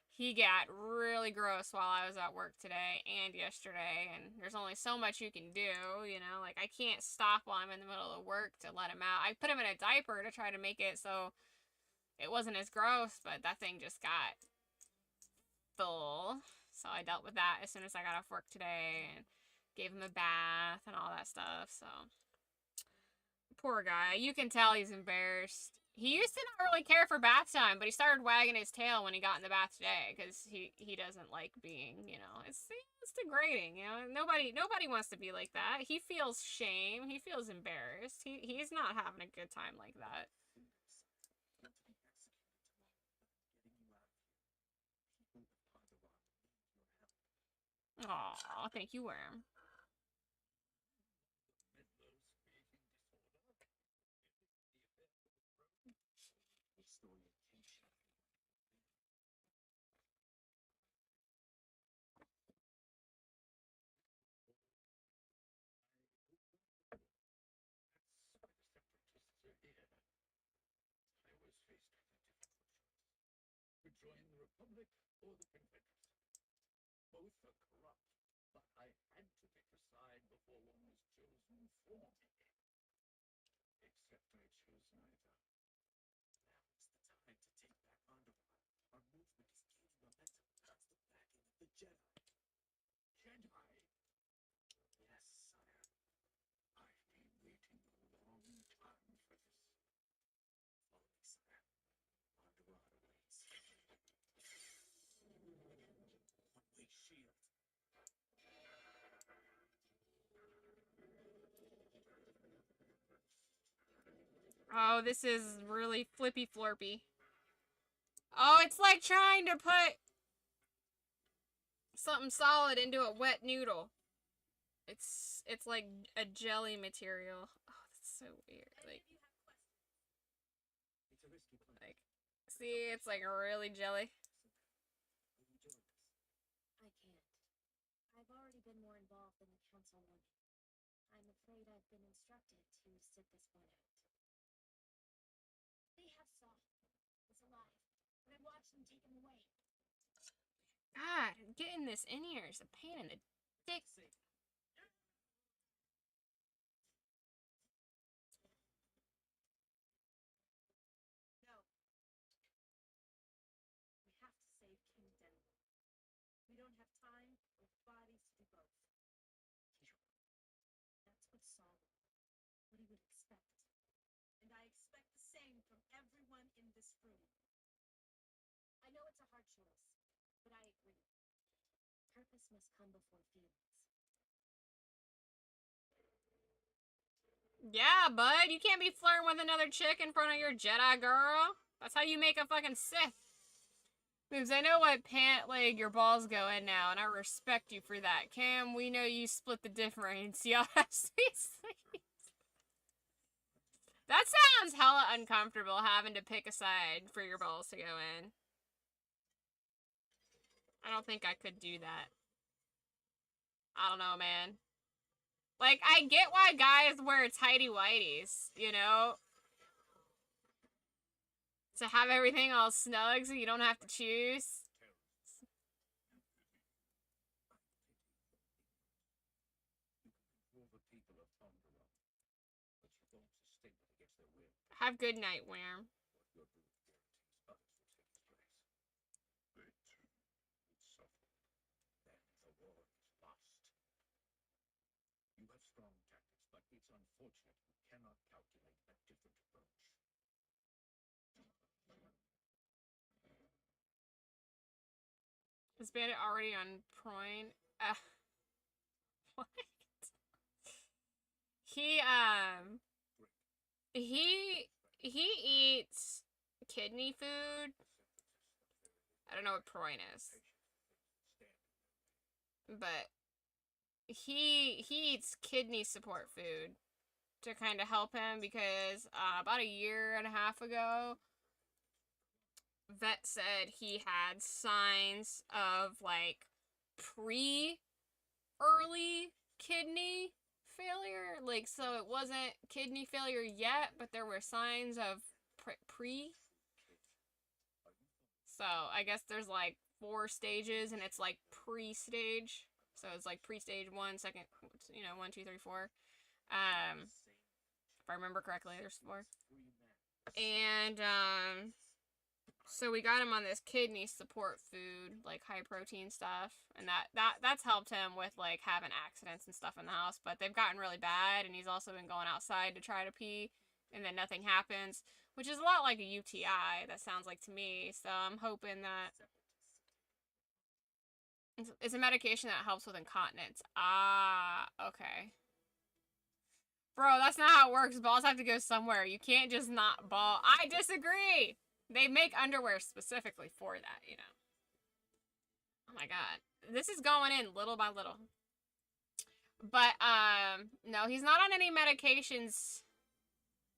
he got really gross while I was at work today and yesterday, and there's only so much you can do, you know, like, I can't stop while I'm in the middle of work to let him out. I put him in a diaper to try to make it so it wasn't as gross, but that thing just got full, so I dealt with that as soon as I got off work today, and gave him a bath and all that stuff, so. Poor guy. You can tell he's embarrassed. He used to not really care for bath time, but he started wagging his tail when he got in the bath today, because he doesn't like being, you know, it's degrading, you know. Nobody wants to be like that. He feels shame. He feels embarrassed. He's not having a good time like that. Aw, thank you, Worm. To join the Republic or the Confederacy. Both are corrupt, but I had to pick a side before one was chosen for me. Except I chose neither. Now is the time to take back Onderon. Our movement is gaining momentum thanks to the backing of the Jedi. Jedi? Yes, sire. I've been waiting a long time for this. Follow me, sire. Onderon awaits. One-way shield. Oh, this is really flippy florpy. Oh, it's like trying to put something solid into a wet noodle. It's like a jelly material. Oh, that's so weird. Like, It's a risky plan. like, see, it's like really jelly. Will you join us? I can't. I've already been more involved than the council wanted. I'm afraid I've been instructed to sit this one out. They have Saw. He's alive, but I watched them take him away. God, getting this in here is a pain in the dick. No. We have to save King Denver. We don't have time or bodies to do both. That's what Saul would, what he would expect. And I expect the same from everyone in this room. I know it's a hard choice, but I agree. Purpose must come before feelings. Yeah, bud, you can't be flirting with another chick in front of your Jedi girl. That's how you make a fucking Sith. Moves, I know what pant leg your balls go in now, and I respect you for that. Cam, we know you split the difference. Y'all have sweet sleeves. That sounds hella uncomfortable, having to pick a side for your balls to go in. I don't think I could do that. I don't know, man. Like, I get why guys wear tighty-whities, you know? To have everything all snug so you don't have to choose. Have good night, Worm. You have strong tactics, but it's unfortunate you cannot calculate a different approach. Is Bandit already on Proin? What? He eats kidney food. I don't know what Proin is. But he eats kidney support food to kind of help him because about a year and a half ago, vet said he had signs of like early kidney failure. Like, so it wasn't kidney failure yet, but there were signs of pre. So I guess there's like 4 stages, and it's like pre-stage. So it's like pre-stage 1, second, 1, 2, 3, 4. If I remember correctly, there's 4. And so we got him on this kidney support food, like high protein stuff, and that's helped him with like having accidents and stuff in the house. But they've gotten really bad, and he's also been going outside to try to pee, and then nothing happens, which is a lot like a UTI. That sounds like to me. So I'm hoping that it's a medication that helps with incontinence. Ah, okay. Bro, that's not how it works. Balls have to go somewhere. You can't just not ball. I disagree. They make underwear specifically for that, you know. Oh my god. This is going in little by little. But, no, he's not on any medications.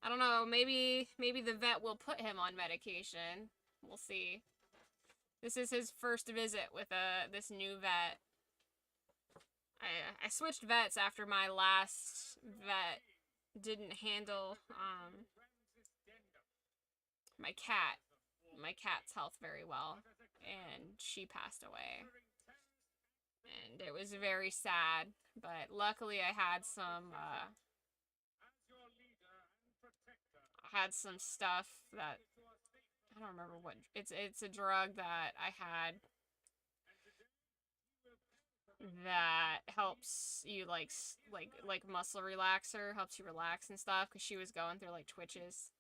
I don't know, maybe the vet will put him on medication. We'll see. This is his first visit with this new vet. I switched vets after my last vet didn't handle, my cat's health very well, and she passed away, and it was very sad, but luckily I had some stuff that, I don't remember what, it's a drug that I had that helps you, like muscle relaxer, helps you relax and stuff, because she was going through, like, twitches.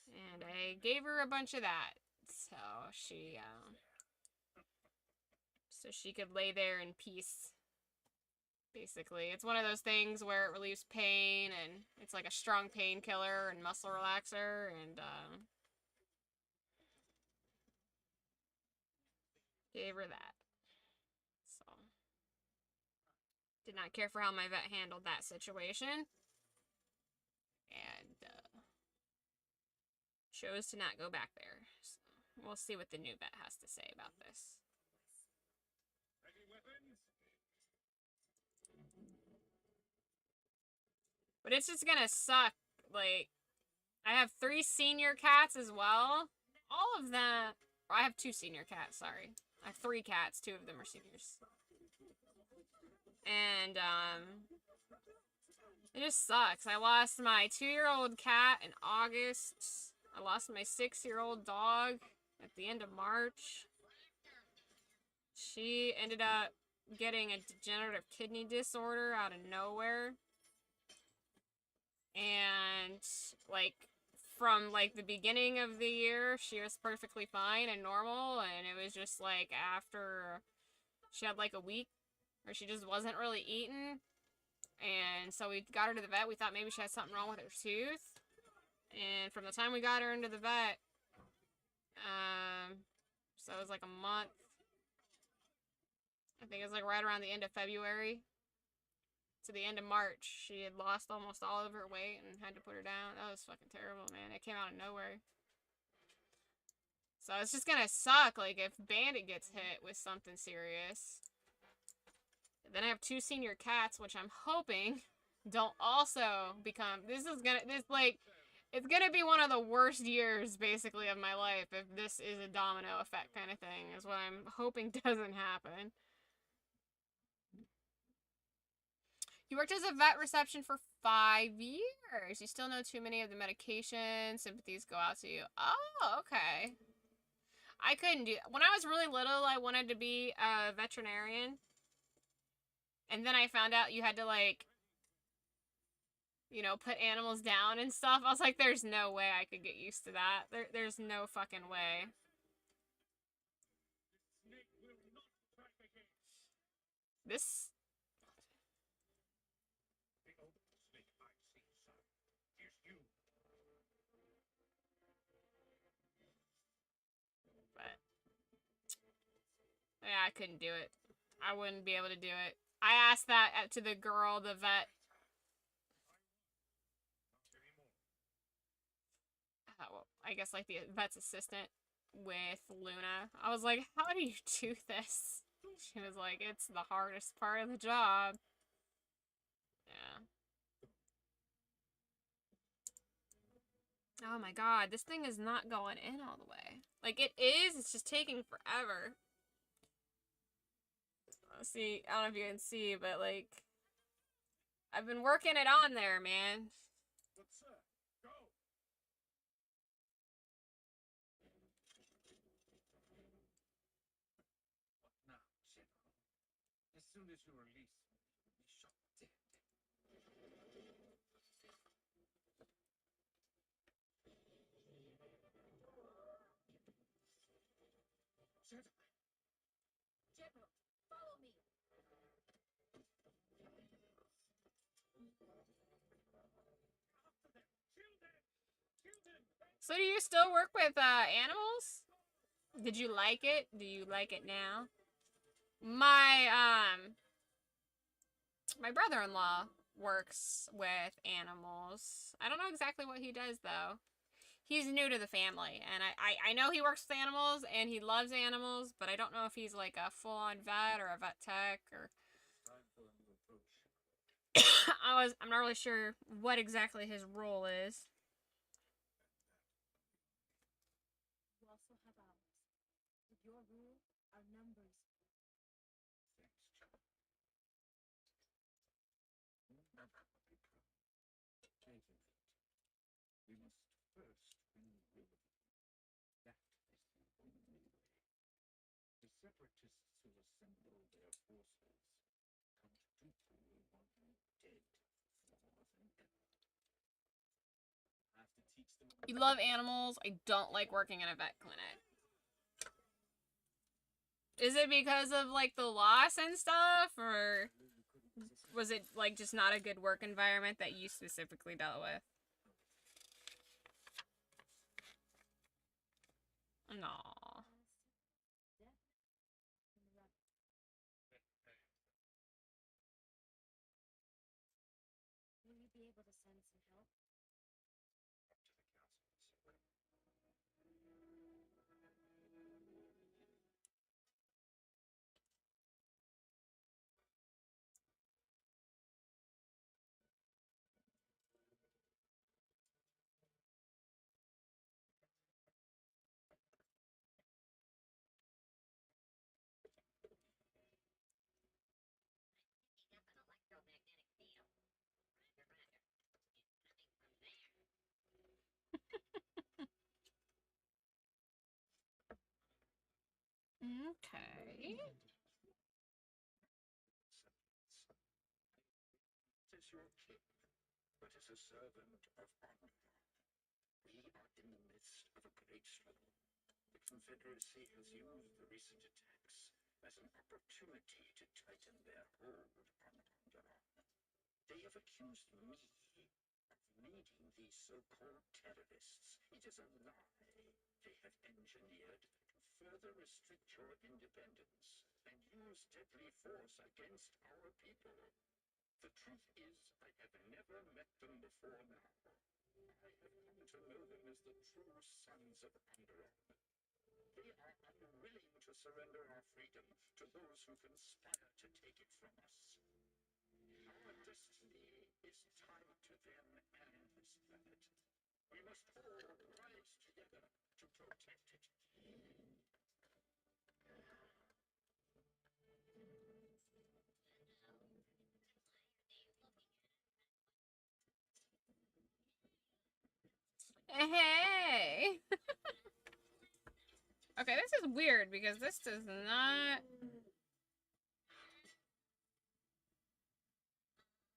And I gave her a bunch of that, so she could lay there in peace, basically. It's one of those things where it relieves pain, and it's like a strong painkiller and muscle relaxer, and, gave her that. So, did not care for how my vet handled that situation, and, chose to not go back there. So we'll see what the new vet has to say about this. But it's just gonna suck. Like, I have 3 senior cats as well. All of them... I have 2 senior cats, sorry. I have 3 cats, 2 of them are seniors. And, it just sucks. I lost my 2-year-old cat in August. I lost my 6-year-old dog at the end of March. She ended up getting a degenerative kidney disorder out of nowhere. And, like, from, like, the beginning of the year, she was perfectly fine and normal, and it was just, like, after she had, like, a week where she just wasn't really eating, and so we got her to the vet. We thought maybe she had something wrong with her tooth, and from the time we got her into the vet, so it was, like, a month. I think it was, like, right around the end of February to the end of March, she had lost almost all of her weight and had to put her down. That was fucking terrible, man. It came out of nowhere. So it's just gonna suck, like, if Bandit gets hit with something serious. Then I have 2 senior cats, which I'm hoping don't also become... it's gonna be one of the worst years, basically, of my life if this is a domino effect kind of thing, is what I'm hoping doesn't happen. You worked as a vet reception for 5 years. You still know too many of the medications. Sympathies go out to you. Oh, okay. I couldn't do... When I was really little, I wanted to be a veterinarian. And then I found out you had to, like, you know, put animals down and stuff. I was like, there's no way I could get used to that. There's no fucking way. This... But... yeah, I couldn't do it. I wouldn't be able to do it. I asked that to the girl, the vet. Well, I guess, like, the vet's assistant with Luna. I was like, how do you do this? She was like, it's the hardest part of the job. Yeah. Oh my god, this thing is not going in all the way. Like, it is, it's just taking forever. See, I don't know if you can see, but, like, I've been working it on there, man. What's that? Go! What now, General? As soon as you release me, you'll be shot dead. General, follow me. So do you still work with animals? Did you like it? Do you like it now? My brother-in-law works with animals. I don't know exactly what he does, though. He's new to the family, and I know he works with animals, and he loves animals, but I don't know if he's, like, a full-on vet or a vet tech, or... I'm not really sure what exactly his role is. You also have ours. With your rule, our numbers. Thanks, John. Changing it. We must first win Willoughby. That is the only way. The separatists will assemble their forces. Count Dooku will want me dead for more than ever. I have to teach them. You love animals. I don't like working in a vet clinic. Is it because of, like, the loss and stuff, or was it, like, just not a good work environment that you specifically dealt with? No. Will you be able to send some help? Up to the council, as your king, but as a servant of honor. We are in the midst of a great struggle. The Confederacy has used the recent attacks as an opportunity to tighten their hold on Cuddle. They have accused me of leading these so-called terrorists. It is a lie. They have engineered to further restrict your independence and use deadly force against our people. The truth is, I have never met them before now. I have come to know them as the true sons of Andor. They are unwilling to surrender our freedom to those who conspire to take it from us. Our destiny is tied to them and this planet. We must all rise together to protect it. Hey! Okay, this is weird because this does not...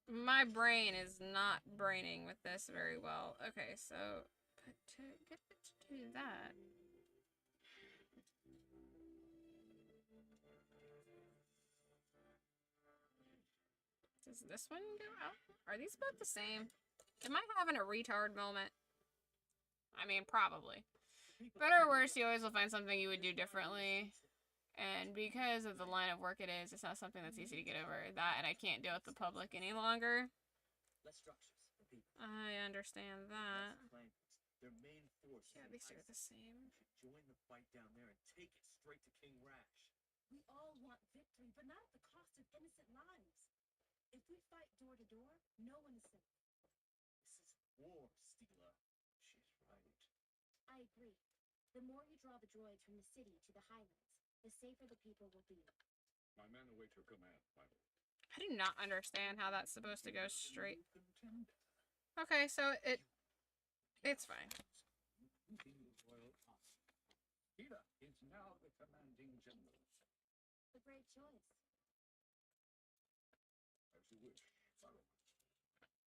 My brain is not braining with this very well. Okay, so... But to get it to do that... Does this one go out? Are these both the same? Am I having a retard moment? I mean, probably. Better or worse, you always will find something you would do differently. And because of the line of work it is, it's not something that's easy to get over. That, and I can't deal with the public any longer. Less structures for people. I understand that. Less planners. Their main force. Yeah, these are the same. should join the fight down there and take it straight to King Rash. We all want victory, but not at the cost of innocent lives. If we fight door to door, no one is safe. This is war, Steela. She's right. I agree. The more you draw the droids from the city to the highlands, the safer the people will be. My men await your command, my lord. I do not understand how that's supposed to go straight. Contender. Okay, so it's fine. Including the royal honor. Steela is now the commanding general. A great choice. As you wish, follow.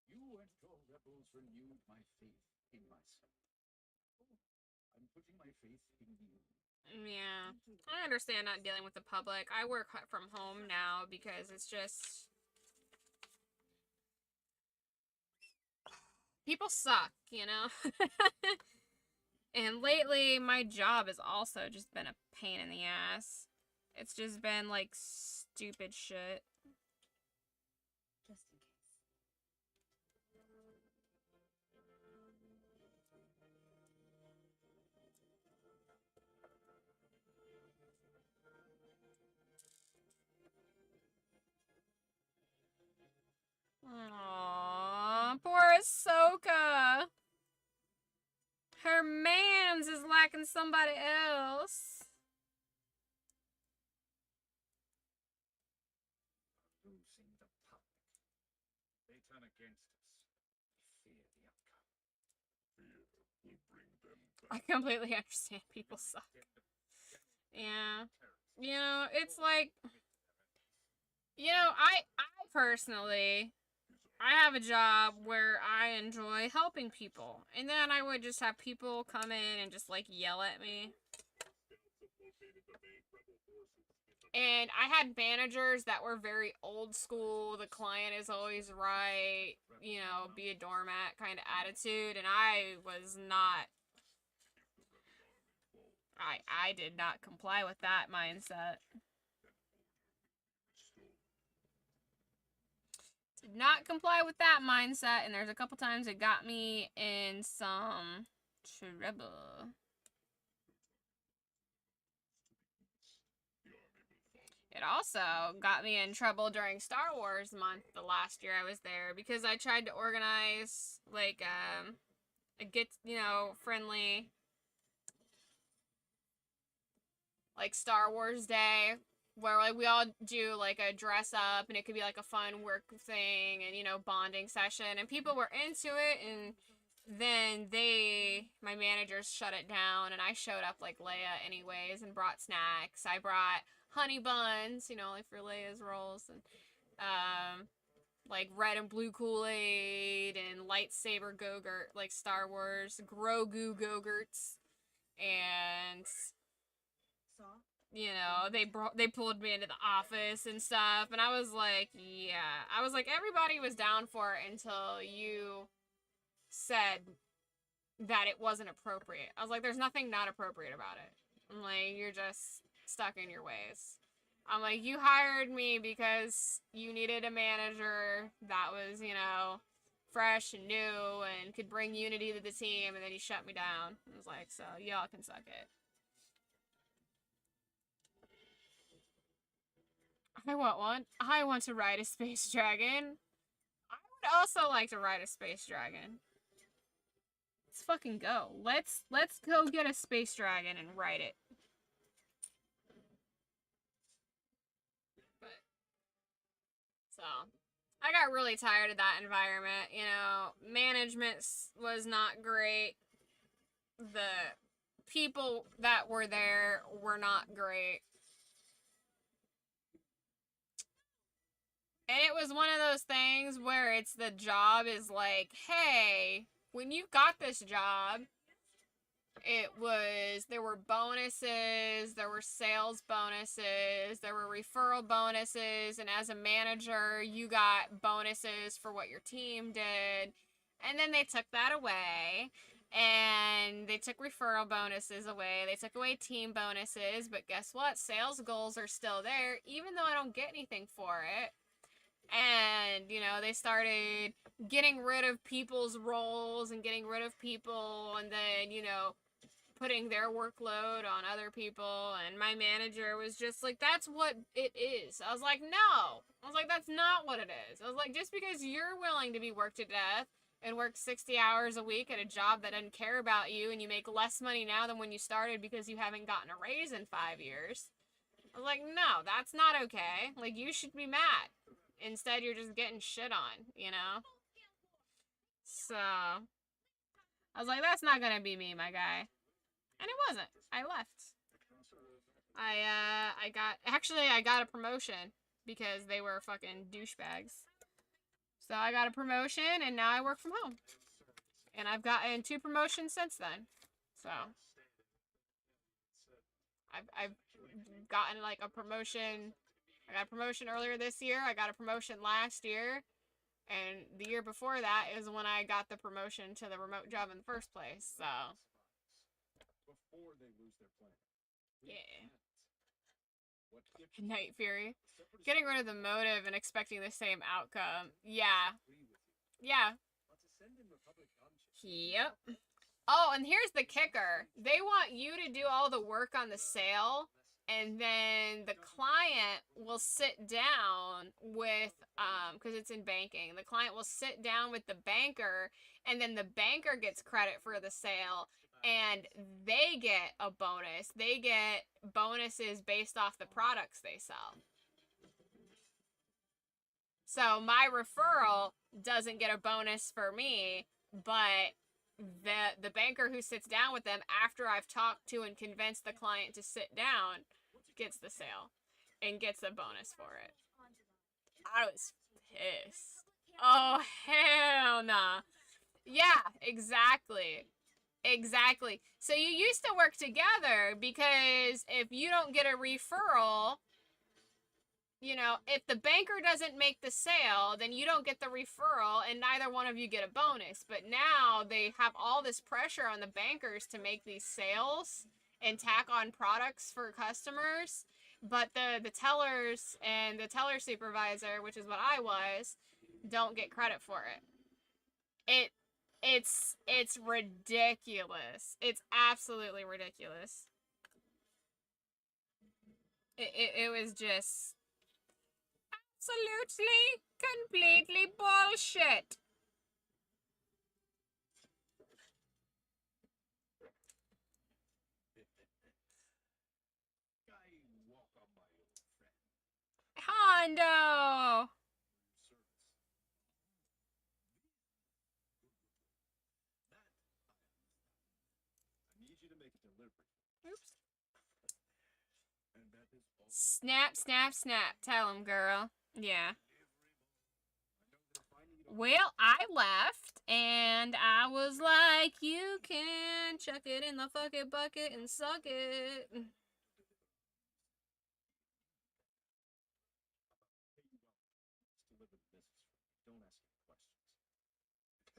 You and your rebels renewed my faith in myself. I'm putting my faith in you. Yeah, I understand not dealing with the public. I work from home now because it's just... People suck, you know? And lately, my job has also just been a pain in the ass. It's just been, like, stupid shit. Just in case. Aww, poor Ahsoka. Her mans is lacking somebody else. Losing the public. They turn against us. We fear the outcome. Fear will bring them I back. completely understand people suck. Yeah. You know, it's like, you know, I personally, I have a job where I enjoy helping people. And then I would just have people come in and just, like, yell at me. And I had managers that were very old school. The client is always right. You know, be a doormat kind of attitude. And I was not... I did not comply with that mindset. Did not comply with that mindset, and there's a couple times it got me in some trouble. It also got me in trouble during Star Wars month the last year I was there because I tried to organize like a get, you know, friendly like Star Wars day where like we all do like a dress up and it could be like a fun work thing and, you know, bonding session, and people were into it, and then my managers shut it down, and I showed up like Leia anyways and brought snacks. I brought honey buns, you know, like for Leia's rolls, and like red and blue Kool-Aid and lightsaber Go-Gurt, like Star Wars, Grogu Go-Gurts, and you know, they pulled me into the office and stuff, and I was like, yeah. I was like, everybody was down for it until you said that it wasn't appropriate. I was like, there's nothing not appropriate about it. I'm like, you're just stuck in your ways. I'm like, you hired me because you needed a manager that was, you know, fresh and new and could bring unity to the team, and then you shut me down. I was like, so y'all can suck it. I want one. I want to ride a space dragon. I would also like to ride a space dragon. Let's fucking go. Let's go get a space dragon and ride it. But so I got really tired of that environment. You know, management was not great. The people that were there were not great. And it was one of those things where it's the job is like, hey, when you got this job, there were bonuses, there were sales bonuses, there were referral bonuses, and as a manager, you got bonuses for what your team did. And then they took that away, and they took referral bonuses away, they took away team bonuses, but guess what? Sales goals are still there, even though I don't get anything for it. And, you know, they started getting rid of people's roles and getting rid of people, and then, you know, putting their workload on other people. And my manager was just like, that's what it is. I was like, no. I was like, that's not what it is. I was like, just because you're willing to be worked to death and work 60 hours a week at a job that doesn't care about you, and you make less money now than when you started because you haven't gotten a raise in 5 years. I was like, no, that's not okay. Like, you should be mad. Instead, you're just getting shit on, you know? So, I was like, that's not gonna be me, my guy. And it wasn't. I left. I got a promotion because they were fucking douchebags. So I got a promotion, and now I work from home. And I've gotten 2 promotions since then. So, I've gotten like a promotion. I got a promotion earlier this year. I got a promotion last year. And the year before that is when I got the promotion to the remote job in the first place. So, Before they lose their plan. yeah. Night Fury. Getting rid of the motive and expecting the same outcome. Yeah. Yeah. Yep. Oh, and here's the kicker. They want you to do all the work on the sale, and then the client will sit down with, because it's in banking, the client will sit down with the banker, and then the banker gets credit for the sale, and they get a bonus. They get bonuses based off the products they sell. So my referral doesn't get a bonus for me, but the banker who sits down with them after I've talked to and convinced the client to sit down gets the sale and gets a bonus for it. I was pissed. Oh, hell nah. Yeah, exactly. Exactly. So you used to work together because if you don't get a referral, you know, if the banker doesn't make the sale, then you don't get the referral and neither one of you get a bonus. But now they have all this pressure on the bankers to make these sales and tack on products for customers. But the tellers and the teller supervisor, which is what I was, don't get credit for it. It's ridiculous. It's absolutely ridiculous. It was just absolutely, completely bullshit. Hondo! Oops. Snap, snap, snap. Tell him, girl. Yeah. Well, I left, and I was like, you can chuck it in the fucking bucket and suck it. Deliver the business for me.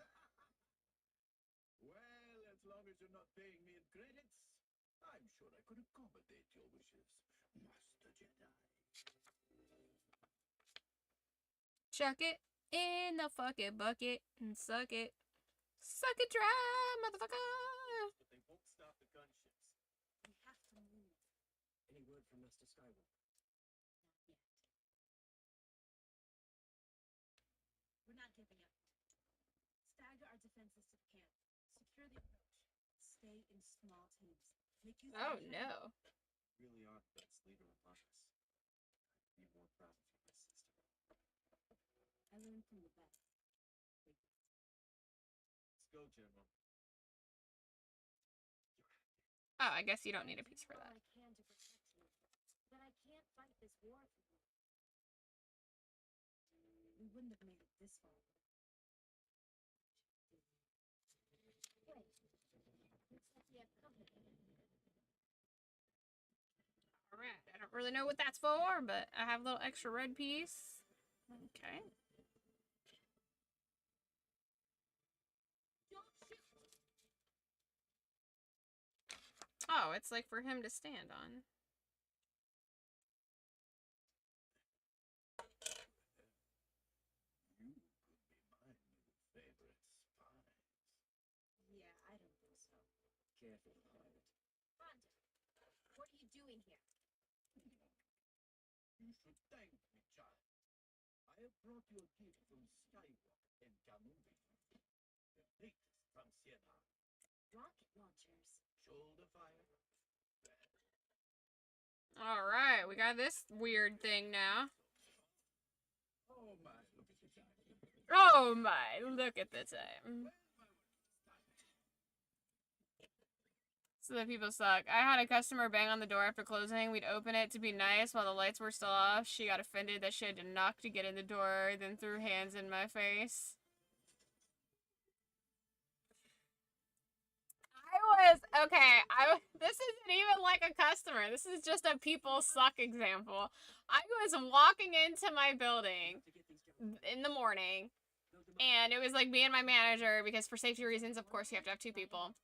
Don't ask any questions. Well, as long as you're not paying me in credits, I'm sure I could accommodate your wishes, Master Jedi. Chuck it in the fucking bucket and suck it. Suck it dry, motherfucker. But they won't stop the gunships. We have to move. Any word from Master Skywalker? Not yet. We're not giving up. Stagger our defenses to the camp. Secure the approach. Stay in small teams. Make use Oh of the no. You really are the best leader among us. I'd be more proud of you, my sister. I learned from the best. Let's go, General. Oh, I guess you don't need a piece for I'll do that. all I can to protect you, but I can't fight this war for you. We wouldn't have made it this far. Wait. Looks like we have company. Alright, I don't really know what that's for, but I have a little extra red piece. Okay. Don't shoot! Oh, it's like for him to stand on. You could be my new favorite spies. Yeah, I don't think so. Careful, Pilot. Fonda, what are you doing here? You should thank me, child. I have brought you a gift from Skywalker and Kamui. The latest from Sienna. Rocket launchers. Shoulder fire. Alright, we got this weird thing now. Oh my, look at the time. Oh my, look at the time. So the people suck. I had a customer bang on the door after closing. We'd open it to be nice while the lights were still off. She got offended that she had to knock to get in the door, then threw hands in my face. This isn't even like a customer. This is just a people suck example. I was walking into my building in the morning, and it was like me and my manager, because for safety reasons, of course, you have to have two people.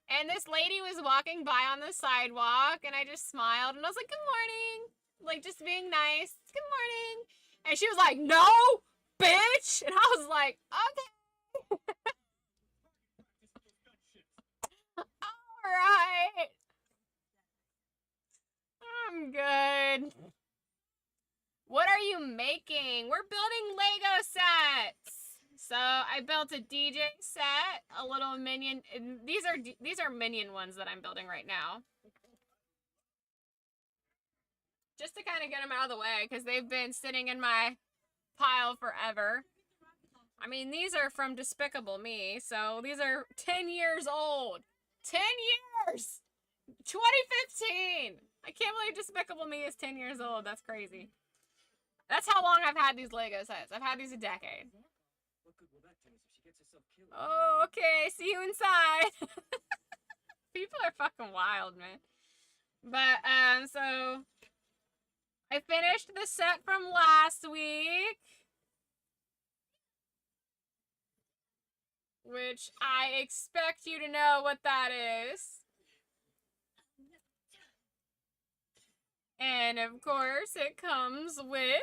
And this lady was walking by on the sidewalk, and I just smiled, and I was like, good morning. Like, just being nice. Good morning. And she was like, no, bitch. And I was like, okay. Alright. I'm good. What are you making? We're building Lego sets. So I built a DJ set, a little minion. These are minion ones that I'm building right now. Just to kind of get them out of the way, because they've been sitting in my pile forever. I mean, these are from Despicable Me, so these are 10 years old. 10 years! 2015! I can't believe Despicable Me is 10 years old. That's crazy. That's how long I've had these Lego sets. I've had these a decade. What good will that do us if she gets herself killed? Oh, okay. See you inside. People are fucking wild, man. But, so I finished the set from last week, which I expect you to know what that is. And of course, it comes with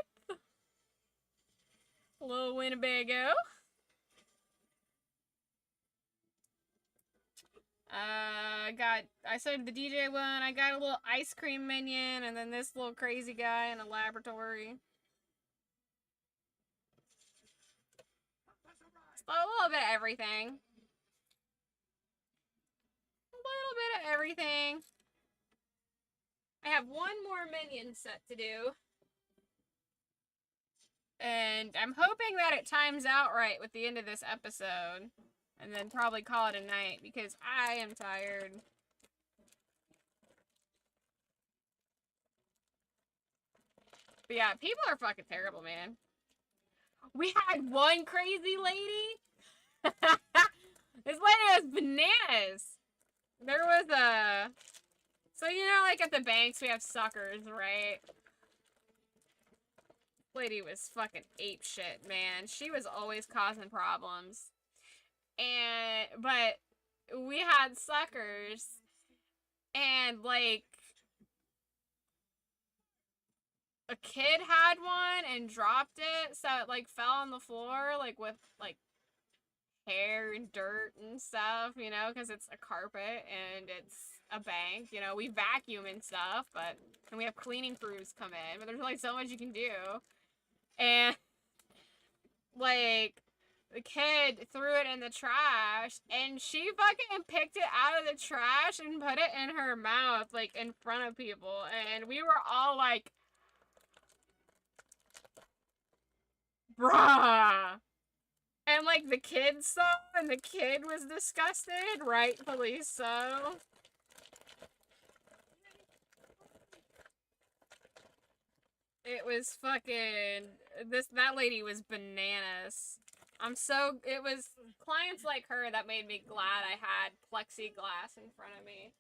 a little Winnebago. I said the DJ one, I got a little ice cream minion, and then this little crazy guy in a laboratory. So a little bit of everything. A little bit of everything. I have one more minion set to do. And I'm hoping that it times out right with the end of this episode. And then probably call it a night, because I am tired. But yeah, people are fucking terrible, man. We had one crazy lady. This lady was bananas. There was a... So, you know, like at the banks, we have suckers, right? Lady was fucking ape shit, man. She was always causing problems. But we had suckers, and, like, a kid had one and dropped it, so it, like, fell on the floor, like, with, like, hair and dirt and stuff, you know, because it's a carpet and it's a bank, you know, we vacuum and stuff, and we have cleaning crews come in, but there's only so much you can do. And, like, the kid threw it in the trash, and she fucking picked it out of the trash and put it in her mouth, like, in front of people, and we were all like, bruh. And, like, the kid saw, and the kid was disgusted, rightfully so. It was fucking... That lady was bananas. It was clients like her that made me glad I had plexiglass in front of me.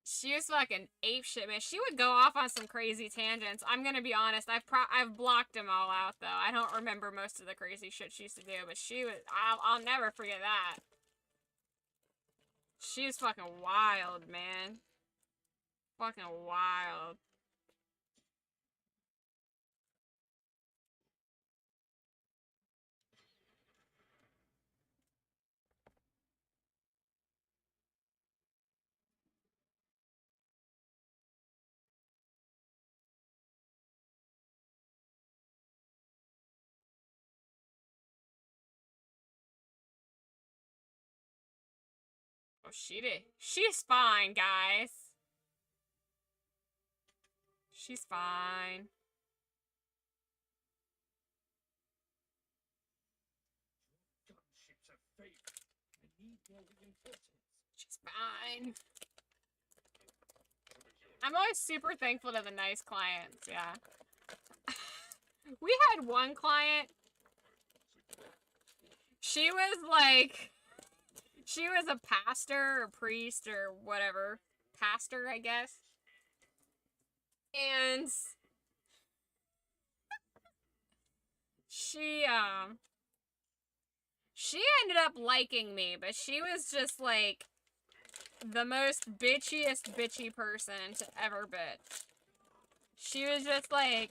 She was fucking apeshit, man. She would go off on some crazy tangents. I'm gonna be honest. I've blocked them all out, though. I don't remember most of the crazy shit she used to do, but she was... I'll never forget that. She was fucking wild, man. Fucking wild. Oh, she did. She's fine, guys. She's fine. Gunships have failed. I need more reinforcements. She's fine. I'm always super thankful to the nice clients, yeah. We had one client. She was like... She was a pastor or priest or whatever. Pastor, I guess. And... She ended up liking me, but she was just like... the most bitchiest bitchy person to ever bitch. She was just like...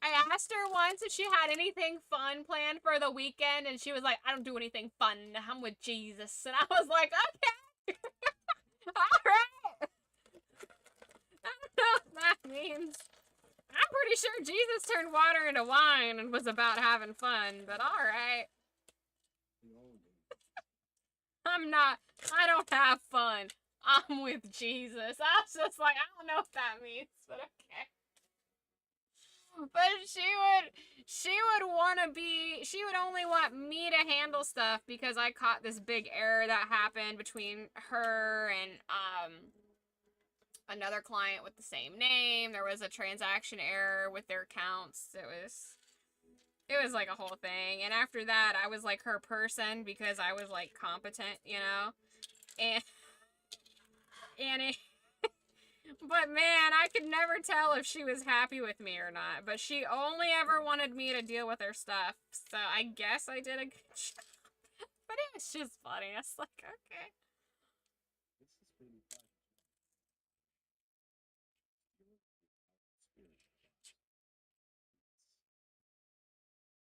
I asked her once if she had anything fun planned for the weekend, and she was like, I don't do anything fun. I'm with Jesus. And I was like, okay. Alright. I don't know what that means. I'm pretty sure Jesus turned water into wine and was about having fun, but alright. I don't have fun. I'm with Jesus. I was just like, I don't know what that means, but okay. But she would only want me to handle stuff because I caught this big error that happened between her and, another client with the same name. There was a transaction error with their accounts. It was like a whole thing. And after that, I was like her person because I was like competent, you know? But man, I could never tell if she was happy with me or not. But she only ever wanted me to deal with her stuff. So I guess I did a good job. But it was just funny. I was like, okay. This has been fun.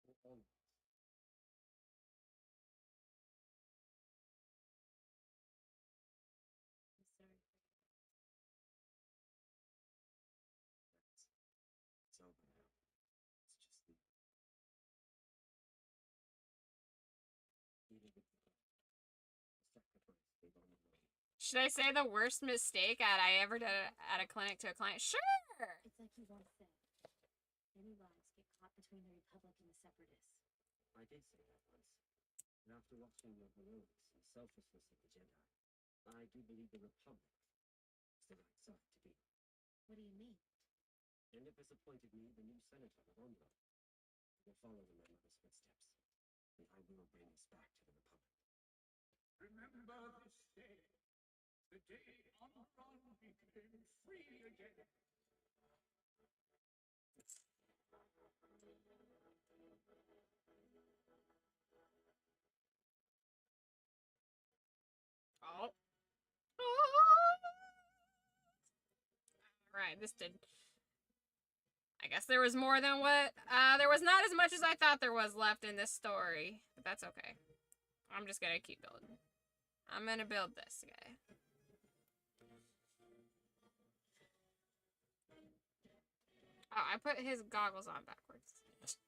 It's over now. It's just the sacrifice they've all made. Should I say the worst mistake I ever did at a clinic to a client? Sure! It's like you once said. Many lives get caught between the Republic and the Separatists. I did say that once. And after watching the heroics and selflessness of the Jedi, I do believe the Republic is the right side to be. What do you mean? Oedipus appointed me the new senator of Omra. I will follow in my mother's footsteps, and I will bring us back to the Republic. Remember this day, the day Omron became free again. Oh. Alright, this did... I guess there was more than what... there was not as much as I thought there was left in this story. But that's okay. I'm just gonna keep building. I'm gonna build this guy. Oh, I put his goggles on backwards. I just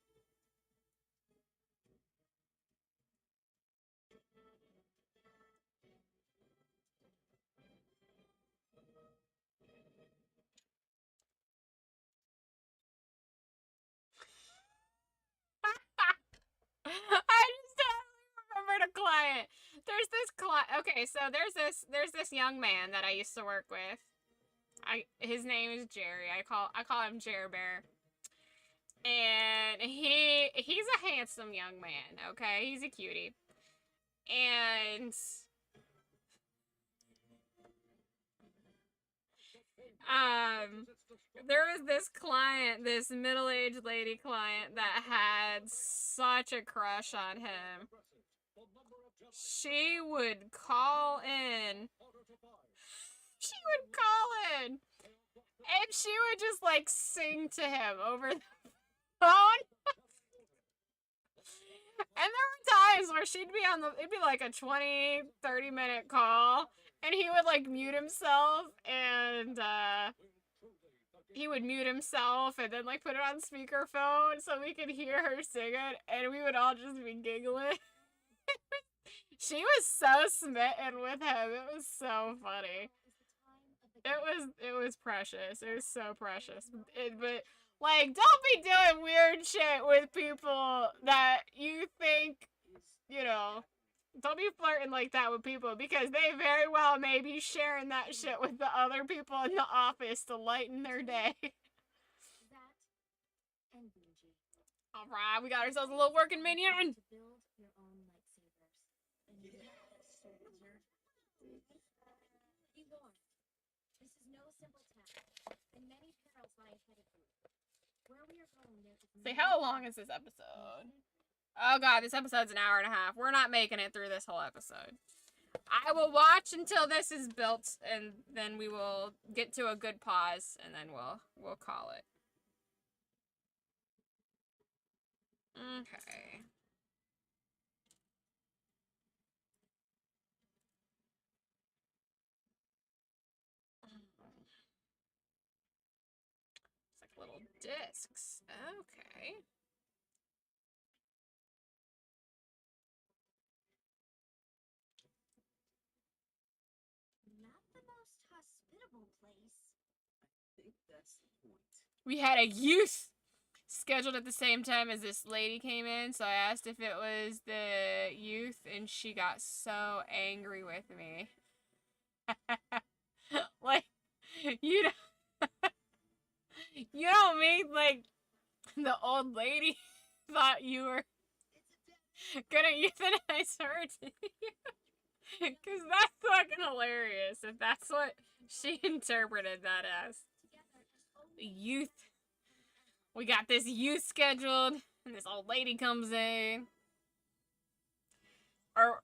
totally remembered a client. There's this client. Okay, so there's this young man that I used to work with. His name is Jerry. I call him Jer Bear. And he's a handsome young man, okay? He's a cutie. And there was this client, this middle-aged lady client that had such a crush on him. She would call in. She would call in. And she would just, like, sing to him over the phone. And there were times where she'd be on the, it'd be like a 20, 30-minute call, and he would, like, mute himself, and, he would mute himself, and then, like, put it on speakerphone so we could hear her sing it, and we would all just be giggling. She was so smitten with him. It was so funny. It was precious. It was so precious. But, like, don't be doing weird shit with people that you think, you know, don't be flirting like that with people, because they very well may be sharing that shit with the other people in the office to lighten their day. Alright, we got ourselves a little working minion. To build your own lightsabers. Be warned. This is no simple task, and many perils lie ahead of you. Where we are going, there is Say, how long is this episode? Oh god, this episode's an hour and a half. We're not making it through this whole episode. I will watch until this is built, and then we will get to a good pause, and then we'll call it. Okay. It's like little discs. Okay. not the most hospitable place. I think that's the point. We had a youth scheduled at the same time as this lady came in, so I asked if it was the youth, and she got so angry with me. Like, you don't, you don't mean, like, the old lady thought you were gonna euthanize her, did you? Because that's fucking hilarious, if that's what she interpreted that as. Youth. We got this youth scheduled, and this old lady comes in. Or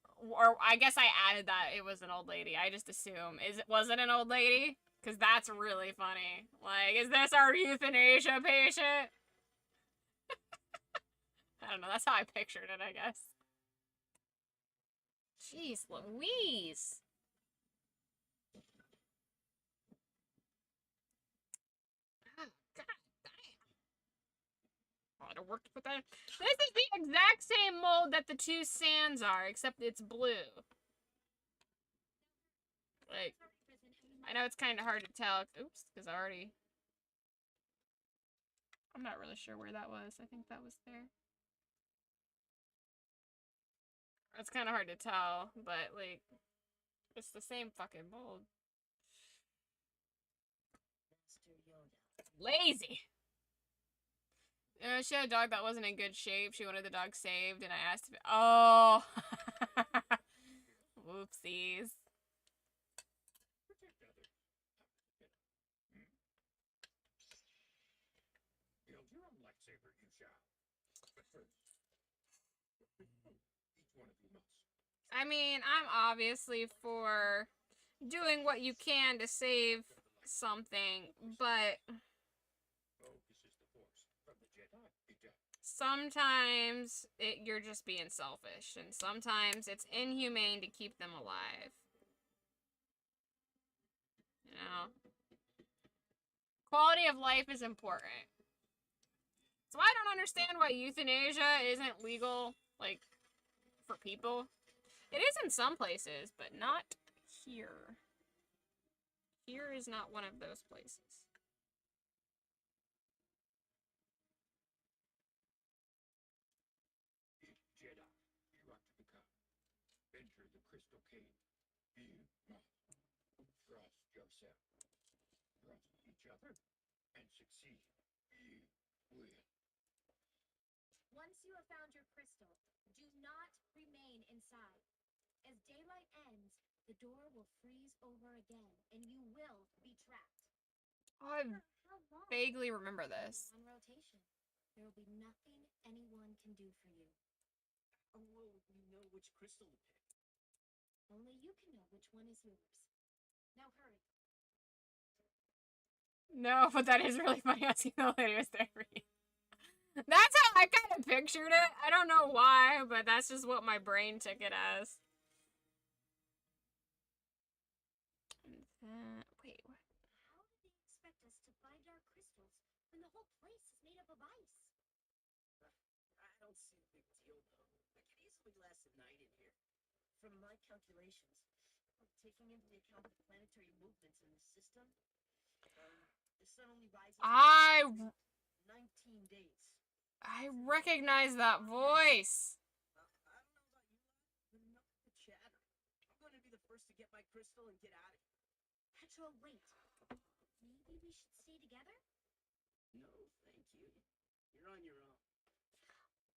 I guess I added that it was an old lady. I just assume. Was it an old lady? Because that's really funny. Like, is this our euthanasia patient? I don't know. That's how I pictured it, I guess. Jeez Louise. Oh, God damn. Oh, I don't work to put that in. This is the exact same mold that the two sands are, except it's blue. Like, I know it's kind of hard to tell. Oops, because I already... I'm not really sure where that was. I think that was there. It's kind of hard to tell, but, like, it's the same fucking mold. Master Yoda. Lazy. She had a dog that wasn't in good shape. She wanted the dog saved, and I asked if... Oh! Whoopsies. Protect others. Hmm? Build your own lightsaber, you shall. But first, each one of you must. I mean, I'm obviously for doing what you can to save something, but Focus is the force from the Jedi. sometimes you're just being selfish, and sometimes it's inhumane to keep them alive. You know? Quality of life is important. So I don't understand why euthanasia isn't legal, like, for people. It is in some places, but not here. Here is not one of those places. Jedi, you are to become. Enter the crystal cave. You must trust yourself. Trust each other and succeed. You will. Once you have found your crystal, do not remain inside. As daylight ends, the door will freeze over again, and you will be trapped. I How long? vaguely remember this. On rotation. There will be nothing anyone can do for you. How will we know which crystal to pick? Only you can know which one is yours. Now hurry. No, but that is really funny. I see the lady was there for you. That's how I kind of pictured it. I don't know why, but that's just what my brain took it as. Wait, what? How do they expect us to find our crystals when the whole place is made up of ice? I don't see a big deal, though. I could easily last a night in here. From my calculations, taking into account the planetary movements in the system, the sun only rises every 19 days. I recognize that voice. I don't know about you, but enough of the chatter. I'm going to be the first to get my crystal and get out of here. Petro, wait. Maybe we should stay together? No, thank you. You're on your own.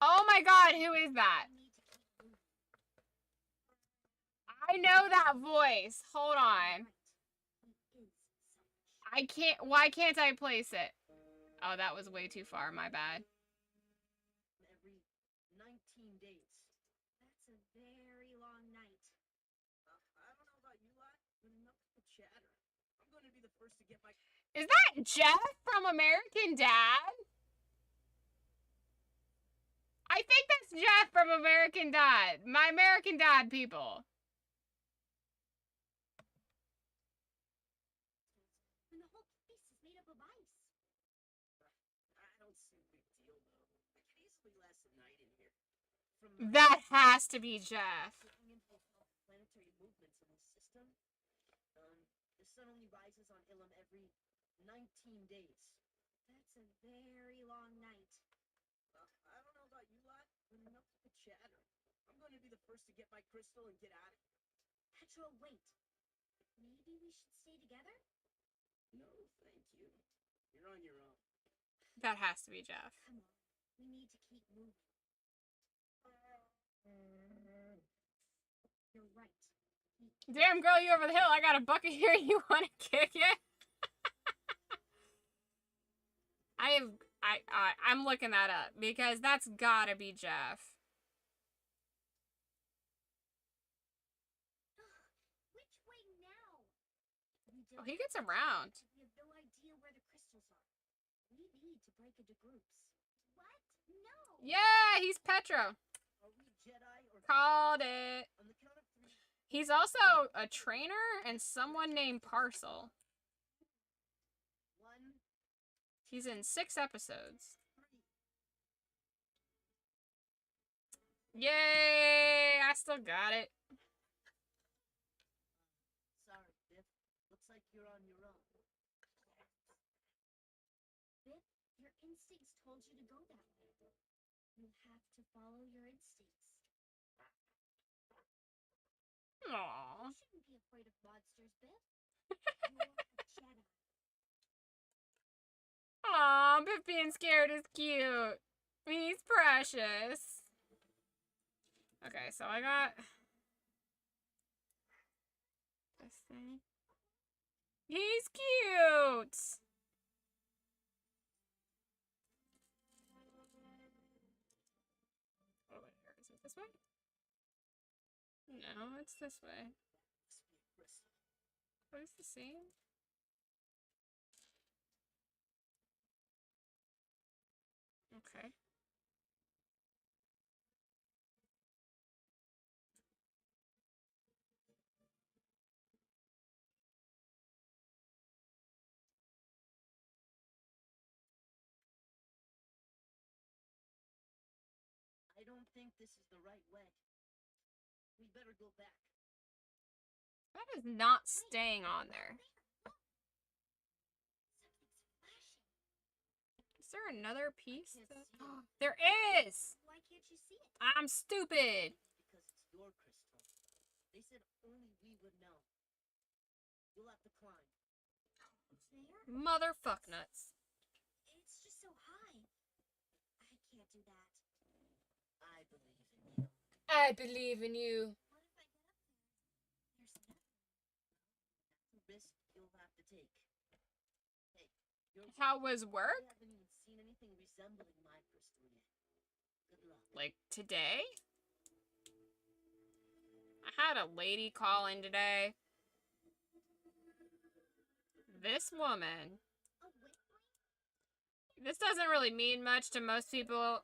Oh my god, who is that? We need to keep moving. I know that voice. Hold on. Right. He is selfish. I can't. Why can't I place it? Oh, that was way too far. My bad. Every 19 days. That's a very long night. I don't know about you lot, but enough of the chatter. I'm going to be the first to get my... Is that Jeff from American Dad? I think that's Jeff from American Dad. My American Dad people. When the whole place is made up of ice. I don't see a big deal, though. I could easily last a night in here. From That has to be Jeff. taking into account the planetary movements in the system, the sun only rises on Ilum every 19 days. That's a very long night. I don't know about you lot, but enough of the chatter. I'm going to be the first to get my crystal and get out of here. Petro, wait. Maybe we should stay together? No, thank you. You're on your own. That has to be Jeff. Come on. We need to keep moving. You're right. Damn girl, you over the hill. I got a bucket here. You want to kick it? I'm looking that up because that's gotta be Jeff. Which way now? Oh, he gets around. We have no idea where the crystals are. We need to break into groups. What? No. Yeah, he's Petro. Are we Jedi or... Called it. On the count of 3... He's also a trainer and someone named Parcel. 1, He's in 6 episodes. 3. Yay! I still got it. Sorry, Biff. Looks like you're on your own. Biff, your instincts told you to go that way. You have to follow your instincts. Aww. You shouldn't be afraid of monsters, Biff. You're a Jedi. Aw, Biff being scared is cute. He's precious. Okay, so I got this thing. He's cute. Oh, wait, is it this way? No, it's this way. Oh, it's the same. Okay. I don't think this is the right way. We better go back. That is not staying on there. Is there another piece? There is! Why can't you see it? I'm stupid! Because it's your crystal. They said only we would know. You'll have to climb. There? Motherfuck nuts. It's just so high. I can't do that. I believe in you. I believe in you. What if I get up there? There's nothing. That's a risk you'll have to take. Hey, you're How was work? I haven't even seen anything resembling my crystal yet. Good luck. Like today? I had a lady call in today. This woman. Oh, wait. This doesn't really mean much to most people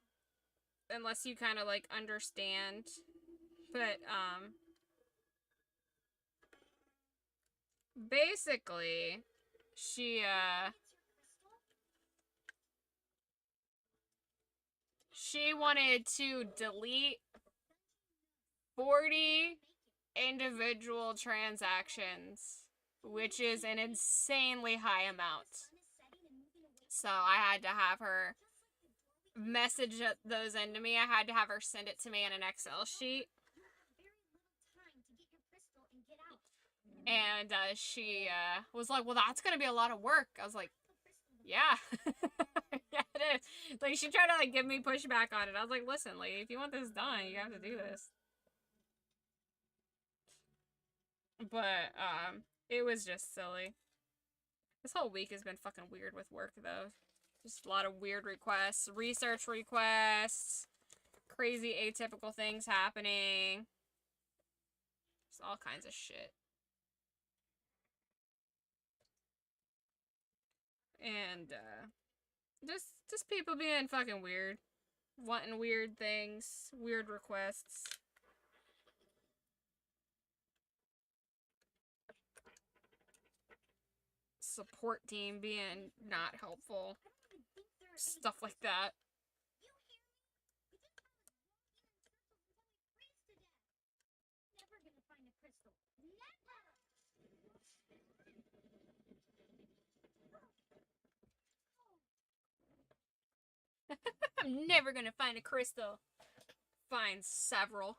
unless you kind of like understand. But basically she It's your crystal? she wanted to delete 40 individual transactions, which is an insanely high amount. Sun is setting and moving away So I had to have her just like the doorway. message those into me. I had to have her send it to me in an Excel sheet. You have very little time to get your crystal and get out. And she was like, well, that's going to be a lot of work. I was like, yeah. Yeah, it is. Like, she tried to, like, give me pushback on it. I was like, listen, lady, if you want this done, you have to do this. But, it was just silly. This whole week has been fucking weird with work, though. Just a lot of weird requests, research requests, crazy atypical things happening. Just all kinds of shit. And, just people being fucking weird. Wanting weird things, weird requests. Support team being not helpful. I don't even think there are any Stuff like that. You hear me? We just found a wall in the circle was only freeze to death. Never gonna find a crystal. Never! I'm never gonna find a crystal. Find several.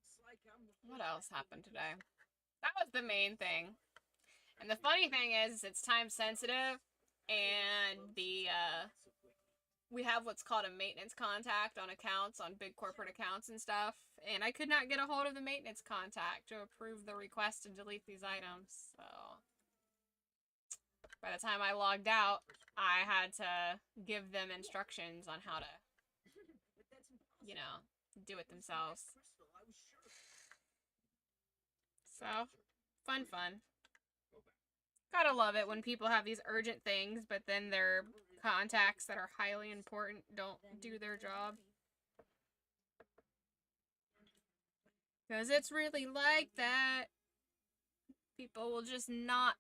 Looks like I'm the What first else back happened with today? That was the main thing. And the funny thing is, it's time sensitive, and we have what's called a maintenance contact on accounts, on big corporate accounts and stuff, and I could not get a hold of the maintenance contact to approve the request to delete these items, so by the time I logged out, I had to give them instructions on how to, But that's impossible. you know, do it It was the themselves. next crystal, I was sure. So, fun. Gotta love it when people have these urgent things, but then their contacts that are highly important don't do their job. Because it's really like that. People will just not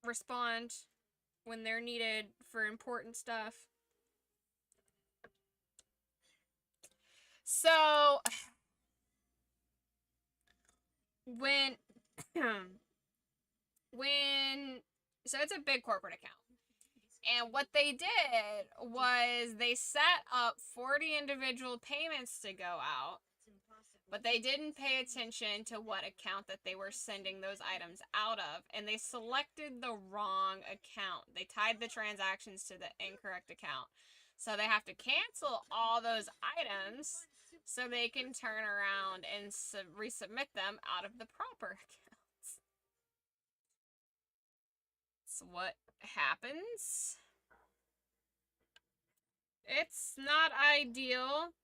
respond when they're needed for important stuff. So, when so it's a big corporate account. And what they did was they set up 40 individual payments to go out, It's impossible. but they didn't pay attention to what account that they were sending those items out of, and they selected the wrong account. They tied the transactions to the incorrect account. So they have to cancel all those items so they can turn around and resubmit them out of the proper accounts. That's what happens. It's not ideal.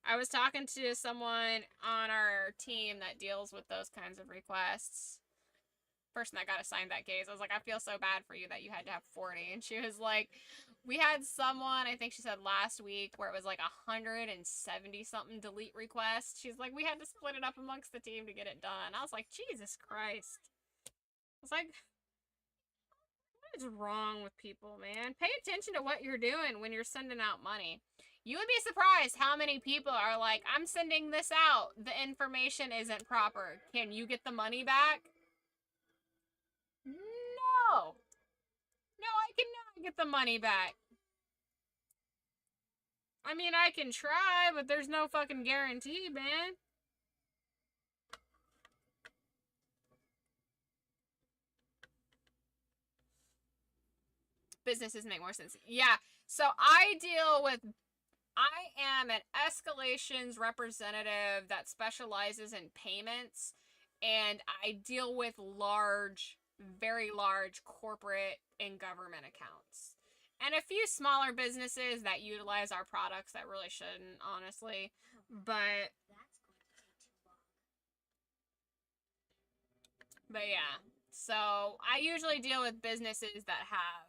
I was talking to someone on our team that deals with those kinds of requests. Person that got assigned that case. I was like, I feel so bad for you that you had to have 40. And she was like, we had someone, I think she said last week, where it was like 170 something delete requests. She's like, we had to split it up amongst the team to get it done. I was like, Jesus Christ. I was like, what is wrong with people, man? Pay attention to what you're doing when you're sending out money. You would be surprised how many people are like, I'm sending this out. The information isn't proper. Can you get the money back? No. No, I cannot get the money back. I mean, I can try, but there's no fucking guarantee, man. Businesses make more sense. Yeah, so I am an escalations representative that specializes in payments, and I deal with large, very large corporate and government accounts. And a few smaller businesses that utilize our products that really shouldn't, honestly. But yeah. So I usually deal with businesses that have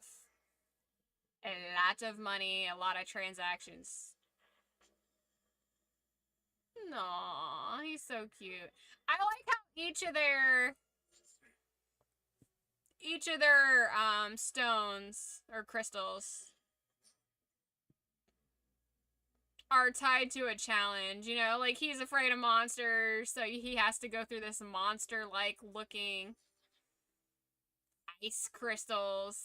a lot of money, a lot of transactions. No, he's so cute. I like how each of their stones or crystals are tied to a challenge, you know, like he's afraid of monsters, so he has to go through this monster-like looking ice crystals.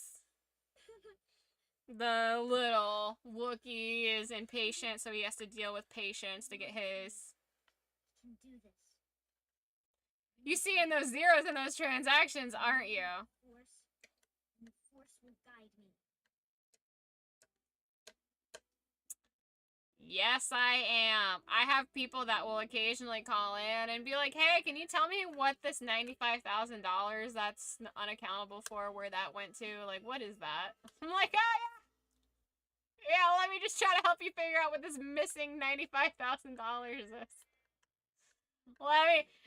The little Wookiee is impatient, so he has to deal with patience to get his. Can do this. You see in those zeros in those transactions, aren't you? The force will guide me. Yes, I am. I have people that will occasionally call in and be like, hey, can you tell me what this $95,000 that's unaccountable for, where that went to? Like, what is that? I'm like, oh, yeah. Yeah, let me just try to help you figure out what this missing $95,000 is.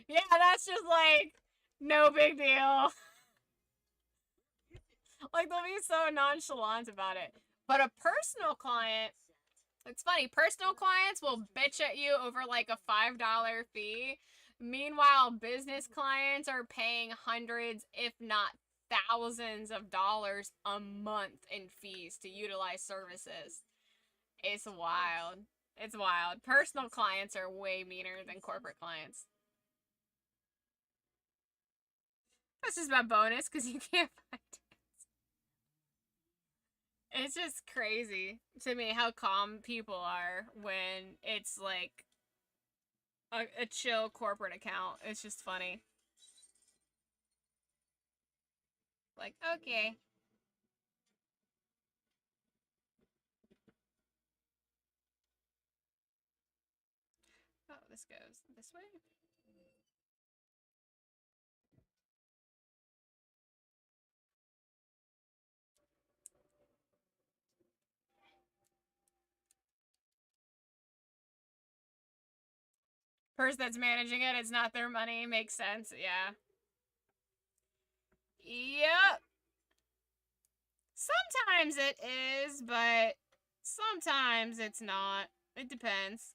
Yeah, that's just like, no big deal. Like, they'll be so nonchalant about it. But a personal client, it's funny, personal clients will bitch at you over like a $5 fee. Meanwhile, business clients are paying hundreds, if not thousands of dollars a month in fees to utilize services. It's wild. It's wild. Personal clients are way meaner than corporate clients. That's just my bonus because you can't find it. It's just crazy to me how calm people are when it's like a chill corporate account. It's just funny. Like, okay. Oh, this goes this way? Person that's managing it, it's not their money. Makes sense, yeah. Yep. Sometimes it is, but sometimes it's not. It depends.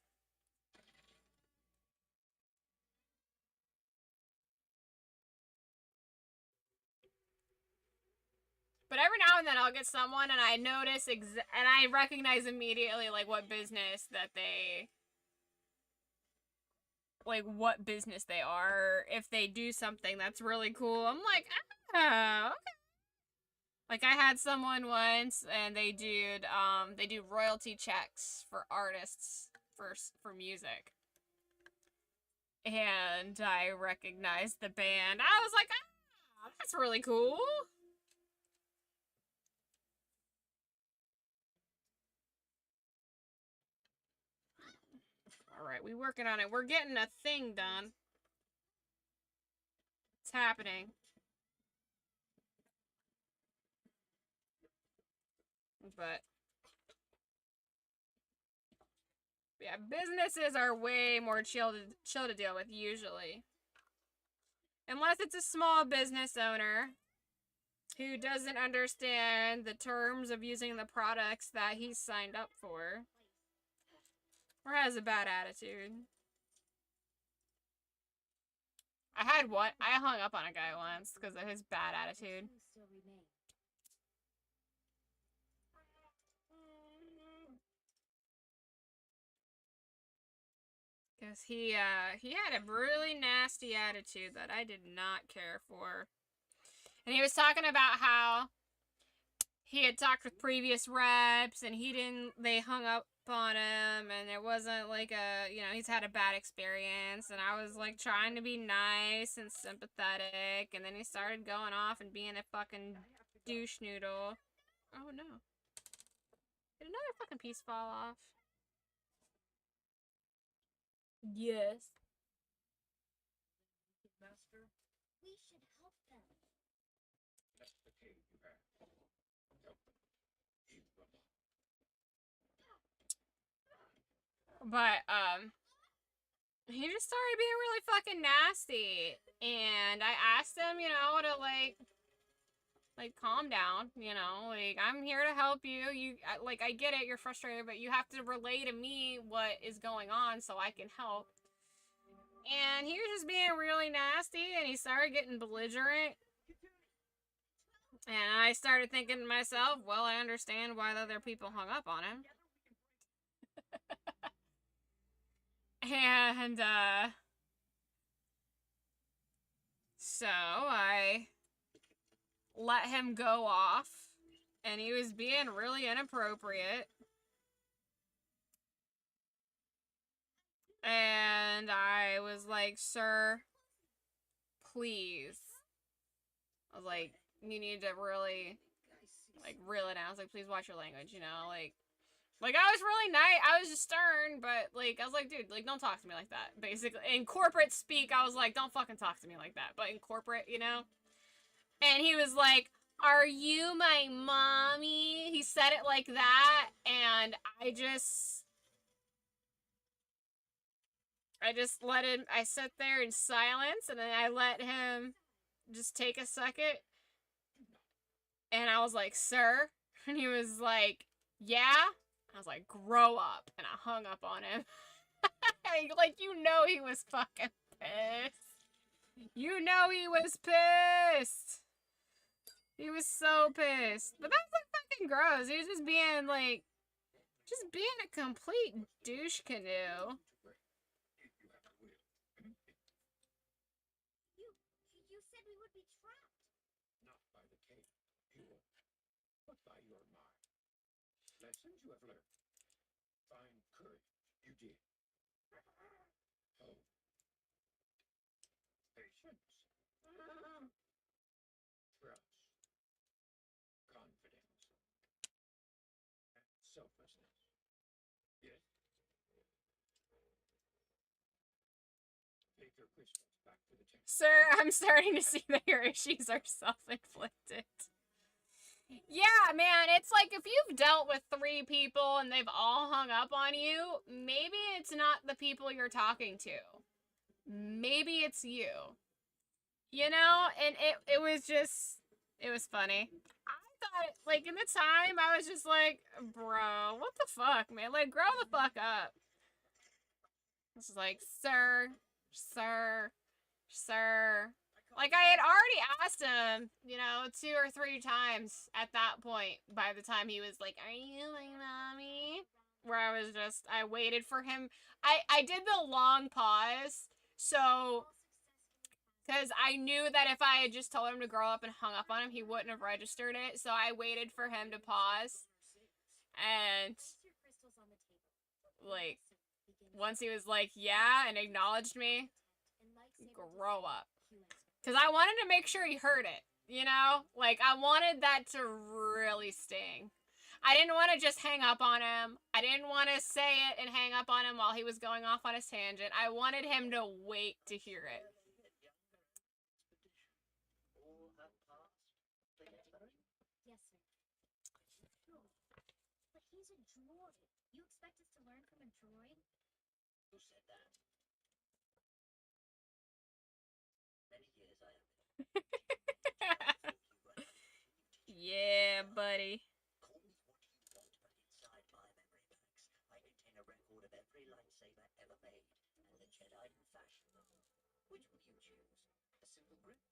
But every now and then I'll get someone and I notice and I recognize immediately like what business that they what business they are. If they do something that's really cool, I'm like, oh, okay. Like I had someone once and they do royalty checks for artists for music. And I recognized the band. I was like, ah, that's really cool. Alright, we working on it. We're getting a thing done. It's happening. But yeah, businesses are way more chill to deal with usually. Unless it's a small business owner who doesn't understand the terms of using the products that he's signed up for. Or has a bad attitude. I hung up on a guy once because of his bad attitude. Because he had a really nasty attitude that I did not care for. And he was talking about how he had talked with previous reps and they hung up on him and it wasn't like he's had a bad experience, and I was like trying to be nice and sympathetic, and then he started going off and being a fucking douche noodle. Oh no. Did another fucking piece fall off? Yes. Master, We should help them. that's the cave you have. Help them. Keep them up. But, he just started being really fucking nasty. And I asked him, to, like, calm down, like, I'm here to help you. I get it, you're frustrated, but you have to relay to me what is going on so I can help. And he was just being really nasty, and he started getting belligerent. And I started thinking to myself, well, I understand why the other people hung up on him. And, so I let him go off, and he was being really inappropriate. And I was like, sir, please. I was like, you need to really, reel it down. I was like, please watch your language, Like, I was really nice. I was just stern, but, I was like, dude, don't talk to me like that, basically. In corporate speak, I was like, don't fucking talk to me like that. But in corporate, And he was like, are you my mommy? He said it like that, and I just let him, I sat there in silence, and then I let him just take a second. And I was like, sir? And he was like, yeah? I was like, grow up. And I hung up on him. He was fucking pissed. He was pissed. He was so pissed. But that's fucking gross. He was just being a complete douche canoe. You said we would be trapped. Not by the cave, you, but by your mind. Lessons you have learned. Find courage, you did. Hope. Patience. Trust. Confidence. And selflessness. Yes? Take your crystals back to the temple. Sir, I'm starting to see that your issues are self-inflicted. Yeah, man, it's like if you've dealt with 3 people and they've all hung up on you, maybe it's not the people you're talking to. Maybe it's you. And it was funny. I thought, in the time, I was just like, bro, what the fuck, man? Grow the fuck up. This is like, sir. I had already asked him, 2 or 3 times at that point by the time he was like, are you my mommy? Where I waited for him. I did the long pause, so, because I knew that if I had just told him to grow up and hung up on him, he wouldn't have registered it, so I waited for him to pause, and, once he was like, yeah, and acknowledged me, grow up. Because I wanted to make sure he heard it, you know? Like, I wanted that to really sting. I didn't want to just hang up on him. I didn't want to say it and hang up on him while he was going off on his tangent. I wanted him to wait to hear it. Yes, sir. Sure. But he's a droid. You expect us to learn from a droid? Who said that? Many years I have been. Yeah, buddy. Call me what you want, but inside my memory banks, I contain a record of every lightsaber ever made, and the Jedi who fashioned them. Which will you choose? A simple grip?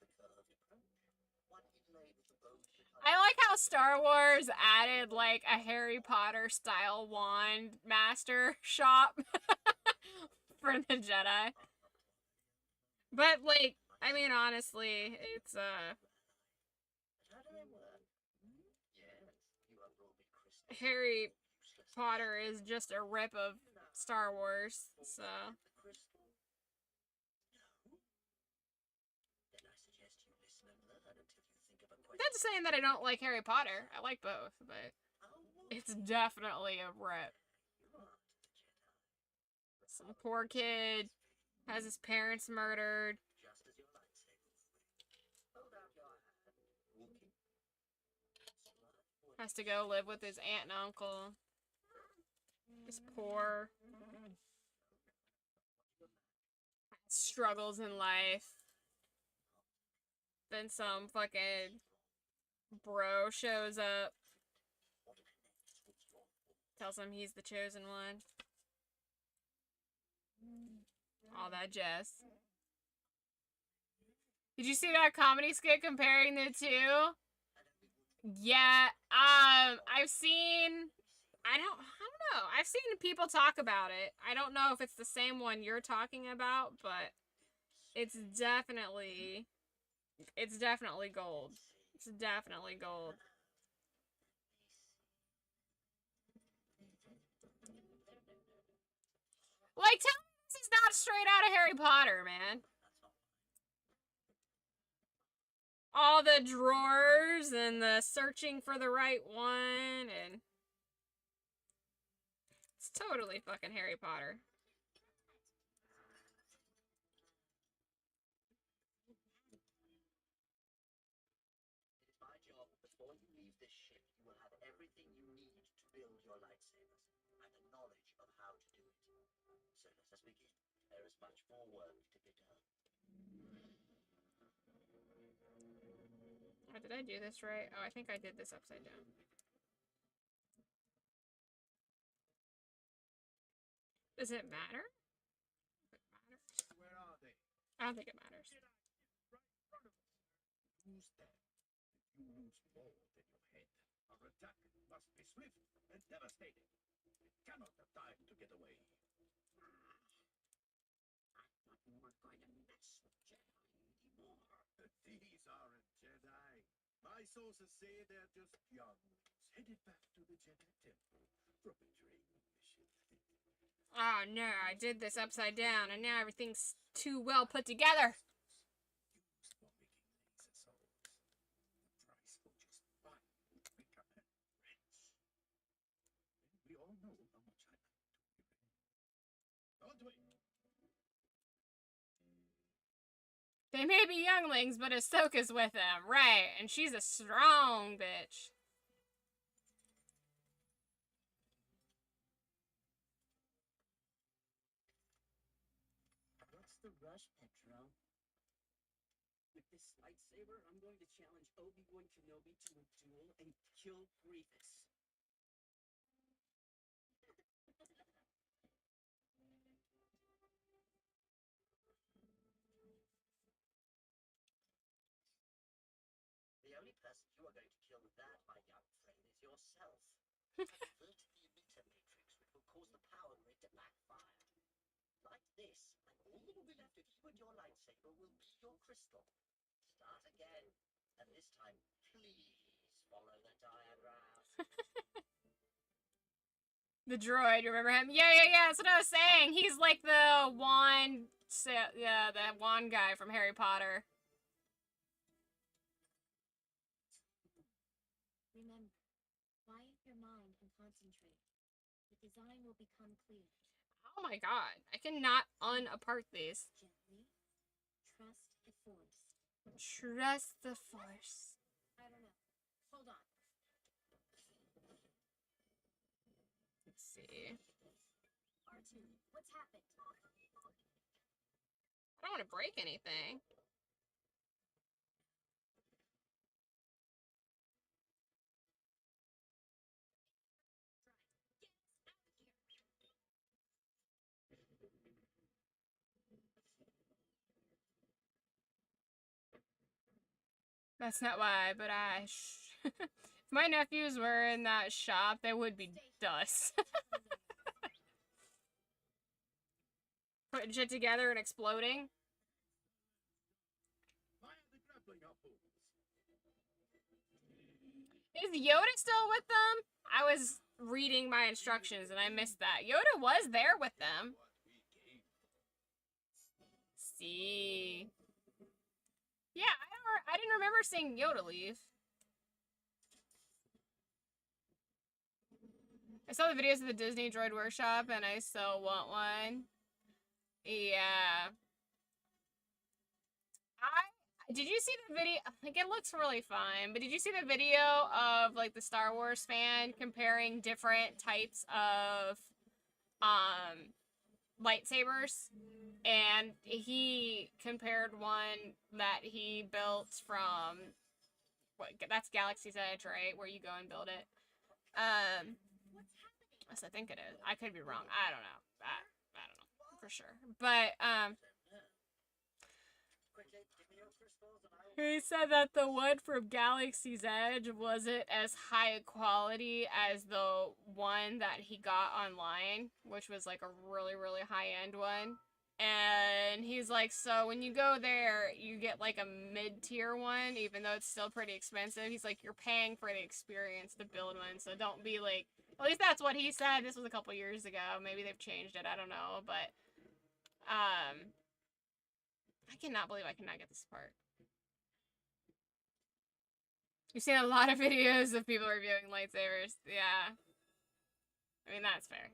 The curved approach? One inlaid with the bones behind? I like how Star Wars added, like, a Harry Potter style wand master shop for the Jedi. But, like, I mean, honestly, it's, How do they work? Yes, you have brought me crystal. Harry Potter is just a rip of Star Wars, so. The crystal? No. Then I suggest you listen and learn until you think of a question. That's saying that I don't like Harry Potter. I like both, but it's definitely a rip. Some poor kid has his parents murdered. Just as your lightsaber will. Hold out your hand. Wookiee. Has to go live with his aunt and uncle. He's poor. Struggles in life. Then some fucking bro shows up. Tells him he's the chosen one. All that jazz. Did you see that comedy skit comparing the two? Yeah, I've seen, I don't know. I've seen people talk about it. I don't know if it's the same one you're talking about, but it's definitely gold. It's definitely gold. Like, tell me this is not straight out of Harry Potter, man. All the drawers and the searching for the right one, and it's totally fucking Harry Potter. It is my job before you leave this ship, you will have everything you need to build your lightsabers and the knowledge of how to do it. So let us begin. There is much more work to be done. Oh, did I do this right? Oh, I think I did this upside down. Does it matter? Where are they? I don't think it matters. Right in front of us. Use them. If you lose more than your head, our attack must be swift and devastating. We cannot have time to get away. I'm not going to mess with Jedi anymore. These aren't Jedi. My sources say they're just younglings headed back to the Jedi Temple from a training mission. Oh no, I did this upside down and now everything's too well put together. Used for making laser swords. The price for just one quicker and wrench. And we all know how much I like to give in. On to it. They may be younglings, but Ahsoka's with them, right? And she's a strong bitch. What's the rush, Petro? With this lightsaber, I'm going to challenge Obi-Wan Kenobi to a duel and kill Grievous. The only person you are going to kill with that, my young friend, is yourself. Convert the emitter matrix, which will cause the power grid to backfire. Like this, and all that will be left of you and your lightsaber will be your crystal. Start again, and this time, please follow the diagram. The droid, you remember him? Yeah, that's what I was saying. He's like the wand, yeah, the wand guy from Harry Potter. Remember, quiet your mind and concentrate. The design will become clear. Oh my god, I cannot unapart these. Gently. Trust the force. Trust the force. I don't know. Hold on. Let's see. R2, what's happened? I don't want to break anything. That's not why, but if my nephews were in that shop, they would be dust. Putting shit together and exploding. Is Yoda still with them? I was reading my instructions and I missed that. Yoda was there with them. See. Yeah, I didn't remember seeing Yoda leave. I saw the videos of the Disney Droid Workshop and I still want one. Yeah. Did you see the video? Like, it looks really fine, but did you see the video of, like, the Star Wars fan comparing different types of, lightsabers? And he compared one that he built from, that's Galaxy's Edge, right? Where you go and build it. Yes, I think it is. I could be wrong. I don't know. I don't know for sure. But, he said that the one from Galaxy's Edge wasn't as high quality as the one that he got online, which was like a really, really high-end one. And he's like, so when you go there, you get like a mid-tier one, even though it's still pretty expensive. He's like, you're paying for the experience to build one, so don't be like, at least that's what he said. This was a couple years ago. Maybe they've changed it. I don't know, but, I cannot believe I cannot get this part. You've seen a lot of videos of people reviewing lightsabers. Yeah. I mean, that's fair.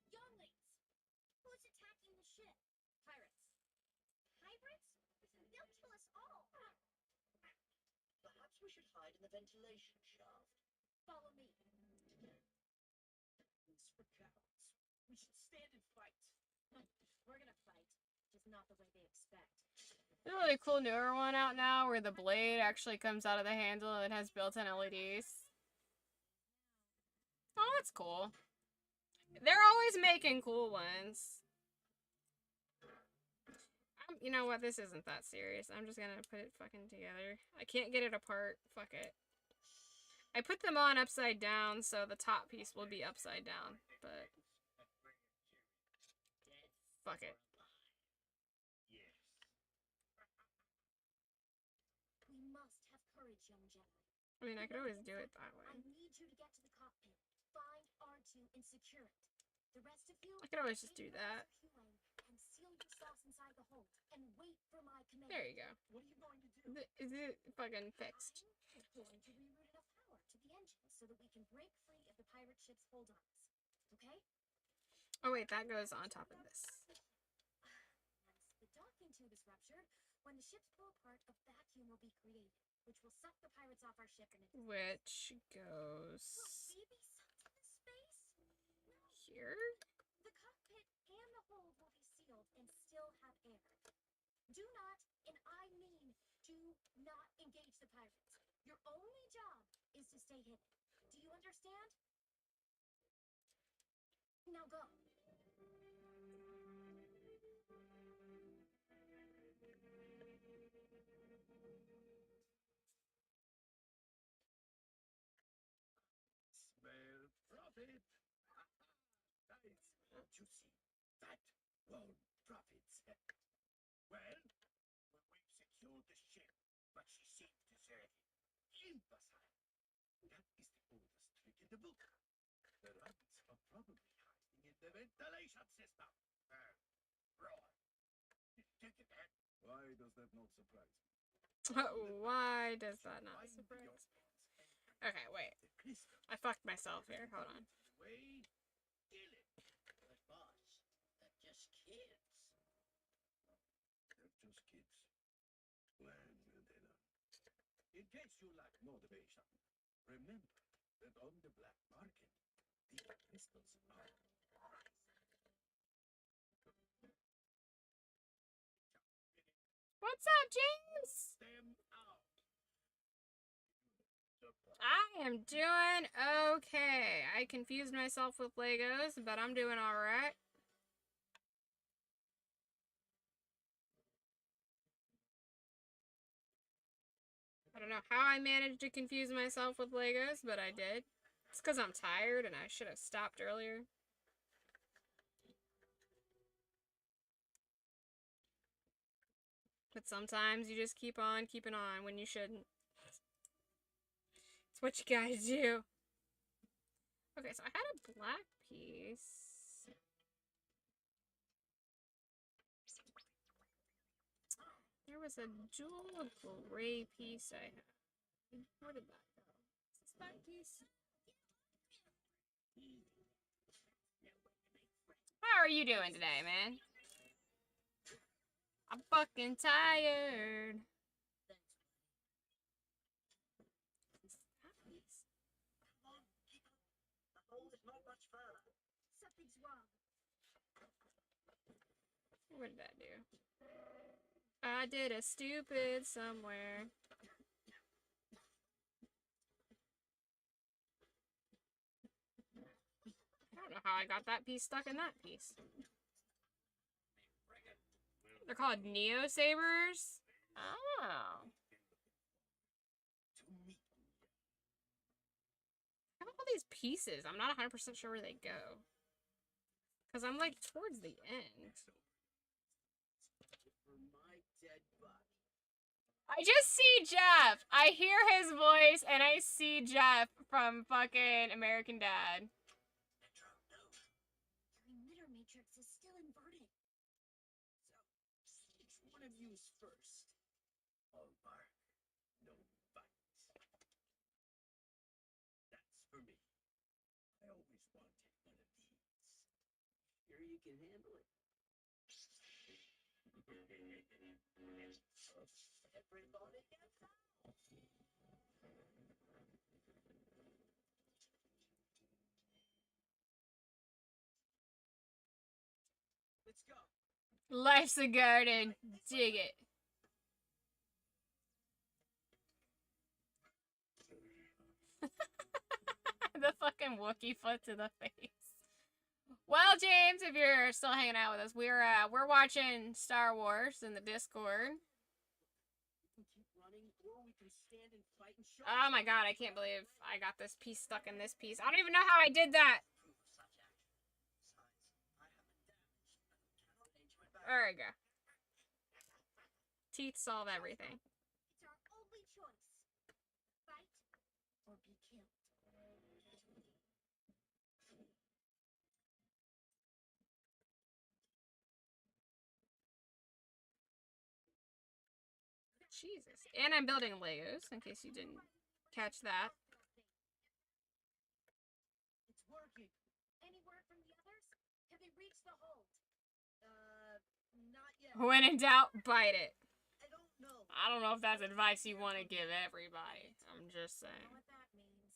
Younglings! Who's attacking the ship? Pirates. Pirates? They'll kill us all! Perhaps we should hide in the ventilation shaft. Follow me. It's for cowards. We should stand and fight. We're gonna fight, just not the way they expect. There's a really cool newer one out now where the blade actually comes out of the handle and it has built-in LEDs. Oh, that's cool. They're always making cool ones. You know what? This isn't that serious. I'm just gonna put it fucking together. I can't get it apart. Fuck it. I put them on upside down, so the top piece will be upside down, but fuck it. We must have courage, young Jedi. I mean, I could always do it that way. I need you to get to the cockpit, find R2 and secure it. The rest of you, I could always just do that. And seal yourselves inside the hold and wait for my command. There you go. What are you going to do? Is it fucking fixed? I'm going to reroute enough power to the engine so that we can break free of the pirate ship's hold on us. Okay? Oh wait, that goes on top of this. Once the docking tube is ruptured, when the ships pull apart, a vacuum will be created, which will suck the pirates off our ship and Which goes maybe sucked into space? No. here? The cockpit and the hold will be sealed and still have air. Do not, and I mean do not engage the pirates. Your only job is to stay hidden. Do you understand? Now go. Smell profit. Nice. you see? That won't profit. Well, we've secured the ship, but she seemed deserted. Imbecile. That is the oldest trick in the book. The rabbits are probably hiding in the ventilation system. Roy, take it back. Why does that not surprise me? Why does that not surprise me? Okay, wait. I fucked myself here. Hold on. Way, kill it. But boss, they're just kids. They're just kids. Plan will they learn. In case you lack motivation, remember that on the black market, the pistols are What's up, James? them out. I am doing okay. I confused myself with Legos, but I'm doing alright. I don't know how I managed to confuse myself with Legos, but I did. It's because I'm tired and I should have stopped earlier. But sometimes you just keep on keeping on when you shouldn't. It's what you gotta do. Okay, so I had a black piece. There was a dual gray piece I had. Where did that go? Is this that piece? How are you doing today, man? I'm fucking tired. Come on, keep up. The hole is not much further. Something's wrong. What did that do? I did a stupid somewhere. I don't know how I got that piece stuck in that piece. They're called Neo Sabers? Oh. I have all these pieces. I'm not 100% sure where they go. Because I'm like towards the end. For my dead body. I just see Jeff. I hear his voice and I see Jeff from fucking American Dad. Metro, no. Your emitter matrix is still inverted. So, each one of you is first. all bark, no bite. That's for me. I always wanted one of these. Sure you can handle it. Everybody gets out. Let's go. Life's a garden. Dig it. The fucking Wookiee foot to the face. Well, James, if you're still hanging out with us, we're watching Star Wars in the Discord. We can keep running, or we can stand and fight and show. Oh my god, I can't believe I got this piece stuck in this piece. I don't even know how I did that. Proof of such action. Besides, I have it damaged and cannot lend you it back. There we go. Teeth solve everything. It's our only choice. Fight or be killed. Jesus. And I'm building Legos, in case you didn't catch that. It's working. Any word from the others? Have they reached the hold? Not yet. When in doubt, bite it. I don't know. I don't know if that's advice you want to give everybody. I'm just I know saying. what that means.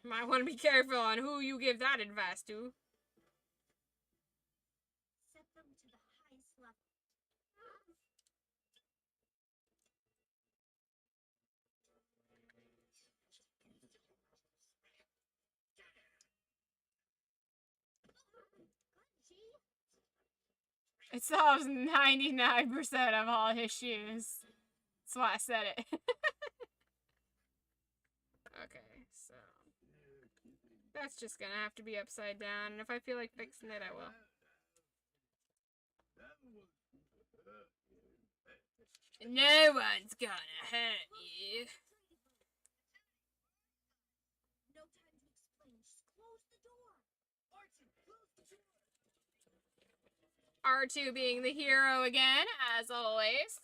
You might want to be careful on who you give that advice to. Set them to the highest level. Good, G. It solves 99% of all issues. That's why I said it. Okay, so. That's just gonna have to be upside down, and if I feel like fixing it, I will. No one's gonna hurt you. No time to explain. Just close the door. Archie, close the door. R2 being the hero again, as always.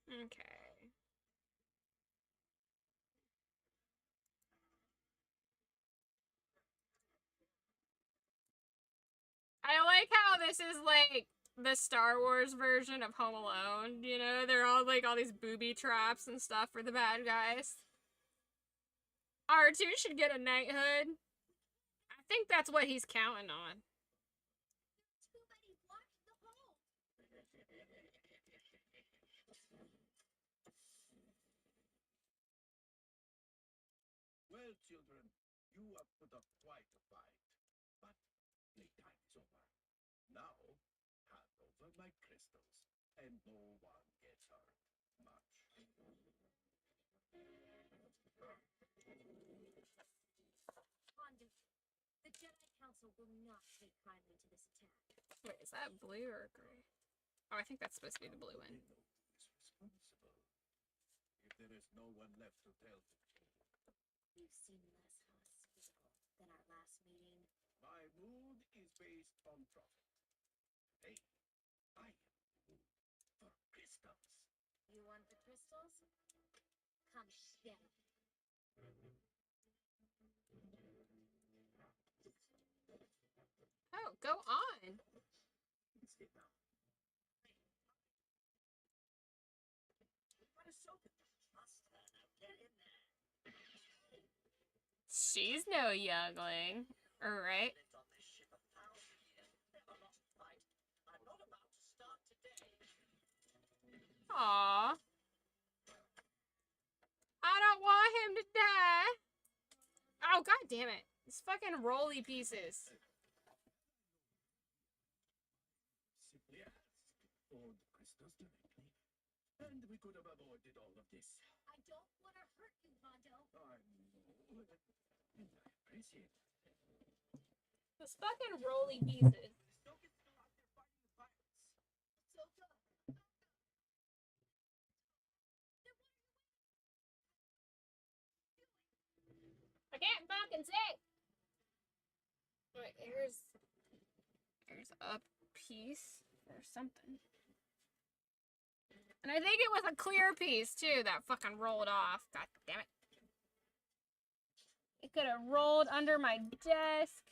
Okay. I like how this is like the Star Wars version of Home Alone, you know? They're all like all these booby traps and stuff for the bad guys. R2 should get a knighthood. I think that's what he's counting on. Too many blocked the hole. Well, children, you have put up quite a fight, but playtime is over. Now, hand over my crystals, and no one gets hurt much. Hondo, the Jedi Council will not take kindly to this attack. Wait, is that blue or gray? Oh, I think that's supposed to be the blue one. Is responsible. If there is no one left to tell the truth, You seem less hospitable than our last meeting. my mood is based on profit. Hey, I am in the mood for crystals. You want the crystals? Come get 'em. Oh, go on. Sit down. What is so good? Faster now, get in there. She's no youngling. Alright. Lived on this ship 1,000 years. Never lost a fight. I'm not about to start today. Aww. I don't want him to die. Oh, god damn it. These fucking roly pieces. Simply ask for the crystals directly, and we could have avoided all of this. I don't want to hurt you, Hondo. I know, and I appreciate it. Those fucking roly pieces. Snoke's still out there fighting the pirates. Ahsoka. I can't fucking see. Wait, here's a piece or something. And I think it was a clear piece too that fucking rolled off. God damn it. It could have rolled under my desk.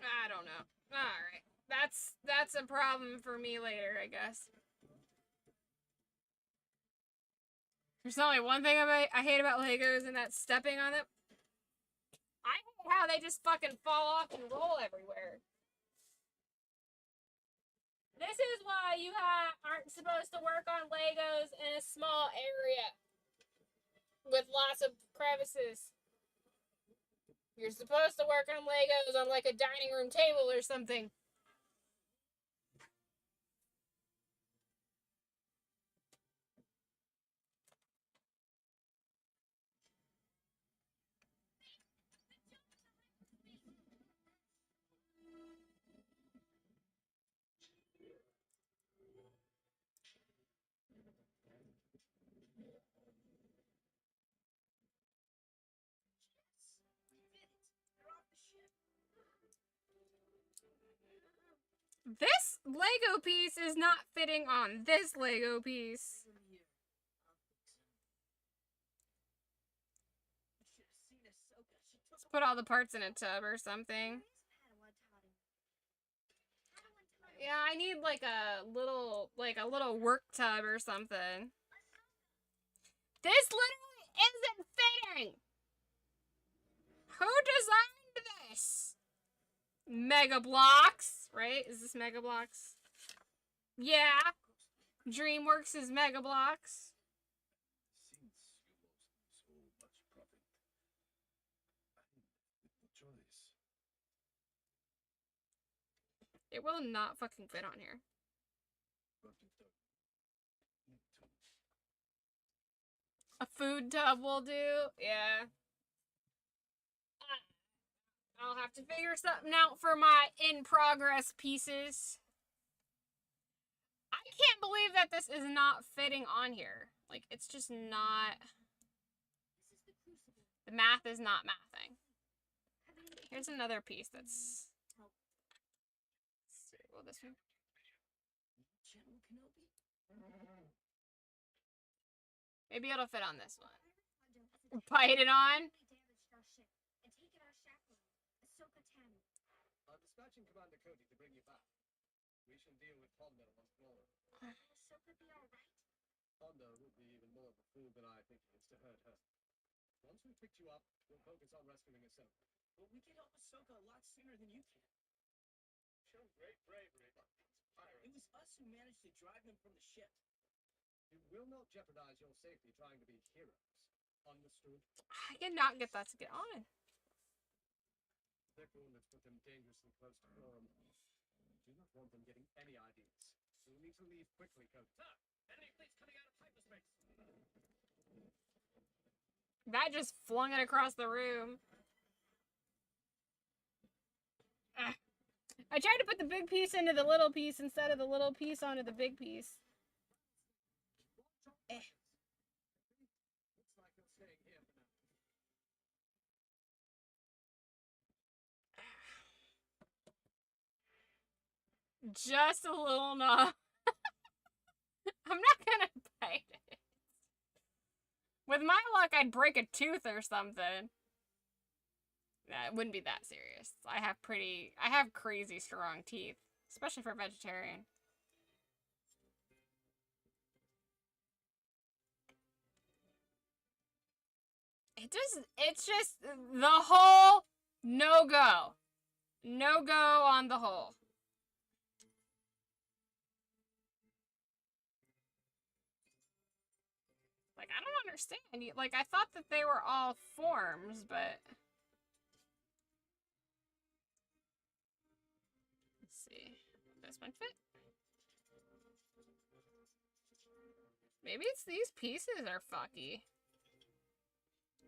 I don't know. Alright. That's a problem for me later, I guess. There's only one thing I hate about Legos, and that's stepping on them. I hate how they just fucking fall off and roll everywhere. This is why you aren't supposed to work on Legos in a small area with lots of crevices. You're supposed to work on Legos on like a dining room table or something. This Lego piece is not fitting on this Lego piece. Let's put all the parts in a tub or something. Yeah, I need like a little work tub or something. This literally isn't fitting. Who designed this? Mega Blocks, right? Is this Mega Blocks? Yeah. DreamWorks is Mega Blocks. Since you lost so much profit, and with the choice It will not fucking fit on here. A food tub will do. Yeah. I'll have to figure something out for my in-progress pieces. I can't believe that this is not fitting on here. Like, it's just not... The math is not mathing. Here's another piece that's... Well, this one... Maybe it'll fit on this one. Bite it on? I'm dispatching Commander Cody to bring you back. We shall deal with Hondo once more. Ahsoka be alright? Hondo would be even more of a fool than I think he is to hurt her. Once we've picked you up, we'll focus on rescuing Ahsoka. But we can help Ahsoka a lot sooner than you can. Show great bravery, but these pirates... It was us who managed to drive them from the ship. You will not jeopardize your safety trying to be heroes. Understood? I cannot get that to get on. Their coordinates put them dangerously close to Forum. Do not want them getting any ideas. We'll need to leave quickly, Cody. Sir, enemy fleet's coming out of hyperspace. That just flung it across the room. I tried to put the big piece into the little piece instead of the little piece onto the big piece. Looks like you're staying here for now. Just a little enough. I'm not gonna bite it. With my luck, I'd break a tooth or something. Nah, it wouldn't be that serious. I have crazy strong teeth, especially for a vegetarian. It's just the whole no-go. No-go on the whole. Like, I don't understand. Like, I thought that they were all forms, but... Let's see. This one fit? Maybe it's these pieces are fucky.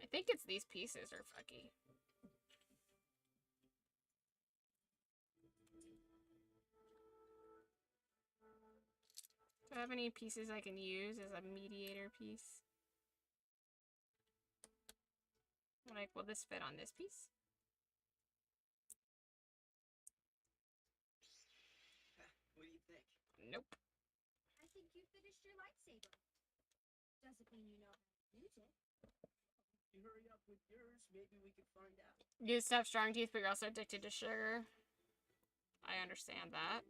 I think it's these pieces are fucky. Do I have any pieces I can use as a mediator piece? Like, will this fit on this piece? What do you think? Nope. I think you finished your lightsaber. Doesn't mean you know how to use it. You hurry up with yours, maybe we can find out. You just have strong teeth, but you're also addicted to sugar. I understand that.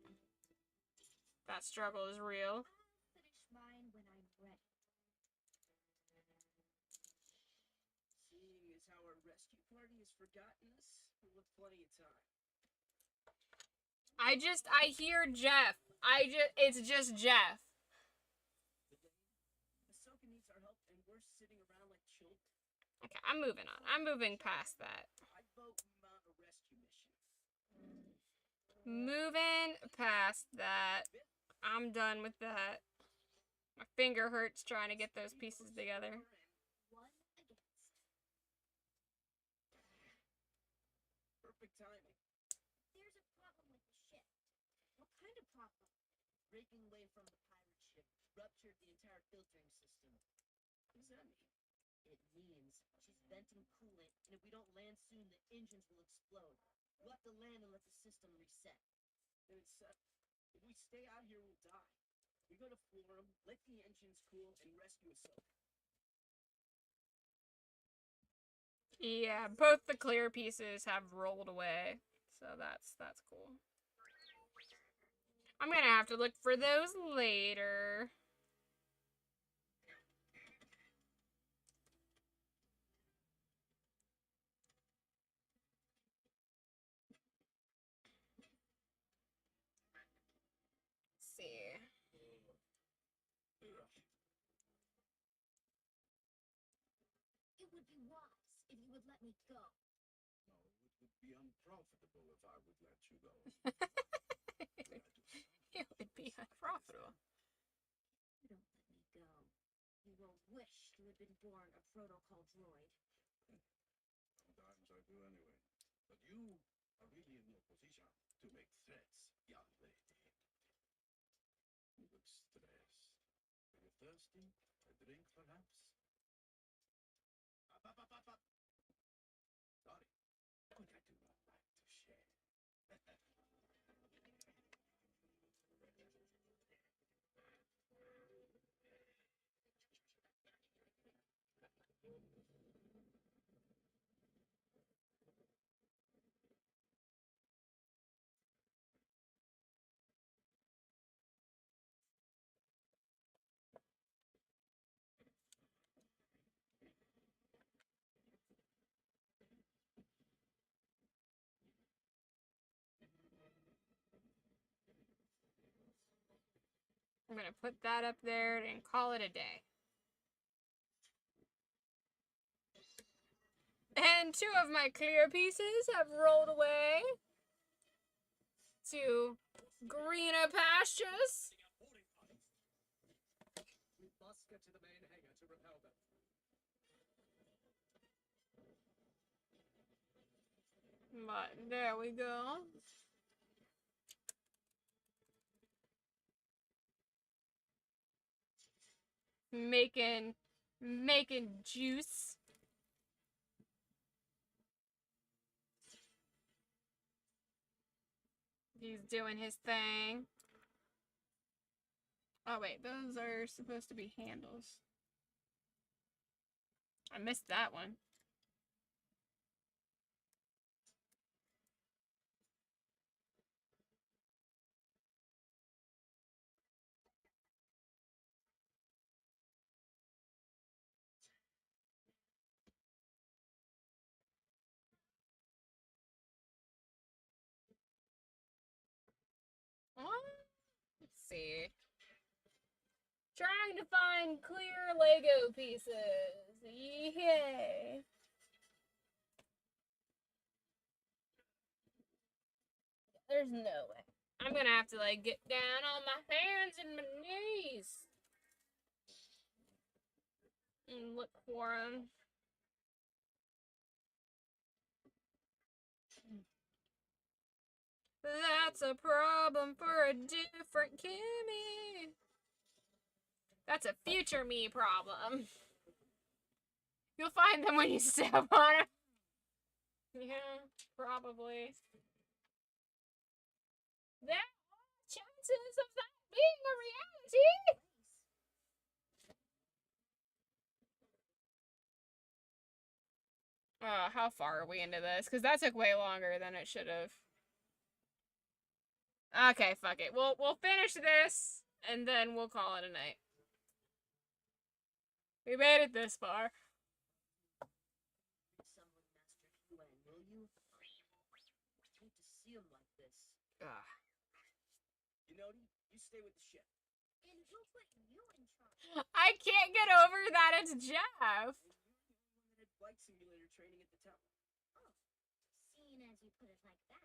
That struggle is real. I'll finish mine when I'm ready. Seeing as how our rescue party has forgotten us, we'll have plenty of time. I hear Jeff. It's just Jeff. Ahsoka needs our help, and we're sitting around like children. Okay, I'm moving on. I'm moving past that. I'd vote we mount a rescue mission. Moving past that. I'm done with that. My finger hurts trying to get those pieces together. One against. Perfect timing. There's a problem with the ship. What kind of problem? Breaking away from the pirate ship ruptured the entire filtering system. What does that mean? It means she's venting coolant, and if we don't land soon, the engines will explode. We'll have to land and let the system reset. Then it's settled. If we stay out here, we'll die. We go to Forum, let the engines cool, and rescue Ahsoka. Yeah, both the clear pieces have rolled away. So that's cool. I'm gonna have to look for those later. Let's see. It would be wise if you would let me go. No, it would be unprofitable if I would let you go. had been born a protocol droid. Sometimes I do anyway. But you are really in no position to make threats, young lady. You look stressed. Are you thirsty? A drink, perhaps? Up. Sorry. But I do not like to share. I'm gonna put that up there and call it a day. And 2 of my clear pieces have rolled away to greener pastures. We must get to the main hangar to repel them. But there we go. Making juice. He's doing his thing. Oh wait, those are supposed to be handles. I missed that one. Let's see. Trying to find clear Lego pieces. Yay. There's no way. I'm gonna have to like get down on my hands and my knees and look for them. That's a problem for a different Kimmy. That's a future me problem. You'll find them when you step on them. Yeah, probably. There are chances of that being a reality. How far are we into this? Because that took way longer than it should have. Okay, fuck it. We'll finish this, and then we'll call it a night. We made it this far. Someone, Master Huan, will you? I hate to see him like this. You know, you stay with the ship. And who put you in charge? I can't get over that it's Jeff. And you're the only one that had flight simulator training at the tower. Oh, seeing as you put it like that.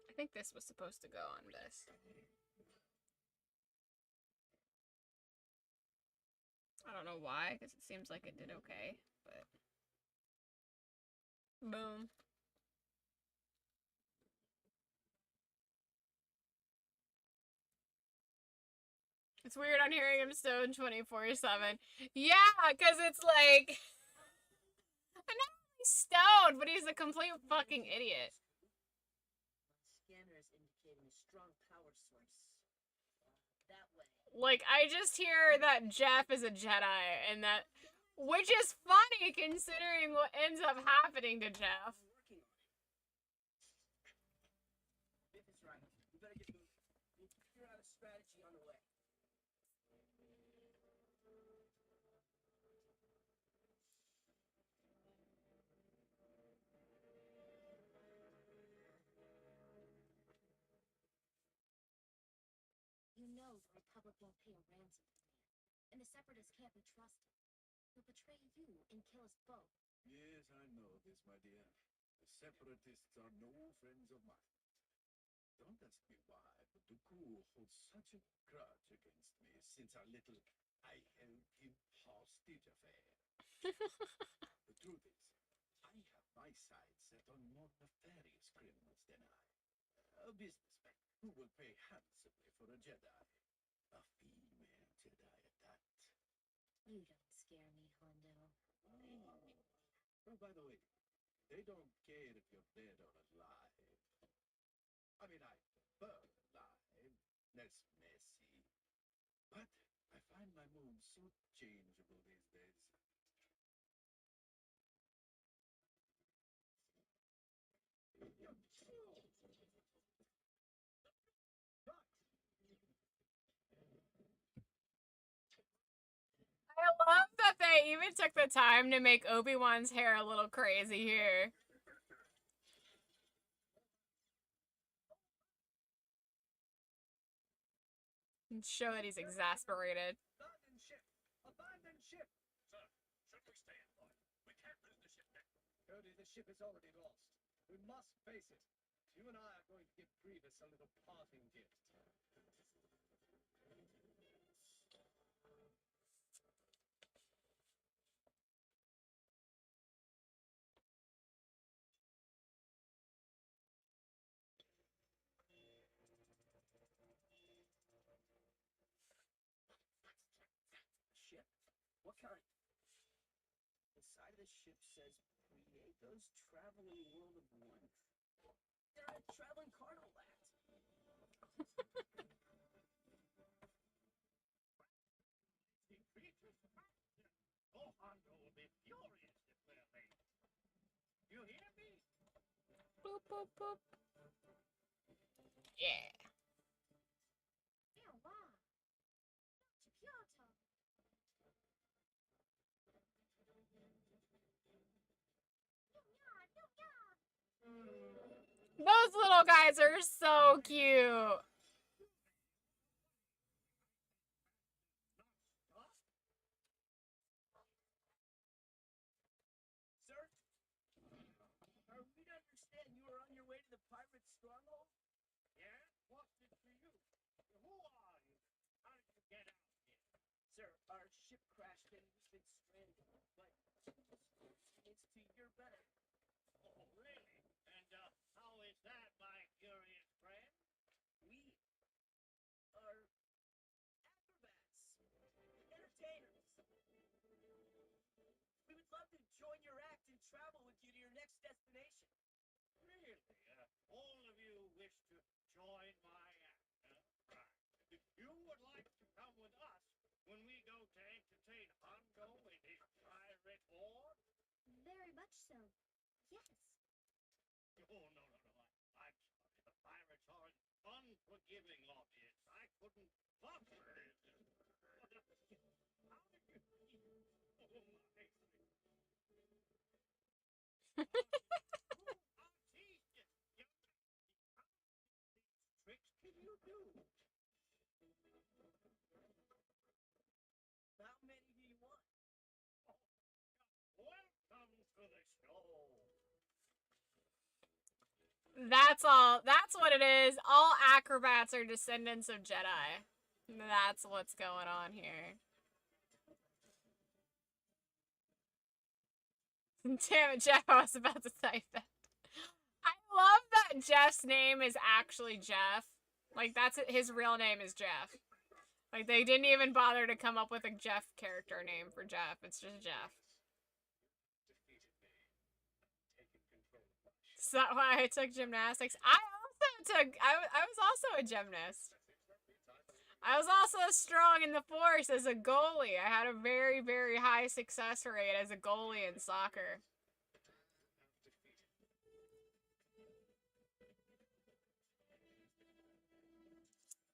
I think this was supposed to go on this. I don't know why, because it seems like it did okay, but... Boom. It's weird on hearing him stoned 24/7. Yeah, because it's like... I'm not really stoned, but he's a complete fucking idiot. My scanner is indicating a strong power source. That way. Like, I just hear that Jeff is a Jedi, and that... Which is funny, considering what ends up happening to Jeff. We're working on it. Biff is right. We better get moving. We'll figure out a strategy on the way. You know the Republic won't pay a ransom for me, and the Separatists can't be trusted. They'll betray you and kill us both. Yes, I know this, my dear. The Separatists are no friends of mine. Don't ask me why, but Dooku holds such a grudge against me since our little I held him hostage affair. The truth is, I have my sights set on more nefarious criminals than I. A businessman who will pay handsomely for a Jedi. A female Jedi at that. You don't scare me, Hondo. Oh, by the way, they don't care if you're dead or alive. I mean, I prefer alive, less messy. But I find my moves so changeable these days. I love that they even took the time to make Obi-Wan's hair a little crazy here. And show that he's exasperated. Abandon ship! Abandon ship! Sir, should we stay in port? We can't lose the ship now. Cody, the ship is already lost. We must face it. You and I are going to give Grievous a little parting gift. Ship? What kind? The side of the ship says Priego's Traveling World of Wonder. They're a traveling carnival act. The creatures Oh, Hondo will be furious if we're late. You hear me? Boop, boop, boop. Yeah. Yeah, wow. To Kyoto. Those little guys are so cute. Sir? Are we to understand you were on your way to the pirate stronghold? Yeah? What's it for you? Who are you? How did you get out here? Sir, our ship crashed and we've been stranded. But it's to your benefit. Oh, really? And how is that, my curious friend? We are acrobats, entertainers. We would love to join your act and travel with you to your next destination. Really? All of you wish to join my act, huh? Right. You would like to come with us when we go to entertain Hondo and his pirate horde? Very much so. Yes. Oh, no. I'm sorry. The pirates are an unforgiving audience. I couldn't possibly. How did you? Oh, my. Tricks can you do? How many do you want? Welcome to the show. That's all. That's what it is. All acrobats are descendants of Jedi. That's what's going on here. Damn it, Jeff, I was about to type that. I love that Jeff's name is actually Jeff. Like, that's it, his real name is Jeff. Like, they didn't even bother to come up with a Jeff character name for Jeff. It's just Jeff. Is that why I took gymnastics? I was also a gymnast. I was also strong in the force as a goalie. I had a very, very high success rate as a goalie in soccer.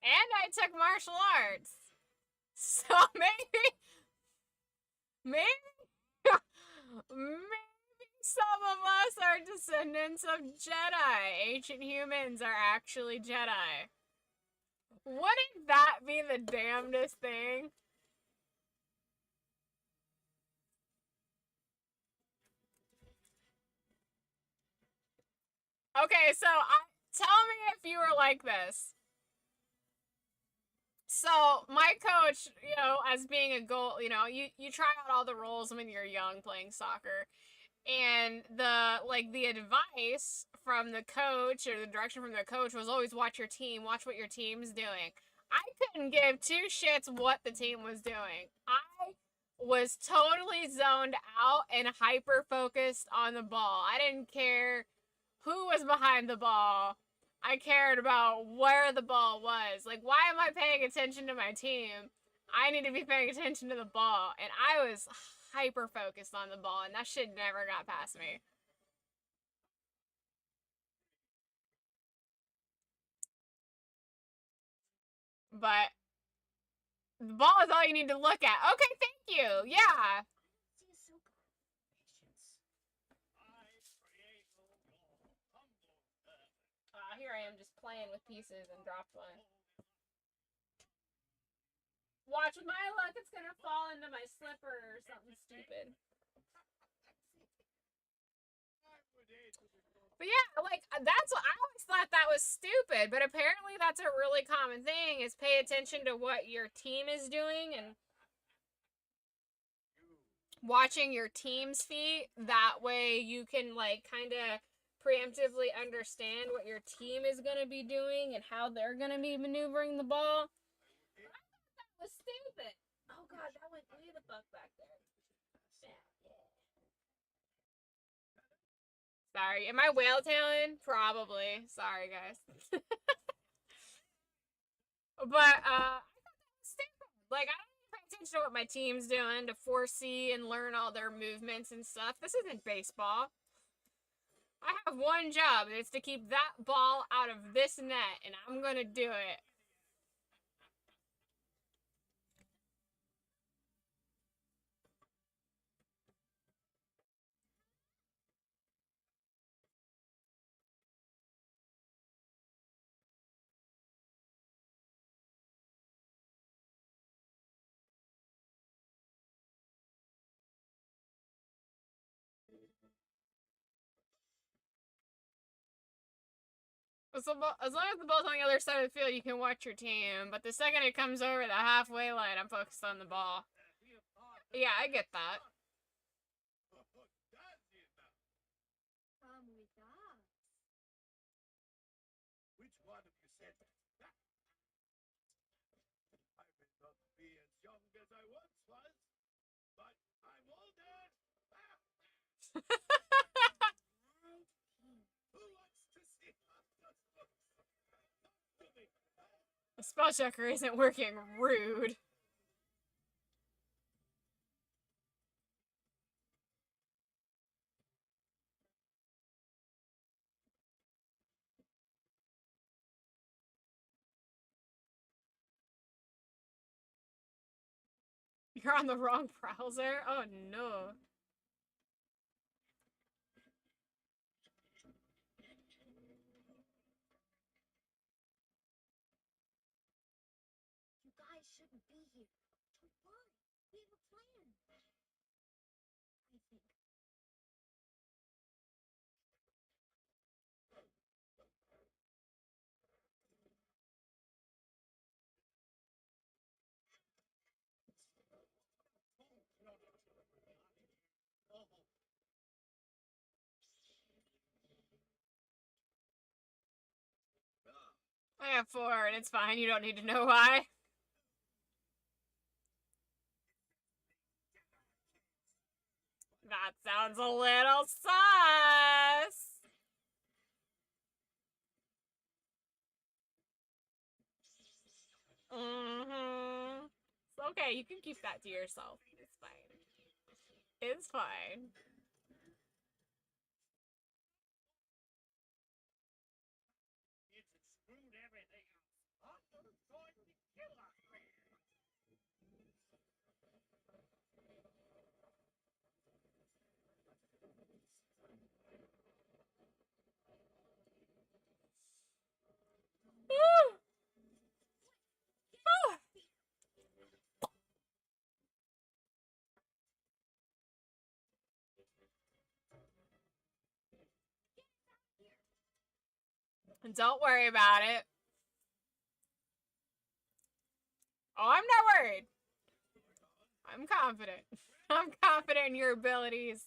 And I took martial arts. So maybe some of us are descendants of Jedi. Ancient humans are actually Jedi. Wouldn't that be the damnedest thing? Okay, so tell me if you were like this. So my coach, as being a goal, you try out all the roles when you're young playing soccer, and the advice from the coach or the direction from the coach was always watch your team, watch what your team's doing. I couldn't give two shits what the team was doing. I was totally zoned out and hyper focused on the ball. I didn't care who was behind the ball. I cared about where the ball was. Like, why am I paying attention to my team? I need to be paying attention to the ball. And I was hyper focused on the ball, and that shit never got past me. But the ball is all you need to look at. Okay, thank you. Yeah. Here I am just playing with pieces and dropped one. Watch, with my luck, it's gonna fall into my slipper or something stupid. But yeah, like, that's what I always thought that was stupid, but apparently that's a really common thing, is pay attention to what your team is doing and watching your team's feet. That way you can, like, kind of preemptively understand what your team is going to be doing and how they're going to be maneuvering the ball. I thought that was stupid. Oh god, that went way the fuck back there. Sorry, am I whale tailing? Probably. Sorry, guys. But I thought that was stupid. Like, I don't even pay attention to what my team's doing to foresee and learn all their movements and stuff. This isn't baseball. I have one job, and it's to keep that ball out of this net, and I'm gonna do it. So, as long as the ball's on the other side of the field, you can watch your team. But the second it comes over the halfway line, I'm focused on the ball. Yeah, I get that. Which one of you said that? I may not be as young as I once was, but I'm older. Who wants to see The spell checker isn't working. Rude. You're on the wrong browser? Oh no. You guys shouldn't be here. Don't worry. We have a plan. I think. I have 4, and it's fine. You don't need to know why. That sounds a little sus. It's okay, you can keep that to yourself. It's fine. It's fine. It's screwed everything up. Arthur's going to kill us. Don't worry about it. Oh, I'm not worried. I'm confident. I'm confident in your abilities.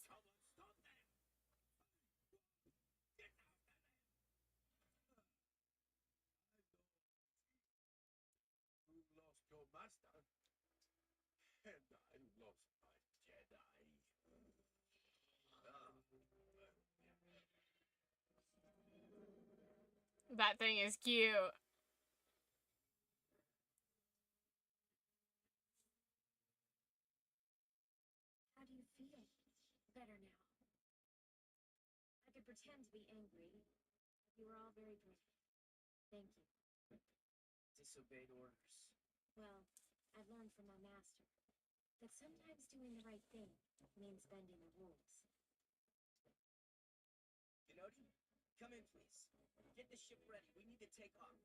You lost your master, and I lost my Jedi. That thing is cute. How do you feel? Better now. I could pretend to be angry. You were all very brave. Thank you. Disobeyed orders. Well, I've learned from my master that sometimes doing the right thing means bending the rules. Anoki, come in, please. Get the ship ready. We need to take off.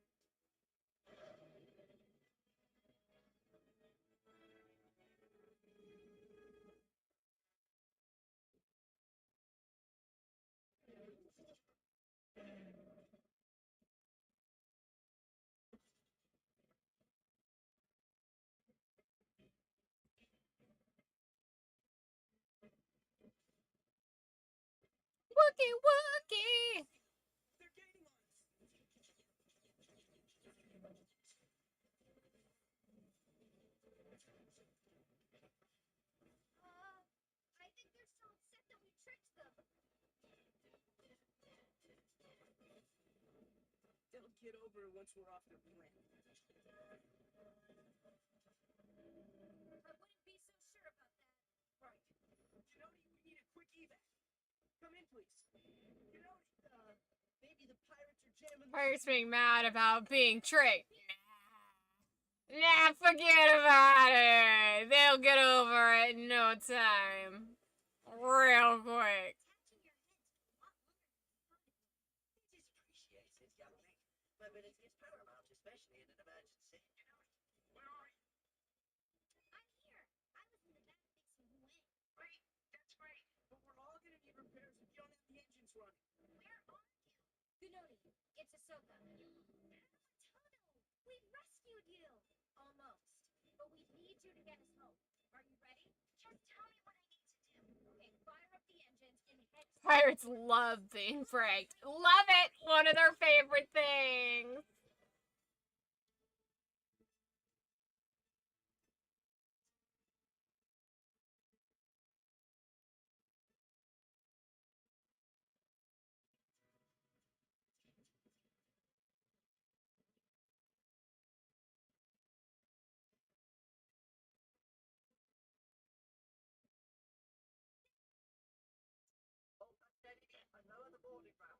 Wookie wookie! They're gaining on us. I think they're still upset that we tricked them. They'll get over it once we're off their planet. I wouldn't be so sure about that. Right. Genodi, we need a quick evac. Come in, please. Genodi, maybe the pirates are jamming. Pirates being mad about being tricked. Nah, forget about it. They'll get over it in no time. Real quick. It is appreciated, young lady. Mobility is paramount, especially in an emergency. Where are you? I'm here. I was in the back fixing you in. Right, that's right. But we're all gonna need repairs if you don't have the engines running. Where are you? Gunodi, it's Ahsoka. Tunnel! We rescued you! Almost. But we need you to get us home. Are you ready? Just tell me what I need to do. Okay, fire up the engines and head to... Pirates love being pranked. Love it! One of their favorite things. Hold that steady and lower the boarding ramp.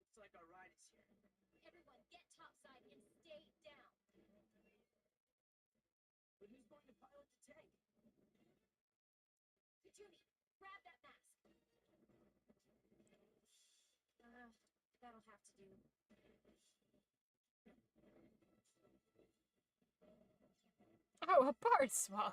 Looks like our ride is here. Everyone, get topside and stay down. But who's going to pilot the tank? Kajumi, grab that mask. That'll have to do. Oh, a bird swallow.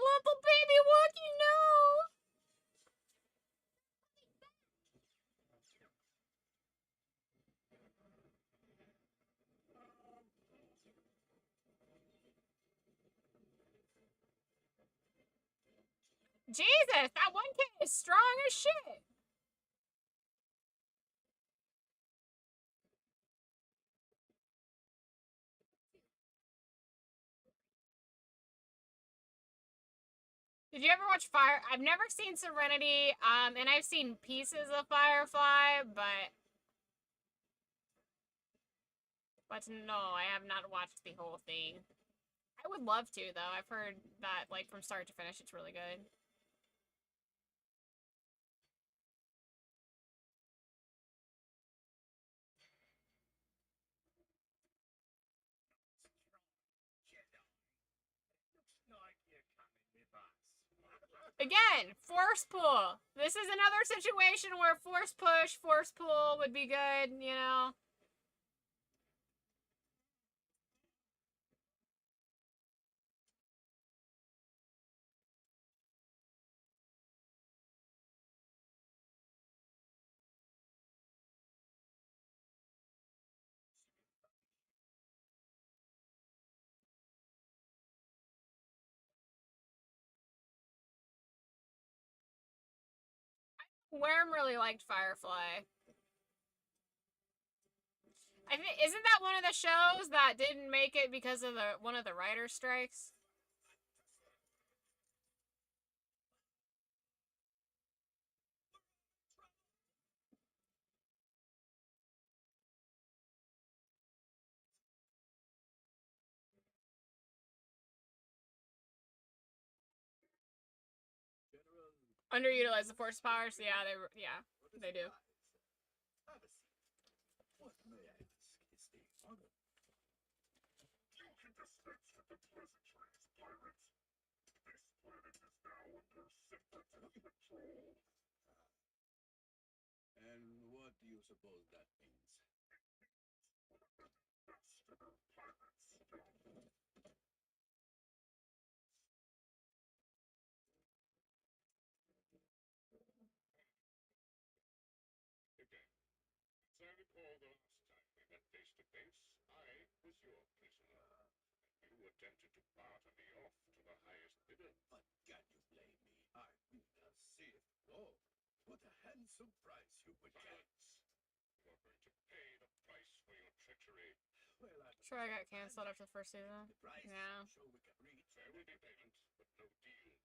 Little baby Wookie, no! Jesus, that one kid is strong as shit. Did you ever watch Fire? I've never seen Serenity, and I've seen pieces of Firefly, but no, I have not watched the whole thing. I would love to, though. I've heard that, like, from start to finish, it's really good. Again, force pull. This is another situation where force push, force pull would be good, you know? Worm really liked Firefly. I think isn't that one of the shows that didn't make it because of one of the writer's strikes? Underutilize the force powers. Yeah, they do. What may I ask is the honor? You can dispense with the pleasantries, pirates. This planet is now under separatist control. And what do you suppose that means? Again, as I recall the last time we met face to face, I was your prisoner. And you attempted to barter me off to the highest bidder. But can you blame me? I'm a Sith Lord. What a handsome price you would get. You are going to pay the price for your treachery. Well, I'm Sure, I got canceled after the first season. the price. Yeah. Sure we can reach. There will be payment, but no deals.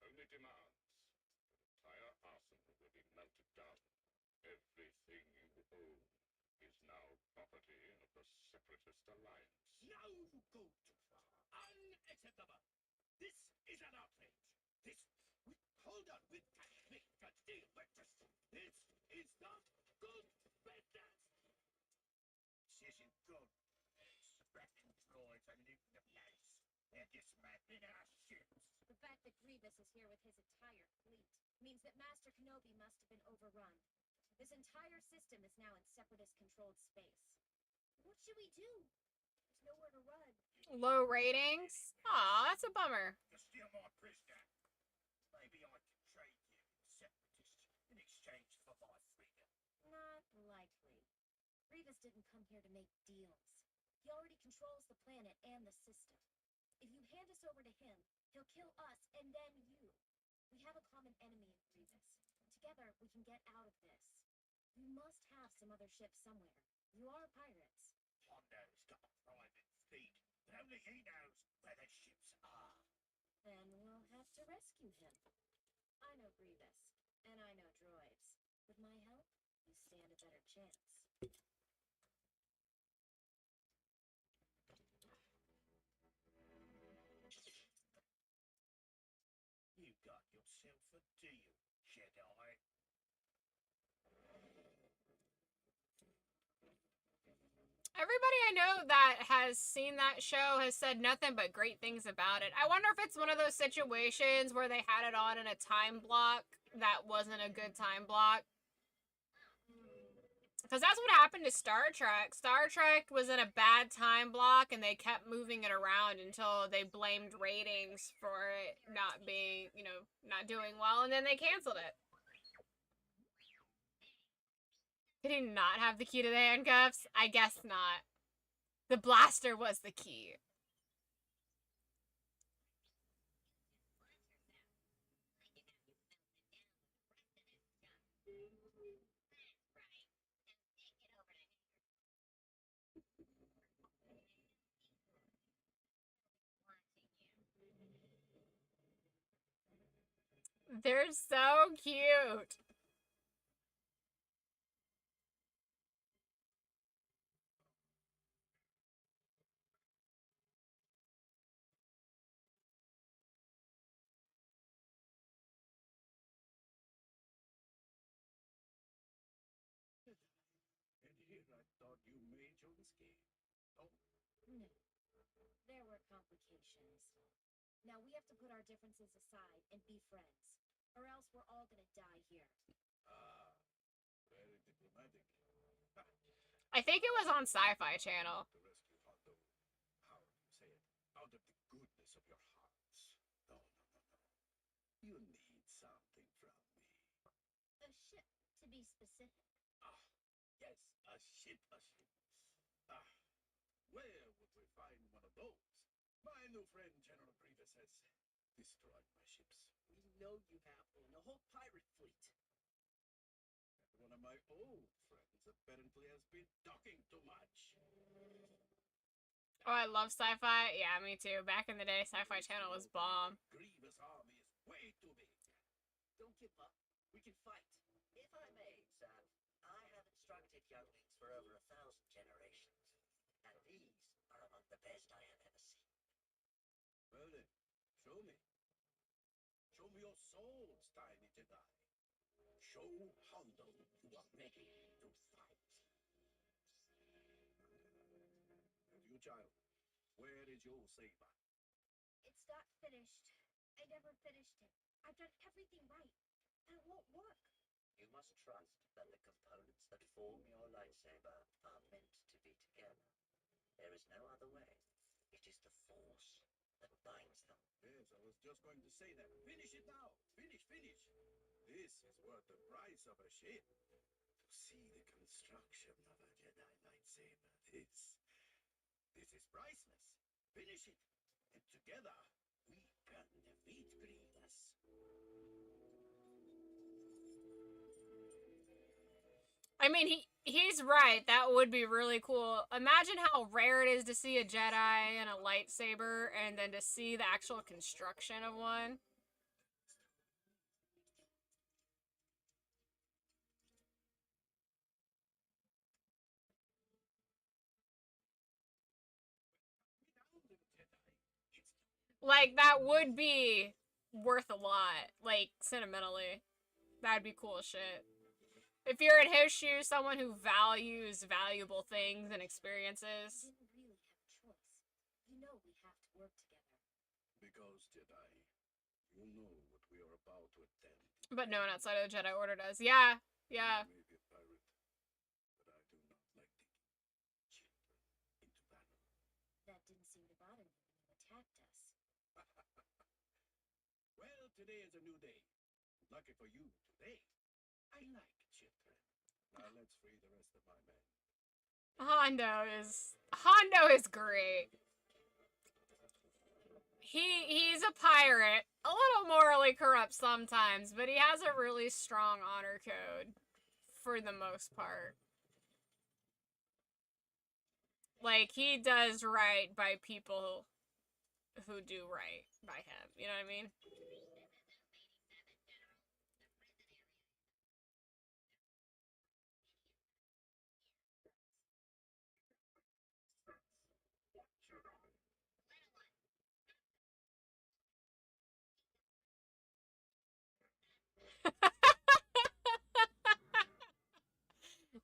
Only demands. The entire arsenal will be melted down. Everything you own is now property of the Separatist Alliance. Now you go too far. Unacceptable. This is an outrage. Hold on. We can make a deal with this. This is not good business. This isn't good. Extracting droids and looting the place. They're dismantling our ships. The fact that Grievous is here with his entire fleet means that Master Kenobi must have been overrun. This entire system is now in Separatist-controlled space. What should we do? There's nowhere to run. Low ratings? Aw, that's a bummer. To steal my prisoner. Maybe I can trade you Separatists in exchange for my freedom. Not likely. Grievous didn't come here to make deals. He already controls the planet and the system. If you hand us over to him, he'll kill us and then you. We have a common enemy in Grievous. Together, we can get out of this. You must have some other ships somewhere. You are pirates. Hondo's got a private fleet, but only he knows where the ships are. Then we'll have to rescue him. I know Grievous, and I know droids. With my help, you stand a better chance. You got yourself a deal, Jedi. Everybody I know that has seen that show has said nothing but great things about it. I wonder if it's one of those situations where they had it on in a time block that wasn't a good time block. Because that's what happened to Star Trek. Star Trek was in a bad time block and they kept moving it around until they blamed ratings for it not being, not doing well, and then they canceled it. Did he not have the key to the handcuffs? I guess not. The blaster was the key. They're so cute. And here I thought you made your escape. Oh, No. There were complications. Now we have to put our differences aside and be friends. Or else we're all gonna die here. ah, very diplomatic. Ha, I think it was on Sci-Fi Channel. to rescue Hondo. How do you say it? Out of the goodness of your hearts. No, no, no, no. You need something from me. A ship, to be specific. Ah, yes, a ship, a ship. Ah, where would we find one of those? My new friend General Grievous has destroyed my ships. We know you have owned a whole pirate fleet. And one of my old friends apparently has been talking too much. Oh, I love Sci-Fi. Yeah, me too. Back in the day, Sci-Fi Channel was bomb. Grievous army is way too big. Don't give up. We can fight. If I may, Sam, I have instructed younglings for over 1,000 generations. And these are among the best I have ever seen. Well then, show me. Show me your swords, tiny Jedi. Show Hondo you are ready to fight. And you, child, where is your saber? It's not finished. I never finished it. I've done everything right. And it won't work. You must trust that the components that form your lightsaber are meant to be together. There is no other way. It is the Force that binds them. Yes, I was just going to say that. Finish it now. Finish, finish. This is worth the price of a ship. To see the construction of a Jedi lightsaber. This is priceless. Finish it. And together, we can defeat Grievous. I mean, he's right. That would be really cool. Imagine how rare it is to see a Jedi and a lightsaber, and then to see the actual construction of one. Like, that would be worth a lot. Like, sentimentally. That'd be cool as shit. If you're in his shoes, someone who values valuable things and experiences. We didn't really have a choice. You know we have to work together. Because, Jedi, you know what we are about to attempt. But no one outside of the Jedi Order does. Yeah, yeah. You may be a pirate, but I do not like taking children into battle. That didn't seem to bother me when you attacked us. Well, today is a new day. Lucky for you, today. I like children. Now let's free the rest of my men. Hondo is great. He's a pirate, a little morally corrupt sometimes, but he has a really strong honor code for the most part. Like, he does right by people who do right by him. You know what I mean?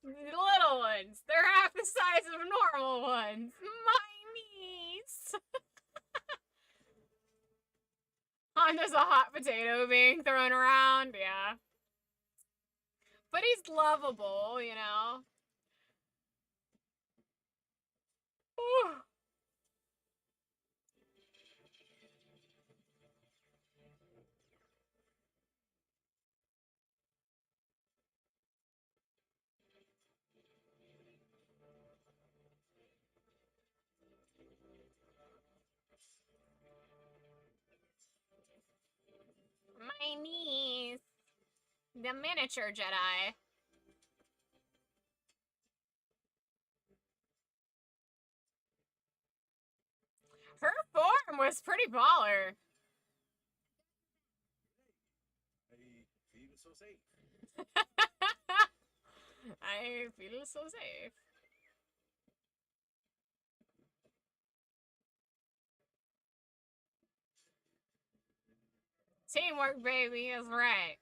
The little ones. They're half the size of normal ones. My niece. Honda's a hot potato being thrown around. Yeah. But he's lovable, you know? Whew. My niece. The miniature Jedi. Her form was pretty baller. so safe. I feel so safe. Teamwork, baby, is right.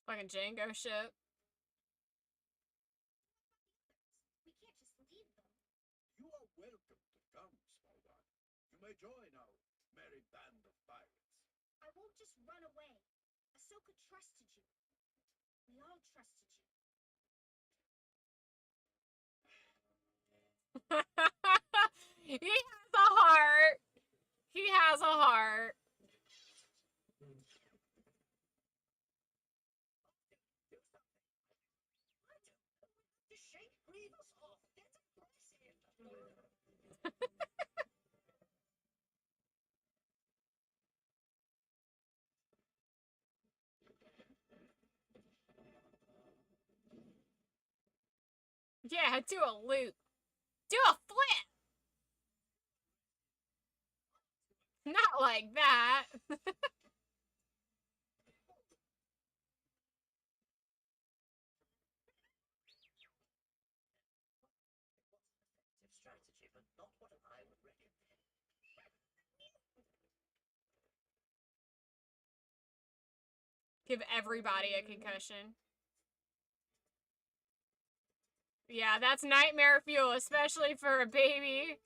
Fucking Django ship. We can't just leave them. You are welcome to come, small one. You may join our merry band of pirates. I won't just run away. Ahsoka trusted you. We all trusted you. He has a heart. He has a heart. Do something. What? To shake Grievous off. That's impressive. Yeah, do a loop. Do a flip. Not like that. Effective strategy, but not what I would recommend. Give everybody a concussion. Yeah, that's nightmare fuel, especially for a baby.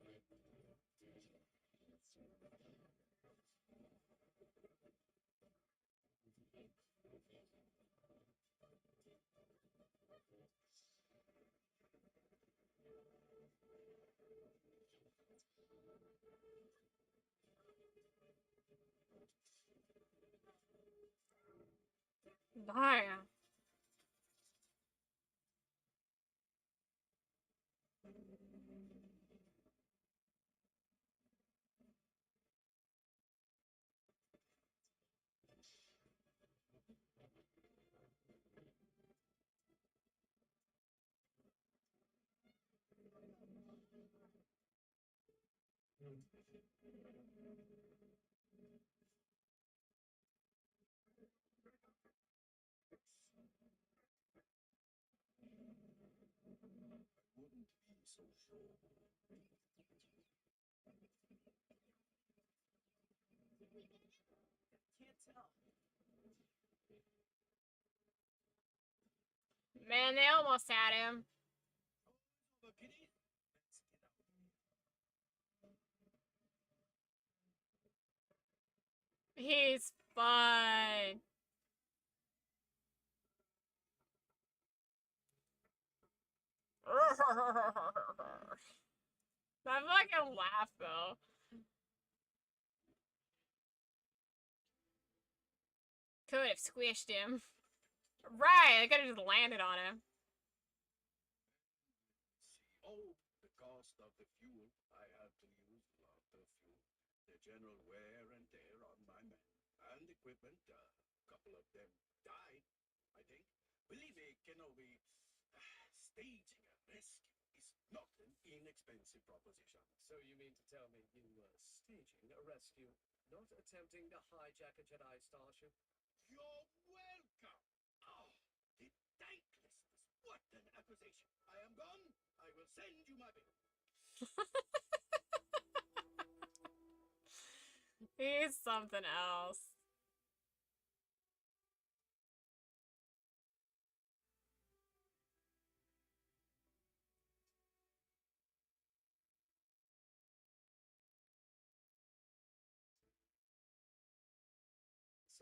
All of you, run! Damn. Wouldn't be so sure. Can't tell. Man, they almost had him. Look, kitty. Let's get out. He's fun. That fucking laugh, though. Could have squished him. Right, I could have just landed on him. Oh, the cost of the fuel. I had to use a lot of fuel. The general wear and tear on my men and equipment. A couple of them died, I think. Believe me, Kenobi, staging a rescue is not an inexpensive proposition. So you mean to tell me you were staging a rescue, not attempting to hijack a Jedi starship? You're welcome. Oh, the thanklessness. What an accusation. I am gone. I will send you my bill. He's something else.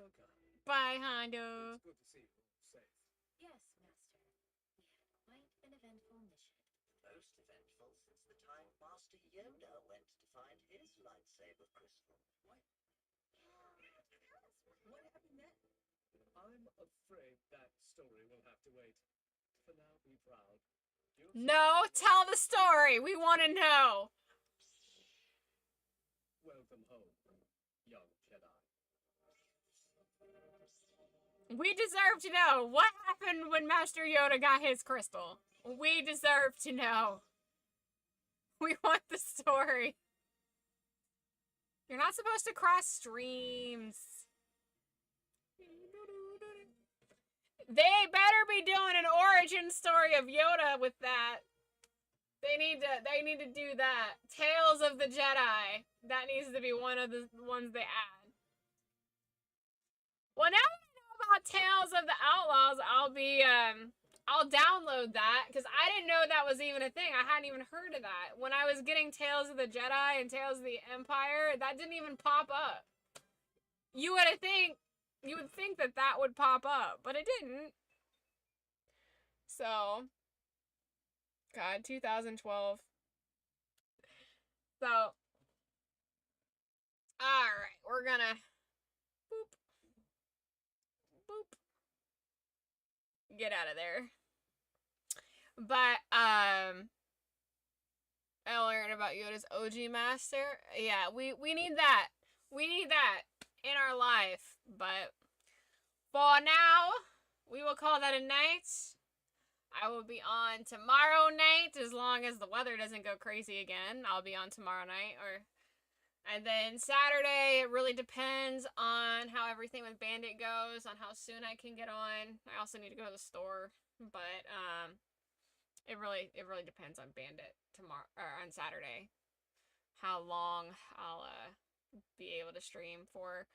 Soka, Bye, Hondo. it's good to see you all safe. Yes, Master. We had quite an eventful mission. Most eventful since the time Master Yoda went to find his lightsaber crystal. What happened then? I'm afraid that story will have to wait. For now, be proud. No, tell the story. We want to know. Welcome home, young Jedi. We deserve to know what happened when Master Yoda got his crystal. We deserve to know. We want the story. You're not supposed to cross streams. They better be doing an origin story of Yoda with that. They need to do that. Tales of the Jedi. That needs to be one of the ones they add. Well, now that I know about Tales of the Outlaws, I'll download that, because I didn't know that was even a thing. I hadn't even heard of that. When I was getting Tales of the Jedi and Tales of the Empire, that didn't even pop up. You would think that would pop up, but it didn't. So, God, 2012. So, alright, we're gonna boop, boop, get out of there. But, I learned about Yoda's OG master. Yeah, we need that. We need that in our life. But for now, we will call that a night. I will be on tomorrow night, as long as the weather doesn't go crazy again. I'll be on tomorrow night, and then Saturday, it really depends on how everything with Bandit goes, on how soon I can get on. I also need to go to the store, but it really depends on Bandit tomorrow, or on Saturday, how long I'll be able to stream for.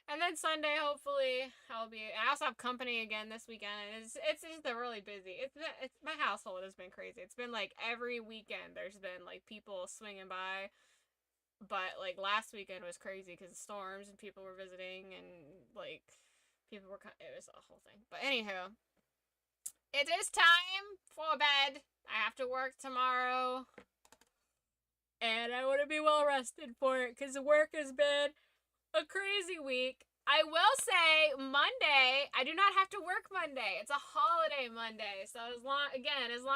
And then Sunday, hopefully, I also have company again this weekend, and it's just really busy. It's my household has been crazy. It's been like every weekend there's been like people swinging by, but like last weekend was crazy because of storms and people were visiting and like it was a whole thing. But anywho, it is time for bed. I have to work tomorrow, and I want to be well rested for it because the work has been a crazy week. I will say Monday, I do not have to work Monday. It's a holiday Monday. So as long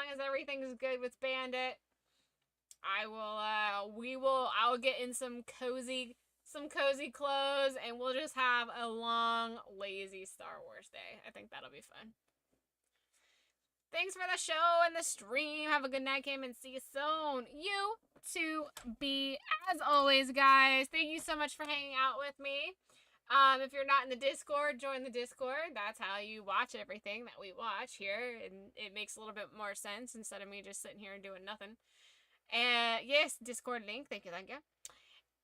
as everything's good with Bandit, I'll get in some cozy clothes, and we'll just have a long, lazy Star Wars day. I think that'll be fun. Thanks for the show and the stream. Have a good night, game, and see you soon. You too be, as always, guys. Thank you so much for hanging out with me. If you're not in the Discord, join the Discord. That's how you watch everything that we watch here, and it makes a little bit more sense instead of me just sitting here and doing nothing. And yes, Discord link. Thank you.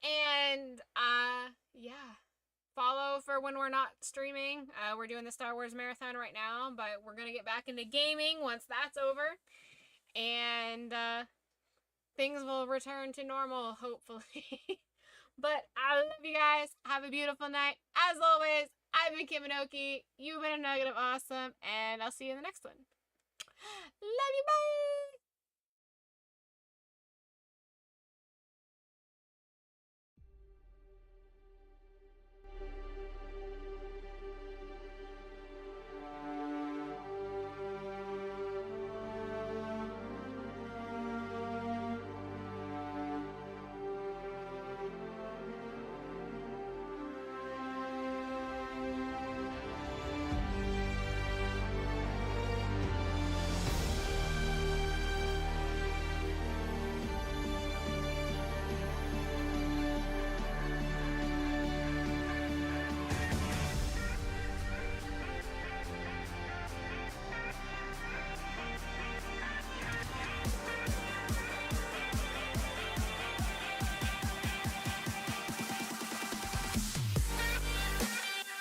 And yeah. Follow for when we're not streaming. We're doing the Star Wars marathon right now, but we're gonna get back into gaming once that's over, and things will return to normal, hopefully. But I love you guys. Have a beautiful night. As always, I've been Kim Anoki. You've been a nugget of awesome, and I'll see you in the next one. Love you, bye!